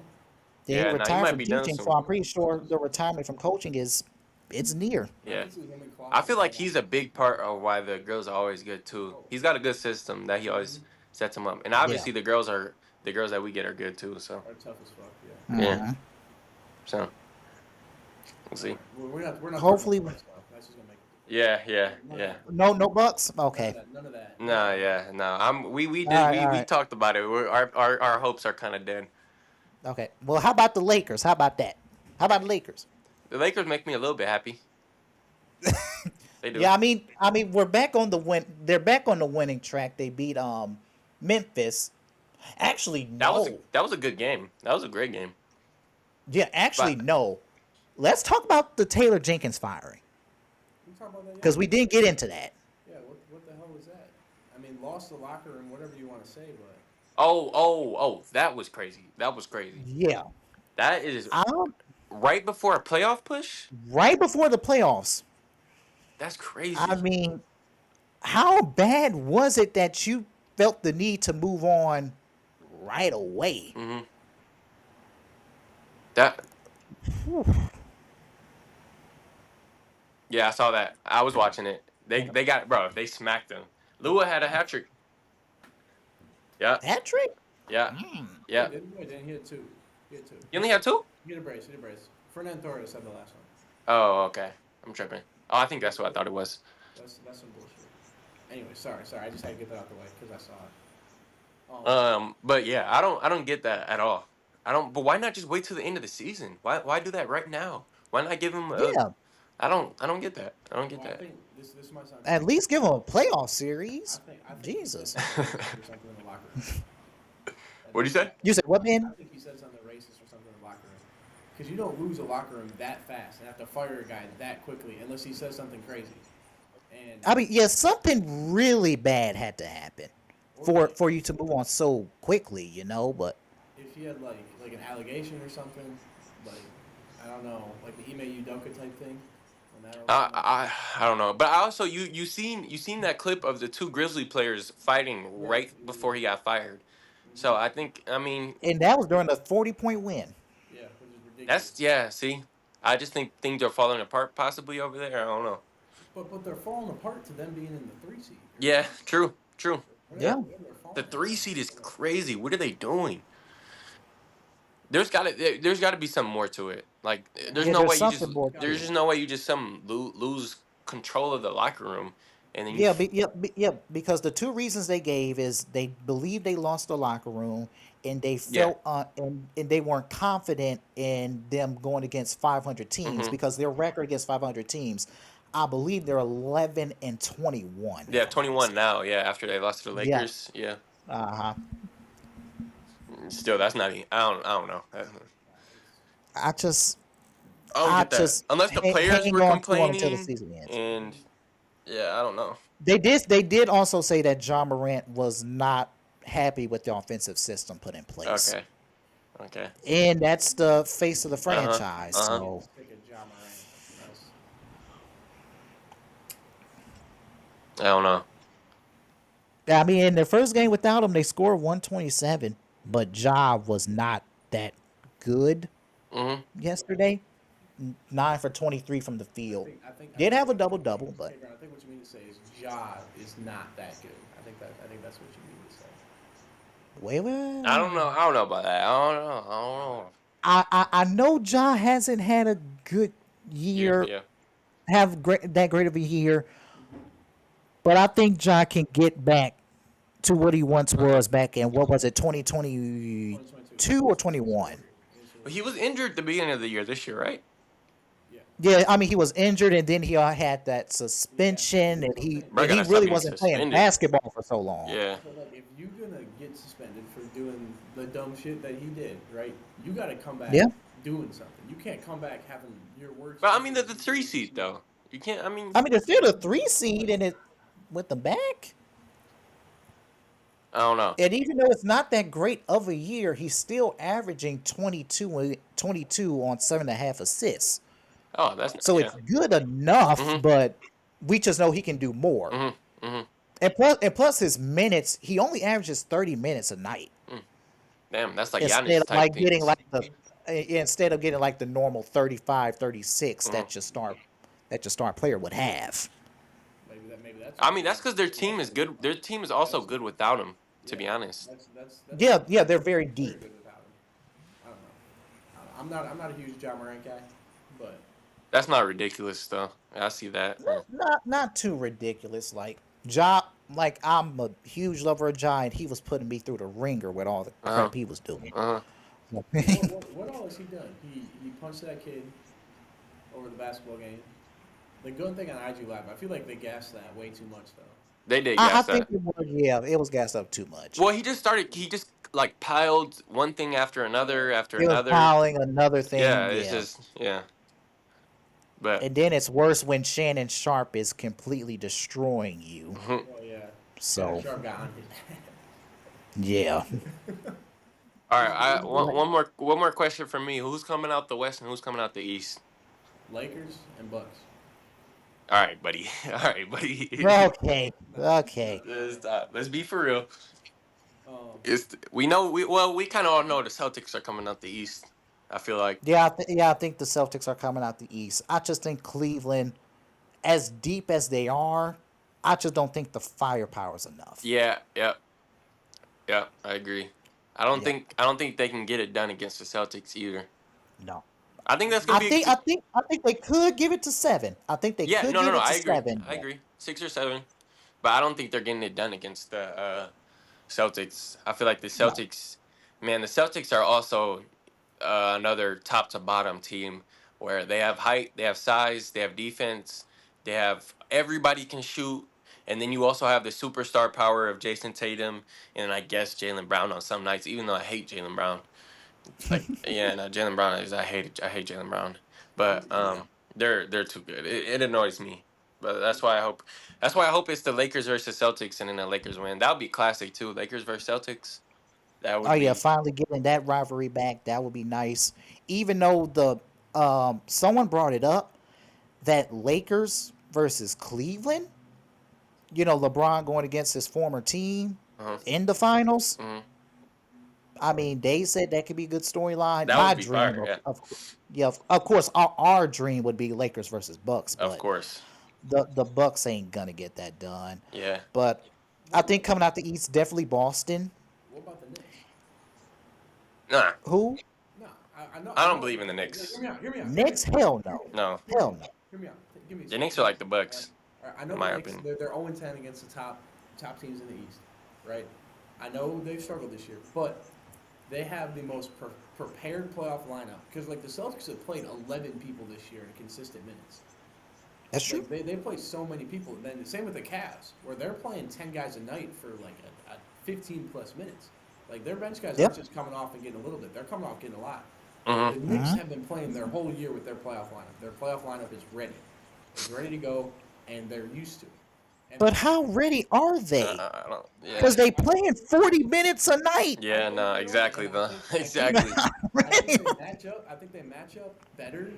they Yeah, nah, he retired might from be done teaching, soon. so I'm pretty sure the retirement from coaching it's near. Yeah. I feel like he's a big part of why the girls are always good too. He's got a good system that he always sets them up, and obviously the girls that we get are good too. So Are tough as fuck. Yeah. yeah. Mhm. So we'll see. We're not. Hopefully- That's just gonna make it. Yeah. No bucks. Okay. None of that. Nah, yeah, no. We Alright. talked about it. Our hopes are kind of dead. Okay. Well, how about the Lakers? How about that? How about the Lakers? The Lakers make me a little bit happy. They do. Yeah, I mean, we're back on the win. They're back on the winning track. They beat Memphis. Actually, no. That was a good game. That was a great game. Yeah, actually, no. Let's talk about the Taylor Jenkins firing We talked about that. because we didn't get into that. Yeah. What the hell was that? I mean, lost the locker room, whatever you want to say, but. Oh, that was crazy. Yeah, That is um, right before a playoff push. right before the playoffs. That's crazy. I mean, how bad was it that you felt the need to move on right away? Mm-hmm. That. Yeah, I saw that. I was watching it. They got bro. They smacked them. Lua had a hat trick. Yeah, Patrick? yeah, Mm. yeah. He had two. You only had two? He had a brace. Fernand Torres had the last one. Oh, okay. I'm tripping. Oh, I think that's what I thought it was. That's some bullshit. Anyway, sorry. I just had to get that out the way because I saw it. But yeah, I don't get that at all. I don't. But why not just wait till the end of the season? Why do that right now? Why not give him? Yeah, I don't get that. I don't get I that. think this might sound. at least give him a playoff series. I think Jesus. He said something in the locker room. What'd you say? You said what, I man? think he said something racist or something in the locker room. Because you don't lose a locker room that fast and have to fire a guy that quickly unless he says something crazy. And I mean, yeah, something really bad had to happen for you to move on so quickly, you know. But if he had like an allegation or something, like I don't know, like the Ime Udoka type thing, and that'll come up. I don't know, but I also you seen that clip of the two Grizzly players fighting right before he got fired. So I think And that was during the 40-point win. Yeah, which is ridiculous. See, I just think things are falling apart possibly over there. I don't know. But they're falling apart to them being in the 3 seed. Yeah, true. Yeah. The 3 seed is crazy. What are they doing? There's got to be some more to it. Like there's no way you just something more to there's it. just no way you just lose control of the locker room and then Yeah, because the two reasons they gave is they believed they lost the locker room and they felt and they weren't confident in them going against 500 teams because their record against 500 teams, I believe they're 11-21. Yeah, 21 now. Yeah, after they lost to the Lakers. Yeah. Uh-huh. Still, that's not. I don't know. I just I don't get that. just Unless the players hang were on to them until the complaining, season ends. and yeah, I don't know. They did also say that John Morant was not happy with the offensive system put in place. Okay. And that's the face of the franchise. So Take a Ja Morant. I don't know. I mean, in the first game without him, they scored 127, but Ja was not that good yesterday. 9 for 23 from the field. Did have a double-double, but I think what you mean to say is Ja is not that good. I think that's what you mean to say. wait. I don't know about that. I don't know. I know Ja hasn't had a good year, Yeah. that great of a year, but I think Ja can get back to what he once was back in, what was it, 2022 or 21? But he was injured at the beginning of the year this year, right? Yeah, I mean, he was injured, and then he had that suspension, and he Bro, gotta stop really being wasn't playing suspended. basketball for so long. Yeah. So like, if you're gonna get suspended for doing the dumb shit that he did, right? You got to come back doing something. You can't come back having your worst. But I mean, the 3 seed though. You can't. I mean, they're still the 3 seed, and it with the back. I don't know. And even though it's not that great of a year, he's still averaging 22 on 7.5 assists. Oh, that's So it's good enough, but we just know he can do more. And plus his minutes, he only averages 30 minutes a night. Damn, that's like Instead Giannis of type like things. getting like instead of getting like the normal 35, 36 that your star player would have. Maybe that's. I mean, that's because their team is good. Their team is also good without him. To be honest. That's Yeah, they're very deep. good without him. I don't know. I'm not a huge Ja Morant guy, but That's not ridiculous though. I see that. Not too ridiculous. Like Ja, like I'm a huge lover of Ja, and he was putting me through the ringer with all the crap he was doing. what all has he done? He punched that kid over the basketball game. The good thing on IG Live, I feel like they gassed that way too much though. They did. I Yes, think it was gassed up too much. Well, he just like piled one thing after another after He was another. piling another thing. Yeah, it's just But and then it's worse when Shannon Sharp is completely destroying you. Oh yeah. So Sharp got on his yeah. all right, one more question for me. Who's coming out the West and who's coming out the East? Lakers and Bucks. All right, buddy. Okay. Let's be for real. Um, We kind of all know the Celtics are coming out the East. I feel like. Yeah, I think the Celtics are coming out the East. I just think Cleveland, as deep as they are, I just don't think the firepower is enough. Yeah, I agree. I don't think they can get it done against the Celtics either. No. I think that's gonna be. I think they could give it to 7. I think they could give it to I agree. 7. I agree. 6 or 7, but I don't think they're getting it done against the Celtics. I feel like the Celtics, man, the Celtics are also another top to bottom team where they have height, they have size, they have defense, they have everybody can shoot, and then you also have the superstar power of Jason Tatum and I guess Jaylen Brown on some nights, even though I hate Jaylen Brown. Like Jaylen Brown is I hate Jaylen Brown, but they're too good. It annoys me, but that's why I hope it's the Lakers versus Celtics and then the Lakers win. That would be classic too. Lakers versus Celtics. That would. Yeah, finally getting that rivalry back. That would be nice. Even though someone brought it up that Lakers versus Cleveland, LeBron going against his former team in the finals. I mean, they said that could be a good storyline. That My would be dream, fire. Yeah. of course, our dream would be Lakers versus Bucks, Of but course. the Bucks ain't gonna get that done. Yeah. But I think coming out the East, definitely Boston. What about the Knicks? Nah. Who? No, I know. I don't believe in the Knicks. Hear me out. Hear me out. Knicks? Hell no. No. Hell no. Hear me out. Give me. The Knicks are like the Bucks. All right. I know in my the Knicks. opinion. They're 0-10 against the top teams in the East, right? I know they've struggled this year, but they have the most prepared playoff lineup because like the Celtics have played 11 people this year in consistent minutes. That's true. Like, they play so many people. And then the same with the Cavs, where they're playing 10 guys a night for like a 15 plus minutes. Like their bench guys aren't just coming off and getting a little bit; they're coming off getting a lot. The Knicks have been playing their whole year with their playoff lineup. Their playoff lineup is ready. It's ready to go, and they're used to it. But how ready are they? I don't. Yeah. Because they playing 40 minutes a night. Yeah. No. Exactly. Though. Exactly. I think they match up better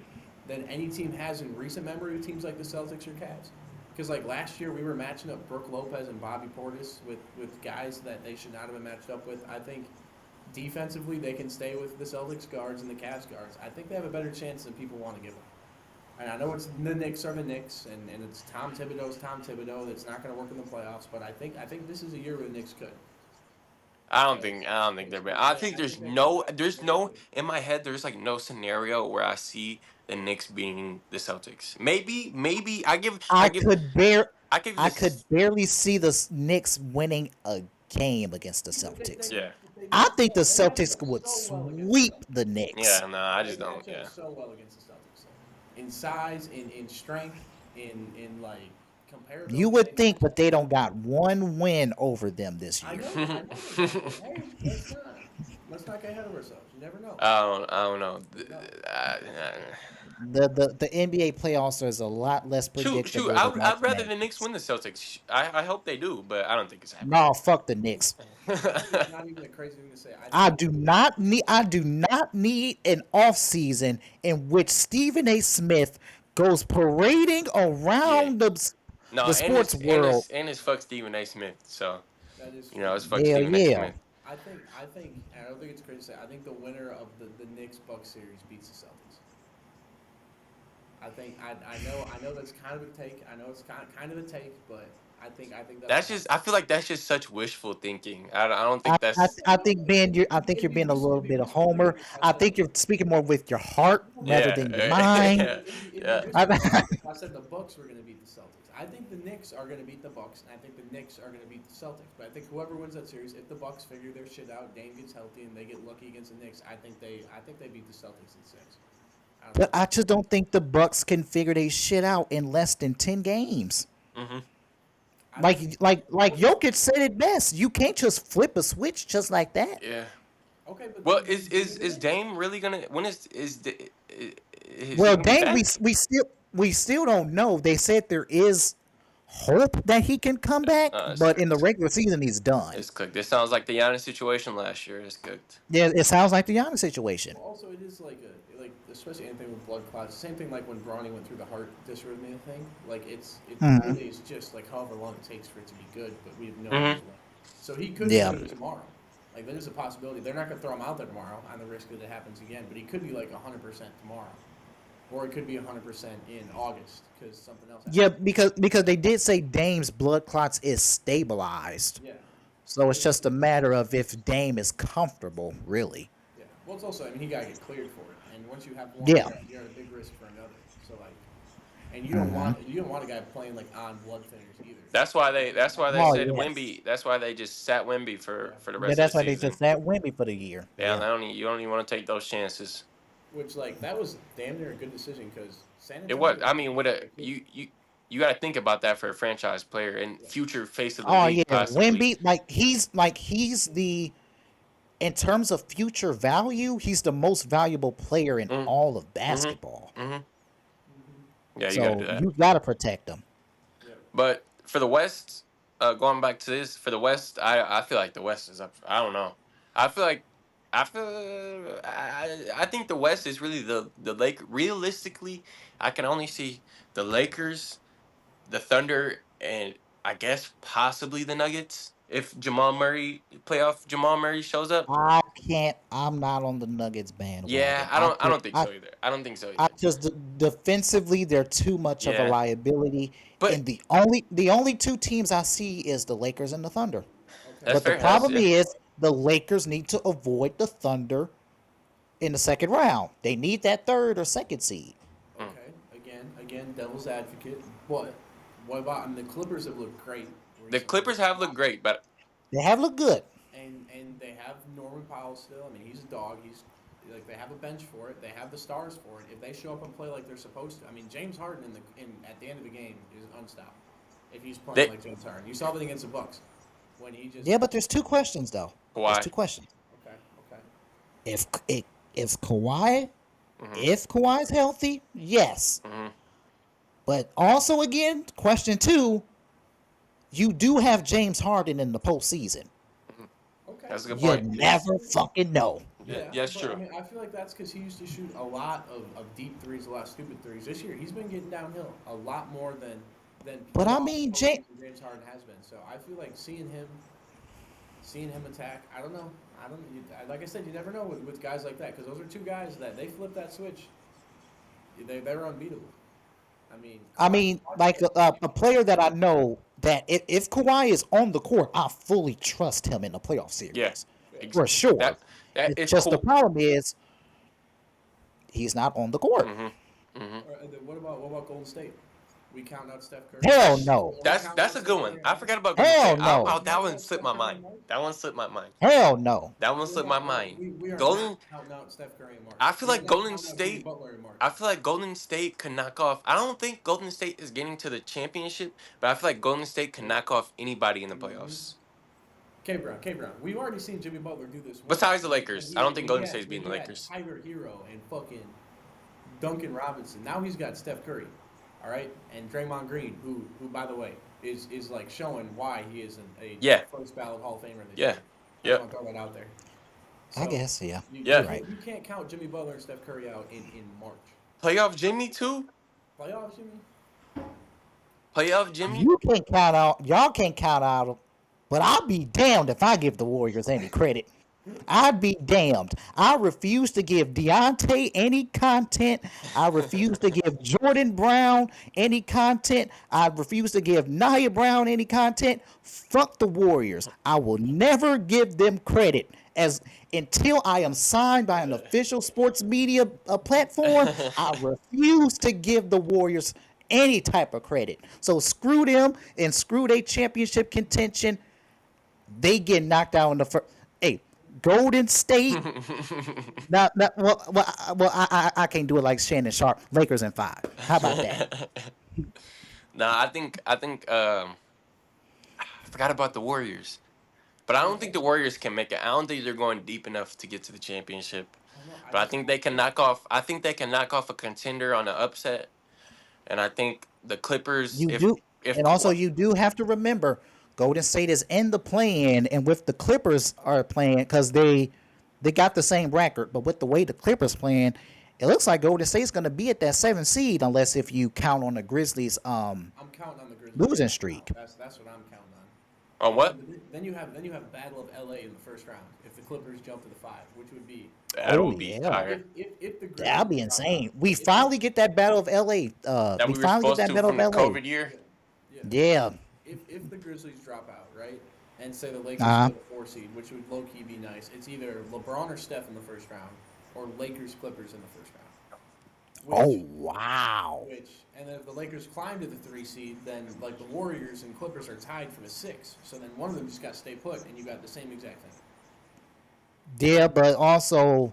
than any team has in recent memory with teams like the Celtics or Cavs. Because like last year we were matching up Brook Lopez and Bobby Portis with guys that they should not have been matched up with. I think defensively they can stay with the Celtics guards and the Cavs guards. I think they have a better chance than people want to give them. And I know it's the Knicks are the Knicks, and it's Tom Thibodeau's Tom Thibodeau. That's not going to work in the playoffs. But I think this is a year where the Knicks could. I don't think they're bad. I think there's no in my head. There's like no scenario where I see the Knicks beating the Celtics. Maybe I could barely see the Knicks winning a game against the Celtics. Yeah. I think the Celtics would sweep the Knicks. Yeah. No, I just don't. Yeah. So well against the Celtics, in size, in strength, in like comparability. You would think, but they don't got one win over them this year. I know. Hey, let's not get ahead of ourselves. You never know. I don't know. The NBA playoffs is a lot less predictable. I'd rather the Knicks win the Celtics. I hope they do, but I don't think it's happening. No, fuck the Knicks. It's not even a crazy thing to say. I do not need an off season in which Stephen A. Smith goes parading around the sports world. And it's fuck Stephen A. Smith. So it's fuck Hell Stephen A. Smith. I think, and I don't think it's crazy to say, I think the winner of the Knicks-Bucks series beats the Celtics. I know that's kind of a take. I know it's kind of a take, but I think that's just. I feel like that's just such wishful thinking. I don't think that's. I think Ben, you're being a little bit of homer. I think you're speaking more with your heart rather than your mind. Yeah. I said the Bucks were going to beat the Celtics. I think the Knicks are going to beat the Bucks, and I think the Knicks are going to beat the Celtics. But I think whoever wins that series, if the Bucks figure their shit out, Dame gets healthy, and they get lucky against the Knicks, I think they beat the Celtics in 6. But I just don't think the Bucks can figure their shit out in less than 10 games. Mm-hmm. Like Jokic said it best. You can't just flip a switch just like that. Yeah. Okay, but well, is Dame really gonna? When is well, Dame, we still don't know. They said there is hope that he can come back, but in the regular season, he's done. It's cooked. This sounds like the Giannis situation last year. It's cooked. Yeah, it sounds like the Giannis situation. Also, it is like especially anything with blood clots. Same thing like when Bronny went through the heart dysrhythmia thing. Like it really is just like however long it takes for it to be good, but we have no idea. So he could be tomorrow. Like there's a possibility. They're not gonna throw him out there tomorrow on the risk that it happens again, but he could be like 100% tomorrow. Or it could be 100% in August because something else happened. Yeah, because they did say Dame's blood clots is stabilized. Yeah. So it's just a matter of if Dame is comfortable, really. Yeah. Well, it's also, he got to get cleared for it. And once you have one, you're at a big risk for another. So, and you don't want a guy playing, on blood thinners either. That's why they said Wemby. That's why they just sat Wemby for the rest of the season. That's why they just sat Wemby for the year. Yeah, you don't even want to take those chances. Which, that was damn near a good decision because San Antonio... It was. I mean, you got to think about that for a franchise player and future face of the league. Oh, yeah. Wemby, he's the... In terms of future value, he's the most valuable player in all of basketball. Yeah, you got to do that. You got to protect him. But for the West, going back to this, for the West, I feel like the West is up. I don't know. I feel like I think the West is really the Lake. Realistically, I can only see the Lakers, the Thunder, and I guess possibly the Nuggets if Jamal Murray shows up. I can't. I'm not on the Nuggets Yeah, bandwagon. I don't think so either. I don't think so I either. just defensively they're too much of a Yeah, liability, but and the only two teams I see is the Lakers and the Thunder. Okay. that's But the fair. Okay. That's problem yeah. is the Lakers need to avoid the Thunder in the second round. They need that third or second seed. Mm. Okay. Again, devil's advocate. What about? I mean, the Clippers have looked great The recently. Clippers have looked great, but They have looked good. And they have Norman Powell still. I mean, he's a dog. He's like they have a bench for it. They have the stars for it. If they show up and play like they're supposed to, I mean, James Harden at the end of the game is unstoppable. If he's playing they like James Harden, you saw it against the Bucks when he just Yeah, but there's two questions though. There's Kawhi. two questions. okay. If if Kawhi Hmm. if Kawhi's healthy, yes. Hmm. But also again, question two, you do have James Harden in the postseason. Okay. That's a good You point. never fucking know. Yeah, that's but, true. I mean, I feel like that's because he used to shoot a lot of deep threes, a lot of stupid threes. This year, he's been getting downhill a lot more than. But I throughout mean, the James. postseason James Harden has been. So I feel like seeing him attack. I don't know. Like I said, you never know with guys like that because those are two guys that they flip that switch. They're unbeatable. I mean, like a player that I know that if Kawhi is on the court, I fully trust him in the playoff series. Yeah, For sure. that It's is just the cool. problem is he's not on the court. Hmm. What about Golden State? We count out Steph Curry. Hell no. That's a good one. I forgot about Hell Golden State. no. That one slipped my mind. That one slipped my mind. Hell no. That one slipped my mind. We are Golden. not counting out Steph Curry and Mark. I feel We are like not Golden counting out Jimmy State. Butler and Mark. I feel like Golden State can knock off. I don't think Golden State is getting to the championship, but I feel like Golden State can knock off anybody in the playoffs. CaBreon. We've already seen Jimmy Butler do this. Besides the Lakers. I don't think Golden State's State's beating the Lakers. Tiger Hero and fucking Duncan Robinson. Now he's got Steph Curry, all right, and Draymond Green, who by the way is like showing why he isn't a first ballot Hall of Famer this year. Yeah. I want to throw that out there. I guess, yeah. Yeah. Right. You can't count Jimmy Butler and Steph Curry out in March. Playoff Jimmy too. Playoffs, Jimmy. Playoff Jimmy. You can't count out. Y'all can't count out. But I'll be damned if I give the Warriors any credit. I'd be damned. I refuse to give Deontay any content. I refuse to give Jordan Brown any content. I refuse to give Nia Brown any content. Fuck the Warriors. I will never give them credit until I am signed by an official sports media platform. I refuse to give the Warriors any type of credit. So screw them and screw their championship contention. They get knocked out in the first. Hey, Golden State. I can't do it like Shannon Sharp. Lakers in 5. How about that? I think I forgot about the Warriors. But I don't think the Warriors can make it. I don't think they're going deep enough to get to the championship. But I think they can knock off a contender on an upset. And I think the Clippers You do have to remember Golden State is in the play-in, and with the Clippers are playing because they got the same record, but with the way the Clippers playing, it looks like Golden State's going to be at that 7th seed unless if you count on the Grizzlies I'm counting on the Grizzlies losing streak. That's what I'm counting on. On what? Then you have Battle of LA in the first round if the Clippers jump to the 5, which would be That would be fire. if the Grizzlies That'd be insane. We finally get that Battle of LA. That We we were finally get supposed that to Battle from of the LA. COVID year. Yeah. If the Grizzlies drop out, right, and say the Lakers Uh-huh. get the 4 seed, which would low key be nice, it's either LeBron or Steph in the first round, or Lakers Clippers in the first round. Oh wow. And if the Lakers climb to the 3 seed, then like the Warriors and Clippers are tied for the 6. So then one of them just got to stay put, and you got the same exact thing. Yeah, but also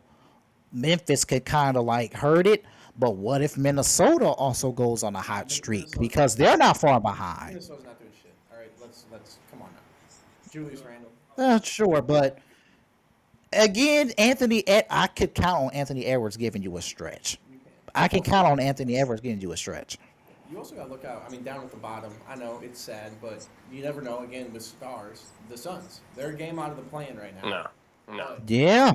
Memphis could kind of like hurt it. But what if Minnesota also goes on a hot streak because they're not far behind? Minnesota's not doing shit. All right, let's come on now. Julius Randle. Sure, but again, I could count on Anthony Edwards giving you a stretch. I can count on Anthony Edwards giving you a stretch. You also got to look out. I mean, down at the bottom. I know it's sad, but you never know. Again, with stars, the Suns, they're a game out of the play-in right now. No. Yeah.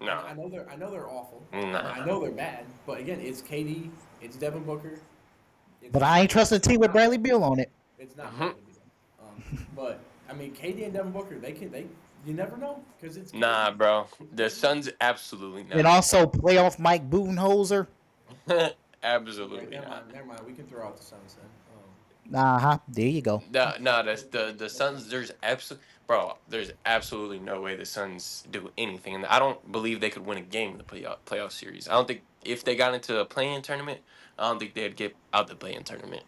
No. I know they're awful. Nah. I know they're bad. But again, it's KD, it's Devin Booker. But I ain't trusting a team with Bradley Beal on it. It's not Bradley Beal. But I mean, KD and Devin Booker, you never know because it's KD. Nah, bro. The Suns absolutely not. And also playoff Mike Budenholzer. Absolutely Never not. mind. We can throw out the Suns then. There you go. No, that's the Suns. There's absolutely no way the Suns do anything, and I don't believe they could win a game in the playoff series. I don't think if they got into a play-in tournament, I don't think they'd get out the play-in tournament.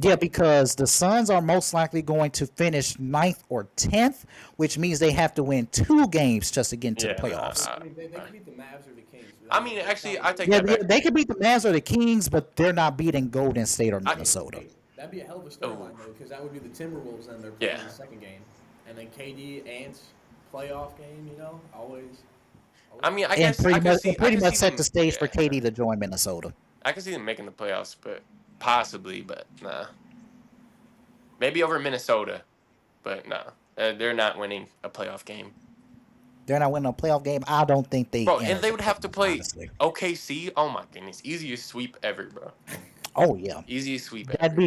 Yeah, because the Suns are most likely going to finish 9th or 10th, which means they have to win 2 games just to get into the playoffs. I mean, they can beat the Mavs or the Kings. I mean, actually, I take that back. They could beat the Mavs or the Kings, but they're not beating Golden State or Minnesota. That'd be a hell of a storyline, though, because that would be the Timberwolves and they're playing the second game. And then KD, Ants, playoff game, always. I mean, I and guess pretty much set the stage for KD to join Minnesota. I can see them making the playoffs, but nah. Maybe over Minnesota, but nah. They're not winning a playoff game. They're not winning a playoff game. I don't think they. Bro, and they would have to play honestly. OKC. Oh my goodness, easiest sweep ever, bro. Oh yeah, easiest sweep. That'd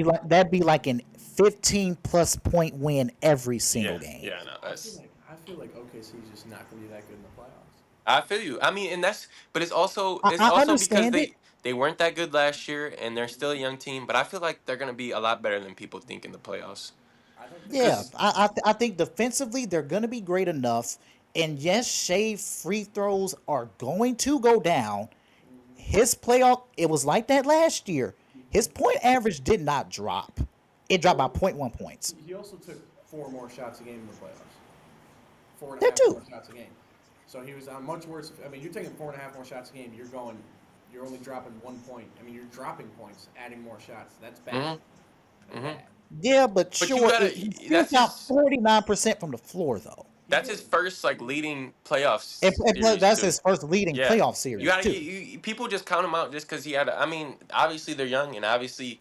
be like an 15+ point win every single game. Yeah, no, that's. I feel like OKC is just not going to be that good in the playoffs. I feel you. I mean, but it's also because they weren't that good last year, and they're still a young team. But I feel like they're going to be a lot better than people think in the playoffs. Yeah, I think defensively they're going to be great enough. And yes, Shai free throws are going to go down. His playoff, it was like that last year. His point average did not drop. It dropped by 0.1 points. He also took 4 more shots a game in the playoffs. 4.5 more shots a game. So he was on much worse. I mean, you're taking 4.5 more shots a game. You're only dropping 1 point. I mean, you're dropping points, adding more shots. That's bad. Bad. Yeah, but sure, he shot 49% from the floor, though. That's his first leading playoffs. That's his first leading playoff series. People just count him out just because he had. I mean, obviously they're young, and obviously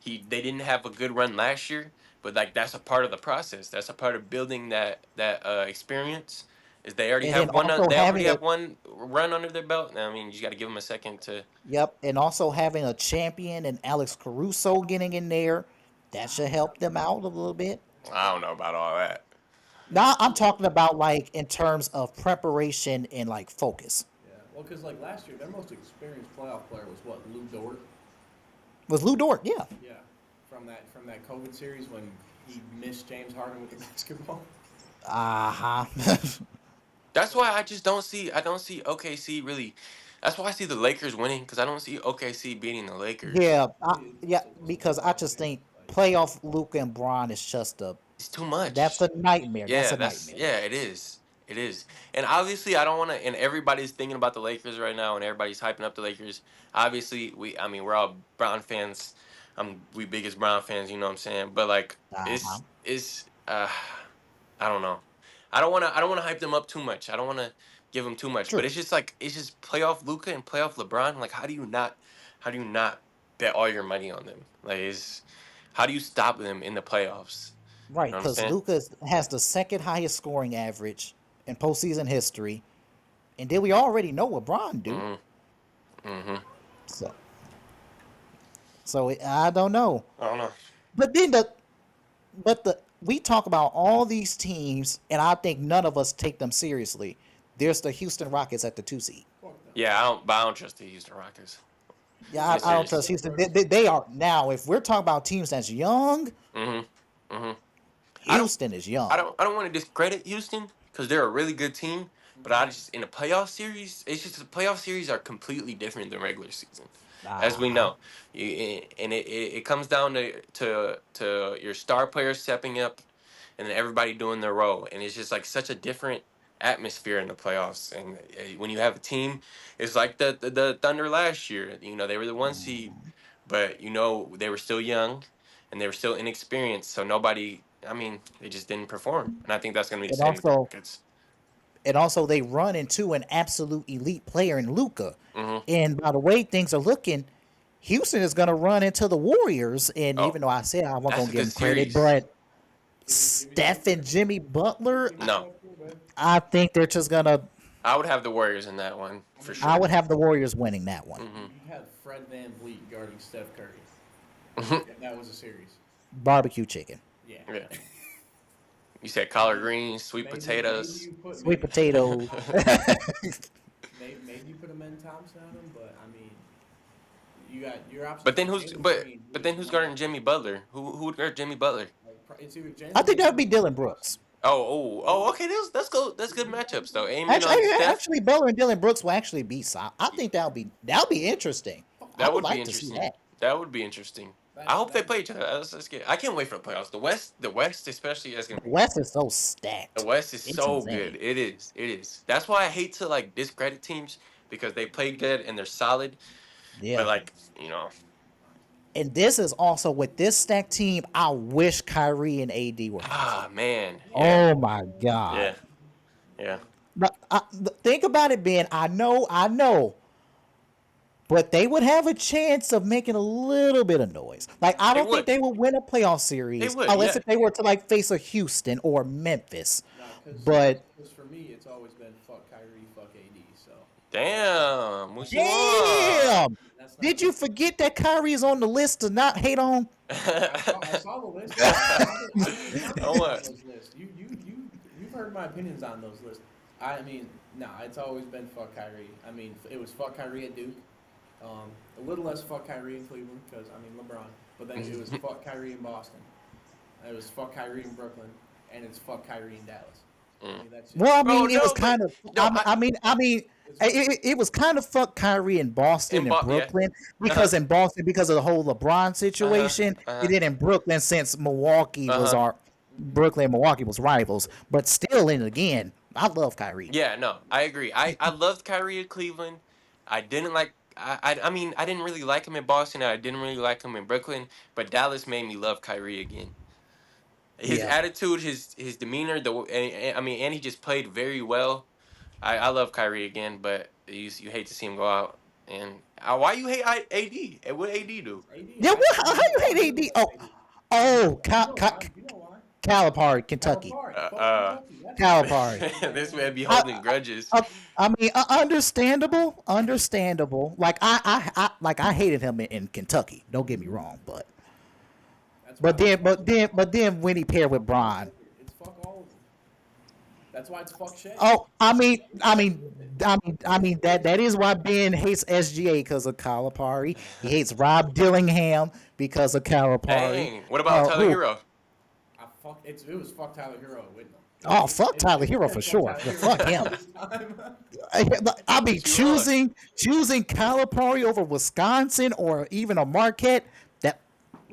they didn't have a good run last year. But that's a part of the process. That's a part of building that experience. Is they already have one? They already have one run under their belt. I mean, you got to give them a second to. Yep, and also having a champion and Alex Caruso getting in there, that should help them out a little bit. I don't know about all that. Now I'm talking about in terms of preparation and focus. Yeah, well, because last year their most experienced playoff player was what, Lou Dort. Was Lou Dort? Yeah. Yeah, from that COVID series when he missed James Harden with the basketball. That's why I don't see OKC really. That's why I see the Lakers winning, because I don't see OKC beating the Lakers. Yeah, because I just think playoff Luka and Bron is just it's too much. That's a nightmare. Yeah, it is. It is. And obviously I don't want to, and everybody's thinking about the Lakers right now, and everybody's hyping up the Lakers. Obviously we're all Brown fans. We biggest Brown fans, you know what I'm saying? But it's I don't know. I don't want to hype them up too much. I don't want to give them too much. True. But it's just playoff Luka and playoff LeBron. How do you not bet all your money on them? How do you stop them in the playoffs? Right, because Luka has the second highest scoring average in postseason history, and then we already know what Bron do. So I don't know. But then we talk about all these teams, and I think none of us take them seriously. There's the Houston Rockets at the 2 seed. Yeah, I don't trust the Houston Rockets. Yeah, I don't trust Houston. They are now. If we're talking about teams that's young, Houston is young. I don't want to discredit Houston because they're a really good team, but in a playoff series, it's just the playoff series are completely different than regular season, as we know. And it comes down to your star players stepping up, and then everybody doing their role, and it's just such a different atmosphere in the playoffs. And when you have a team, it's like the Thunder last year. They were the 1 seed, but they were still young, and they were still inexperienced. So they just didn't perform, and I think that's going to be the same with the Rockets. And also, they run into an absolute elite player in Luka. And by the way things are looking, Houston is going to run into the Warriors. And even though I said I wasn't going to give them credit, but Steph and Jimmy Butler, no, I think they're just going to I would have the Warriors in that one for sure. I would have the Warriors winning that one. Mm-hmm. You had Fred VanVleet guarding Steph Curry. If that was a series. Barbecue chicken. Yeah. Yeah. You said collard greens, sweet potatoes. Sweet potatoes. Maybe you put a Men Thompson on him, but I mean, you got your options. But then who's guarding Jimmy Butler? Who would guard Jimmy Butler? It's either James I think that would be Dylan Brooks. Okay. That's good matchups though. Aiming on Steph. Actually, Butler and Dylan Brooks will actually be solid. I think that'll be interesting. That would like be to see interesting. that. That would be interesting. I hope they play each other. I can't wait for the playoffs. The West especially is gonna. The West is so stacked. The West is It's so insane. good. It is. That's why I hate to like discredit teams because they play good and they're solid. Yeah. But like, you know. And this is also with this stacked team. I wish Kyrie and AD were. Man. Yeah. Oh my God. Yeah. But think about it, Ben. I know. But they would have a chance of making a little bit of noise. Like, I don't think they would win a playoff series unless if they were to like face a Houston or Memphis. But for me, it's always been fuck Kyrie, fuck AD. So damn. Did you forget that Kyrie is on the list to not hate on? I saw the list. You've heard my opinions on those lists. I mean, it's always been fuck Kyrie. I mean, it was fuck Kyrie at Duke. A little less fuck Kyrie in Cleveland because, I mean, LeBron. But then it was fuck Kyrie in Boston. It was fuck Kyrie in Brooklyn. And it's fuck Kyrie in Dallas. It was kind of. It was kind of fuck Kyrie in Boston and Brooklyn because in Boston because of the whole LeBron situation, and then in Brooklyn since Milwaukee was Brooklyn and Milwaukee was rivals, but still, and again, I love Kyrie. Yeah, no, I agree. I loved Kyrie in Cleveland. I didn't like. I mean, I didn't really like him in Boston. I didn't really like him in Brooklyn, but Dallas made me love Kyrie again. His attitude, his demeanor, and he just played very well. I love Kyrie again, but you hate to see him go out. And why you hate AD? What AD do? Yeah, how you hate AD? Calipari, Kentucky. Calipari. This man be holding grudges. I mean, understandable. Like I hated him in Kentucky. Don't get me wrong, but then when he paired with Bron. It's fuck all of them. That's why it's fuck Shai. Oh, I mean that is why Ben hates SGA because of Calipari. He hates Rob Dillingham because of Calipari. Dang. What about Tyler Hero? It was fuck Tyler Hero with them. Oh, fuck Tyler Hero for sure. Fuck him. I mean, choosing Calipari over Wisconsin or even a Marquette.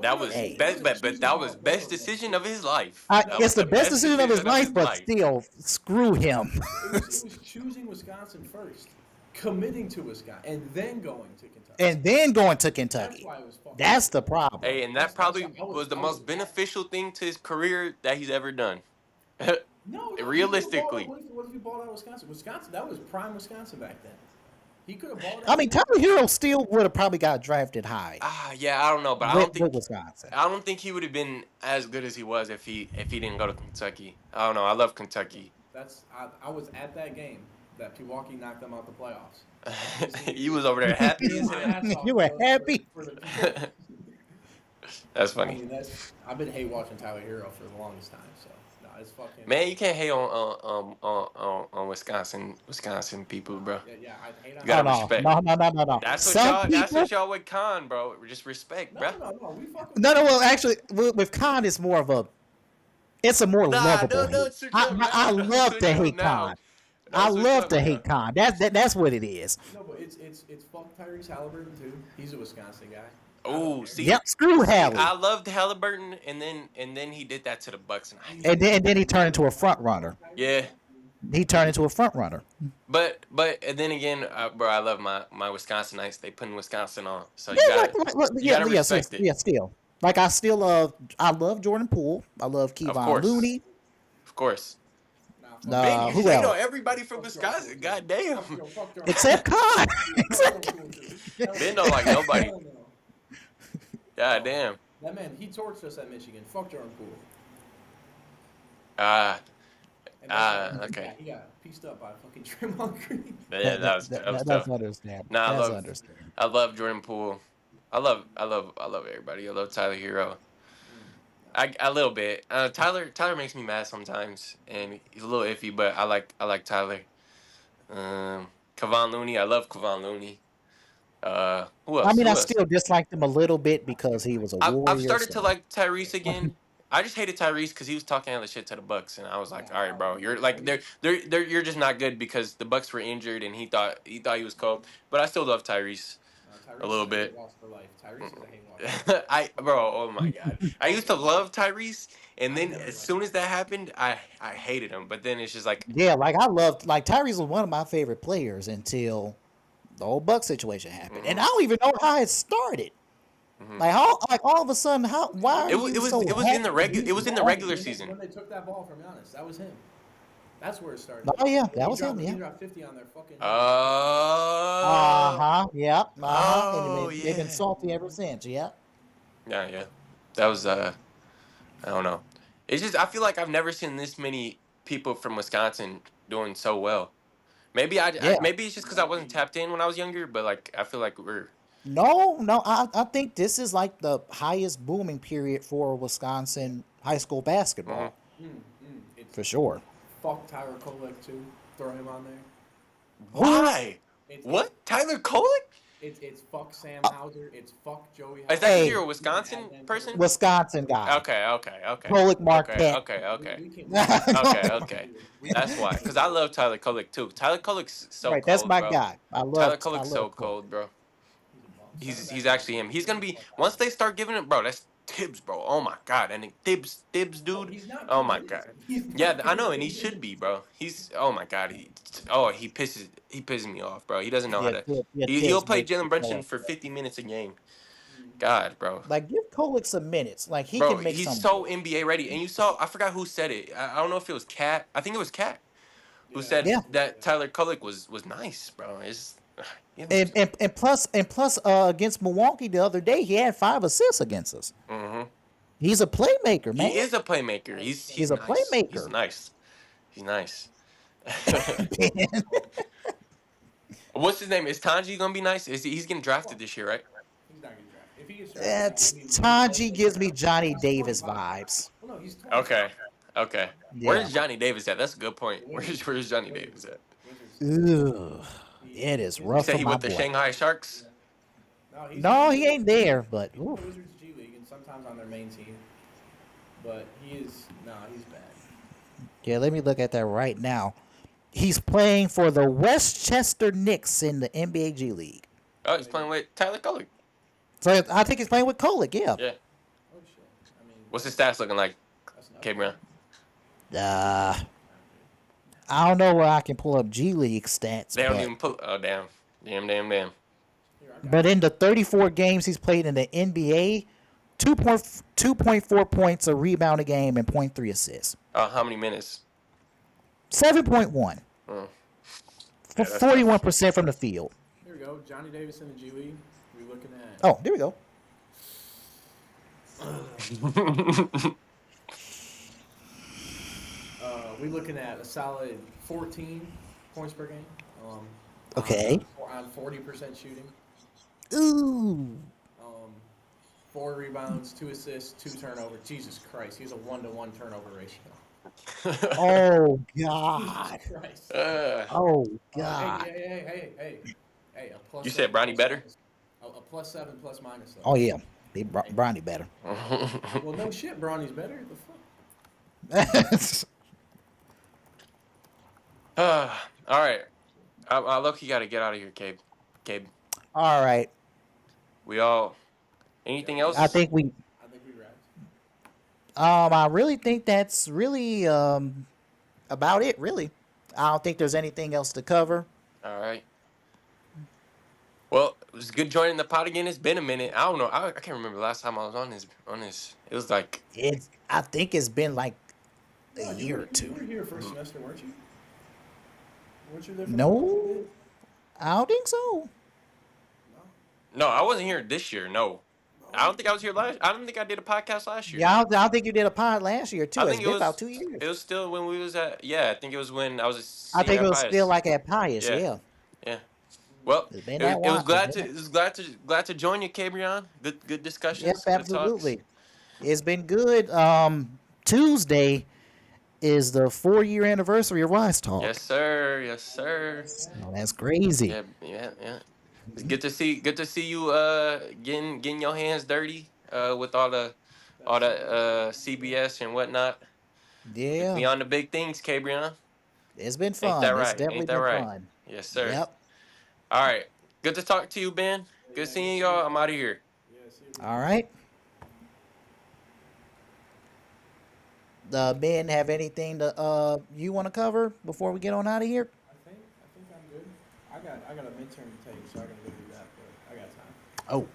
That was best, but that was best decision of his life. It's the best decision of his life, but still, screw him. It was choosing Wisconsin first, committing to Wisconsin, and then going to Kentucky. That's why it was fucking. That's the problem. Hey, and that probably was the most beneficial thing to his career that he's ever done. No, realistically. What if he balled out Wisconsin? That was prime Wisconsin back then. He could have balled out. I mean, Tyler Hero still would have probably got drafted high. Yeah, I don't know, but I don't think he would have been as good as he was if he didn't go to Kentucky. I don't know. I love Kentucky. I was at that game that Milwaukee knocked them out the playoffs. You was over there happy. You were happy. That's funny. I mean, I've been hate watching Tyler Hero for the longest time. So it's fucking. Man, you can't hate on Wisconsin people, bro. Yeah, I hate on. You gotta respect. No. That's what y'all with Con, bro. Just respect, bro. No, we fucking. No. Well, actually, with Con, it's more of a. It's a more lovable. Hate. I love to hate Con. I love to hate Con. That's what it is. No, but it's fuck Tyrese Halliburton too. He's a Wisconsin guy. Oh, see. Yep, screw Hallie. I loved Halliburton, and then he did that to the Bucks, and then he turned into a front runner. Yeah. He turned into a front runner. But and then again, bro, I love my Wisconsinites. They putting Wisconsin on, so you gotta respect it. Yeah, still. Like I love Jordan Poole. I love Kevon Looney. Of course. Who else? You know everybody from Wisconsin. Goddamn. Except Con. Ben don't like nobody. God damn. That man, he torched us at Michigan. Fuck Jordan Poole. And guess what? Okay. He got pieced up by fucking Draymond Green. Yeah, that was That's tough. understandable. Nah, That's understandable. I love Jordan Poole. I love everybody. I love Tyler Hero. A little bit. Tyler makes me mad sometimes, and he's a little iffy, but I like Tyler. Kevon Looney, I love Kevon Looney. Who I else? mean, I Who else? still disliked him a little bit because he was a I've warrior. started to So like Tyrese again. I just hated Tyrese because he was talking all the shit to the Bucks, and I was like, all right, bro, you're like you're just not good because the Bucks were injured, and he thought he was cold. But I still love Tyrese a Tyrese little is a hate bit. loss for life. Tyrese is a hate loss for life. Oh my god, I used to love Tyrese, and I then never as liked soon as that happened, I hated him. But then it's just like, yeah, like I loved like Tyrese was one of my favorite players until the whole Buck situation happened, and I don't even know how it started. Like how, like all of a sudden, how? Why are you so it was in the happy? it was in the regular season. When they took that ball from Giannis, that was him. That's where it started. Oh yeah, that He was him. dropped, Yeah. he dropped 50 on their fucking. Uh Oh, huh. Yep. oh And they've been yeah, salty ever since. Yep. yeah. That was I don't know. It's just I feel like I've never seen this many people from Wisconsin doing so well. Yeah. Maybe it's just because I wasn't tapped in when I was younger, but like I feel like we're No. I think this is like the highest booming period for Wisconsin high school basketball It's for sure. fuck Tyler Kolek too. Throw him on there. why? It's, What? Tyler Kolek? It's fuck Sam Hauser. It's fuck Joey. Is that Hauser. because Hey, you're a Wisconsin person? Wisconsin guy, Okay. Pollock Marquette. Okay. We can't. Okay. That's why. Because I love Tyler Kolek too. Tyler Kolek's so Right, that's cold, my bro. guy. Tyler I Kolek's so love Cole. cold, bro. He's a bum. He's actually him. He's gonna be once they start giving it, bro. That's Tibbs, bro. Oh my god, and then Tibbs, No, dude. he's not Oh Pete my Davidson. god. He's not Yeah, I Pete know, and he Davidson. should be, bro. He's oh my god. He pisses me off, bro. He doesn't know how Yeah, to. yeah, He'll Tibbs play breaks Jalen the Brunson floor. for 50 minutes a game. God, bro. Like give Kolek some minutes. Like he Bro, can make he's some. so NBA ready. And you saw, I forgot who said it. I don't know if it was Cat. I think it was Cat who Yeah, said Yeah, that Tyler Kolek was nice, bro. It's and plus against Milwaukee the other day he had 5 assists against us. mm-hmm. He's a playmaker, man. He is a playmaker. He's He's a nice. playmaker. He's nice. What's his name? Is Tanji gonna be nice? He's getting drafted this year, right? he's not getting drafted. If he gets That's drafted, Tanji gives me Johnny Davis vibes. Well, no, he's 25. Okay. Yeah. Where's Johnny Davis at? That's a good point. Where's Johnny Davis at? Wizards. Ugh, it is You rough say for he my with the boy. Shanghai Sharks? No, he ain't there, but He's in the oof. Wizards G League and sometimes on their main team. But he's bad. Yeah, let me look at that right now. He's playing for the Westchester Knicks in the NBA G League. Oh, he's playing with Tyler Kolek. So I think he's playing with Kolek. Yeah. Yeah. Oh shit. I mean, What's his stats looking like, that's nothing. CaBreon? I don't know where I can pull up G League stats, They don't but, even put. Oh damn. Here, I got but in the 34 games he's played in the NBA, 2.4 points a rebound a game and 0.3 assists. How many minutes? 7.1. Oh. For 41% from the field. Here we go. Johnny Davis in the G League. We're looking at. Oh, there we go. We're looking at a solid 14 points per game. Okay. On 40% shooting. Ooh. 4 rebounds, 2 assists, 2 turnovers. Jesus Christ, he's a 1-to-1 turnover ratio. Oh God. Jesus Christ. Oh God. Hey. A plus. You said Bronny better? A +7 plus minus. Though. Oh yeah. Bronny better. Well, no shit, Bronny's better. The fuck. All right. I look, you got to get out of here, Cabe. All right. We all. Anything else? I think we wrapped. I really think that's really about it, really. I don't think there's anything else to cover. All right. Well, it was good joining the pod again. It's been a minute. I don't know. I can't remember the last time I was on this. It was like I think it's been like a No, year or You two. were here first semester, weren't you? Weren't you there for No, I don't think so. no, I wasn't here this year. No. I don't think I was here last. I don't think I did a podcast last year. Yeah, I don't think you did a pod last year too. I It's think been about 2 years. it was still when we was at. Yeah, I think it was when I was a I senior think it at was still Pius. like at Pius. Yeah, Yeah, yeah. Well, it's been that it was while. It's glad been to that. glad to join you, CaBreon. Good Yep, discussions, good talks. absolutely. It's been good. Tuesday is the 4 year anniversary of Wise Yes, Talk. sir. Yes, sir. Oh, that's crazy. Yeah, yeah, yeah. It's good to see you getting your hands dirty with all the CBS and whatnot. Yeah, We on the big things, Cabrion. it's been Ain't that fun. It's right? definitely Ain't that been right? fun. Yes, sir. Yep. All right. Good to talk to you, Ben. Good Yeah, seeing good y'all. seeing I'm out of here. Yeah, see you. All right. Ben, have anything to you want to cover before we get on out of here? I think I'm good. I got a midterm to take, so I gotta go do that, but I got time. Oh,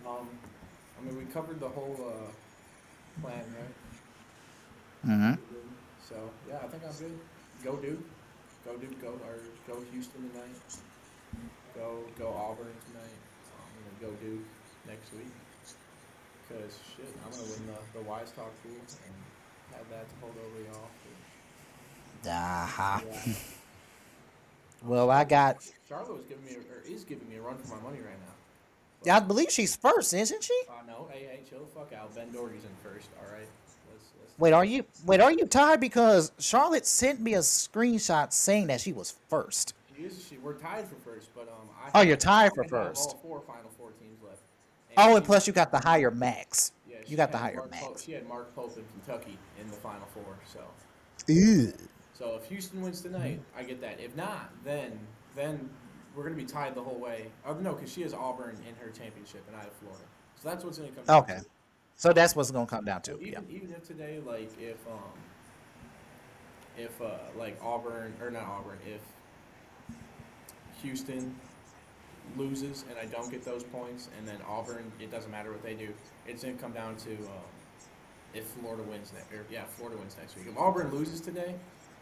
I mean, we covered the whole plan, right? mm-hmm. So yeah, I think I'm good. Go Duke, go Houston tonight. Go Auburn tonight. And then go Duke next week. Cause shit, I'm gonna win the Wise Talk pool and have that to hold over y'all. Aha. Yeah. Well, I got. Charlotte was giving me is giving me a run for my money right now. Yeah, I believe she's first, isn't she? No, hey, chill the fuck out. Ben Doherty's in first. All right. Let's Wait, are you tied? Because Charlotte sent me a screenshot saying that she was first. We're tied for first, but Oh, you're tied for I have first. all four Final Four teams left. Oh, and she- plus you got the higher max. yeah, You she got the had higher Mark Pope- max. She had Mark Pope in Kentucky in the Final Four. Ew. So if Houston wins tonight, I get that. If not, then we're gonna be tied the whole way. No, because she has Auburn in her championship, and I have Florida. So that's what's gonna come. down Okay. to. So that's what's gonna come down to. Yeah. Even if today, like if like Auburn or not Auburn, if Houston loses and I don't get those points, and then Auburn, it doesn't matter what they do. It's gonna come down to if Florida wins Florida wins next week. If Auburn loses today,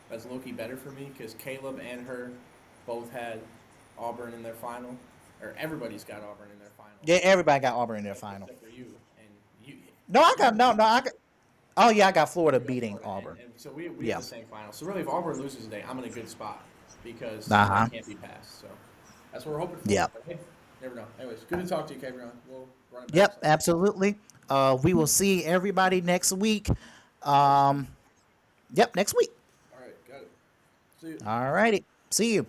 that's low-key better for me because Caleb and her both had Auburn in their final, or everybody's got Auburn in their final. Yeah, everybody got Auburn in their final. Except for you and you. No, I got. Oh yeah, I got Florida beating Auburn. And so we Yeah. have the same final. So really, if Auburn loses today, I'm in a good spot because Uh-huh. I can't be passed. So that's what we're hoping for. Yeah. But hey, never know. Anyways, good to talk to you, CaBreon. We'll run it back Yep, sometime. absolutely. We will see everybody next week. Yep, next week. All right, got it. See you. All righty. See you.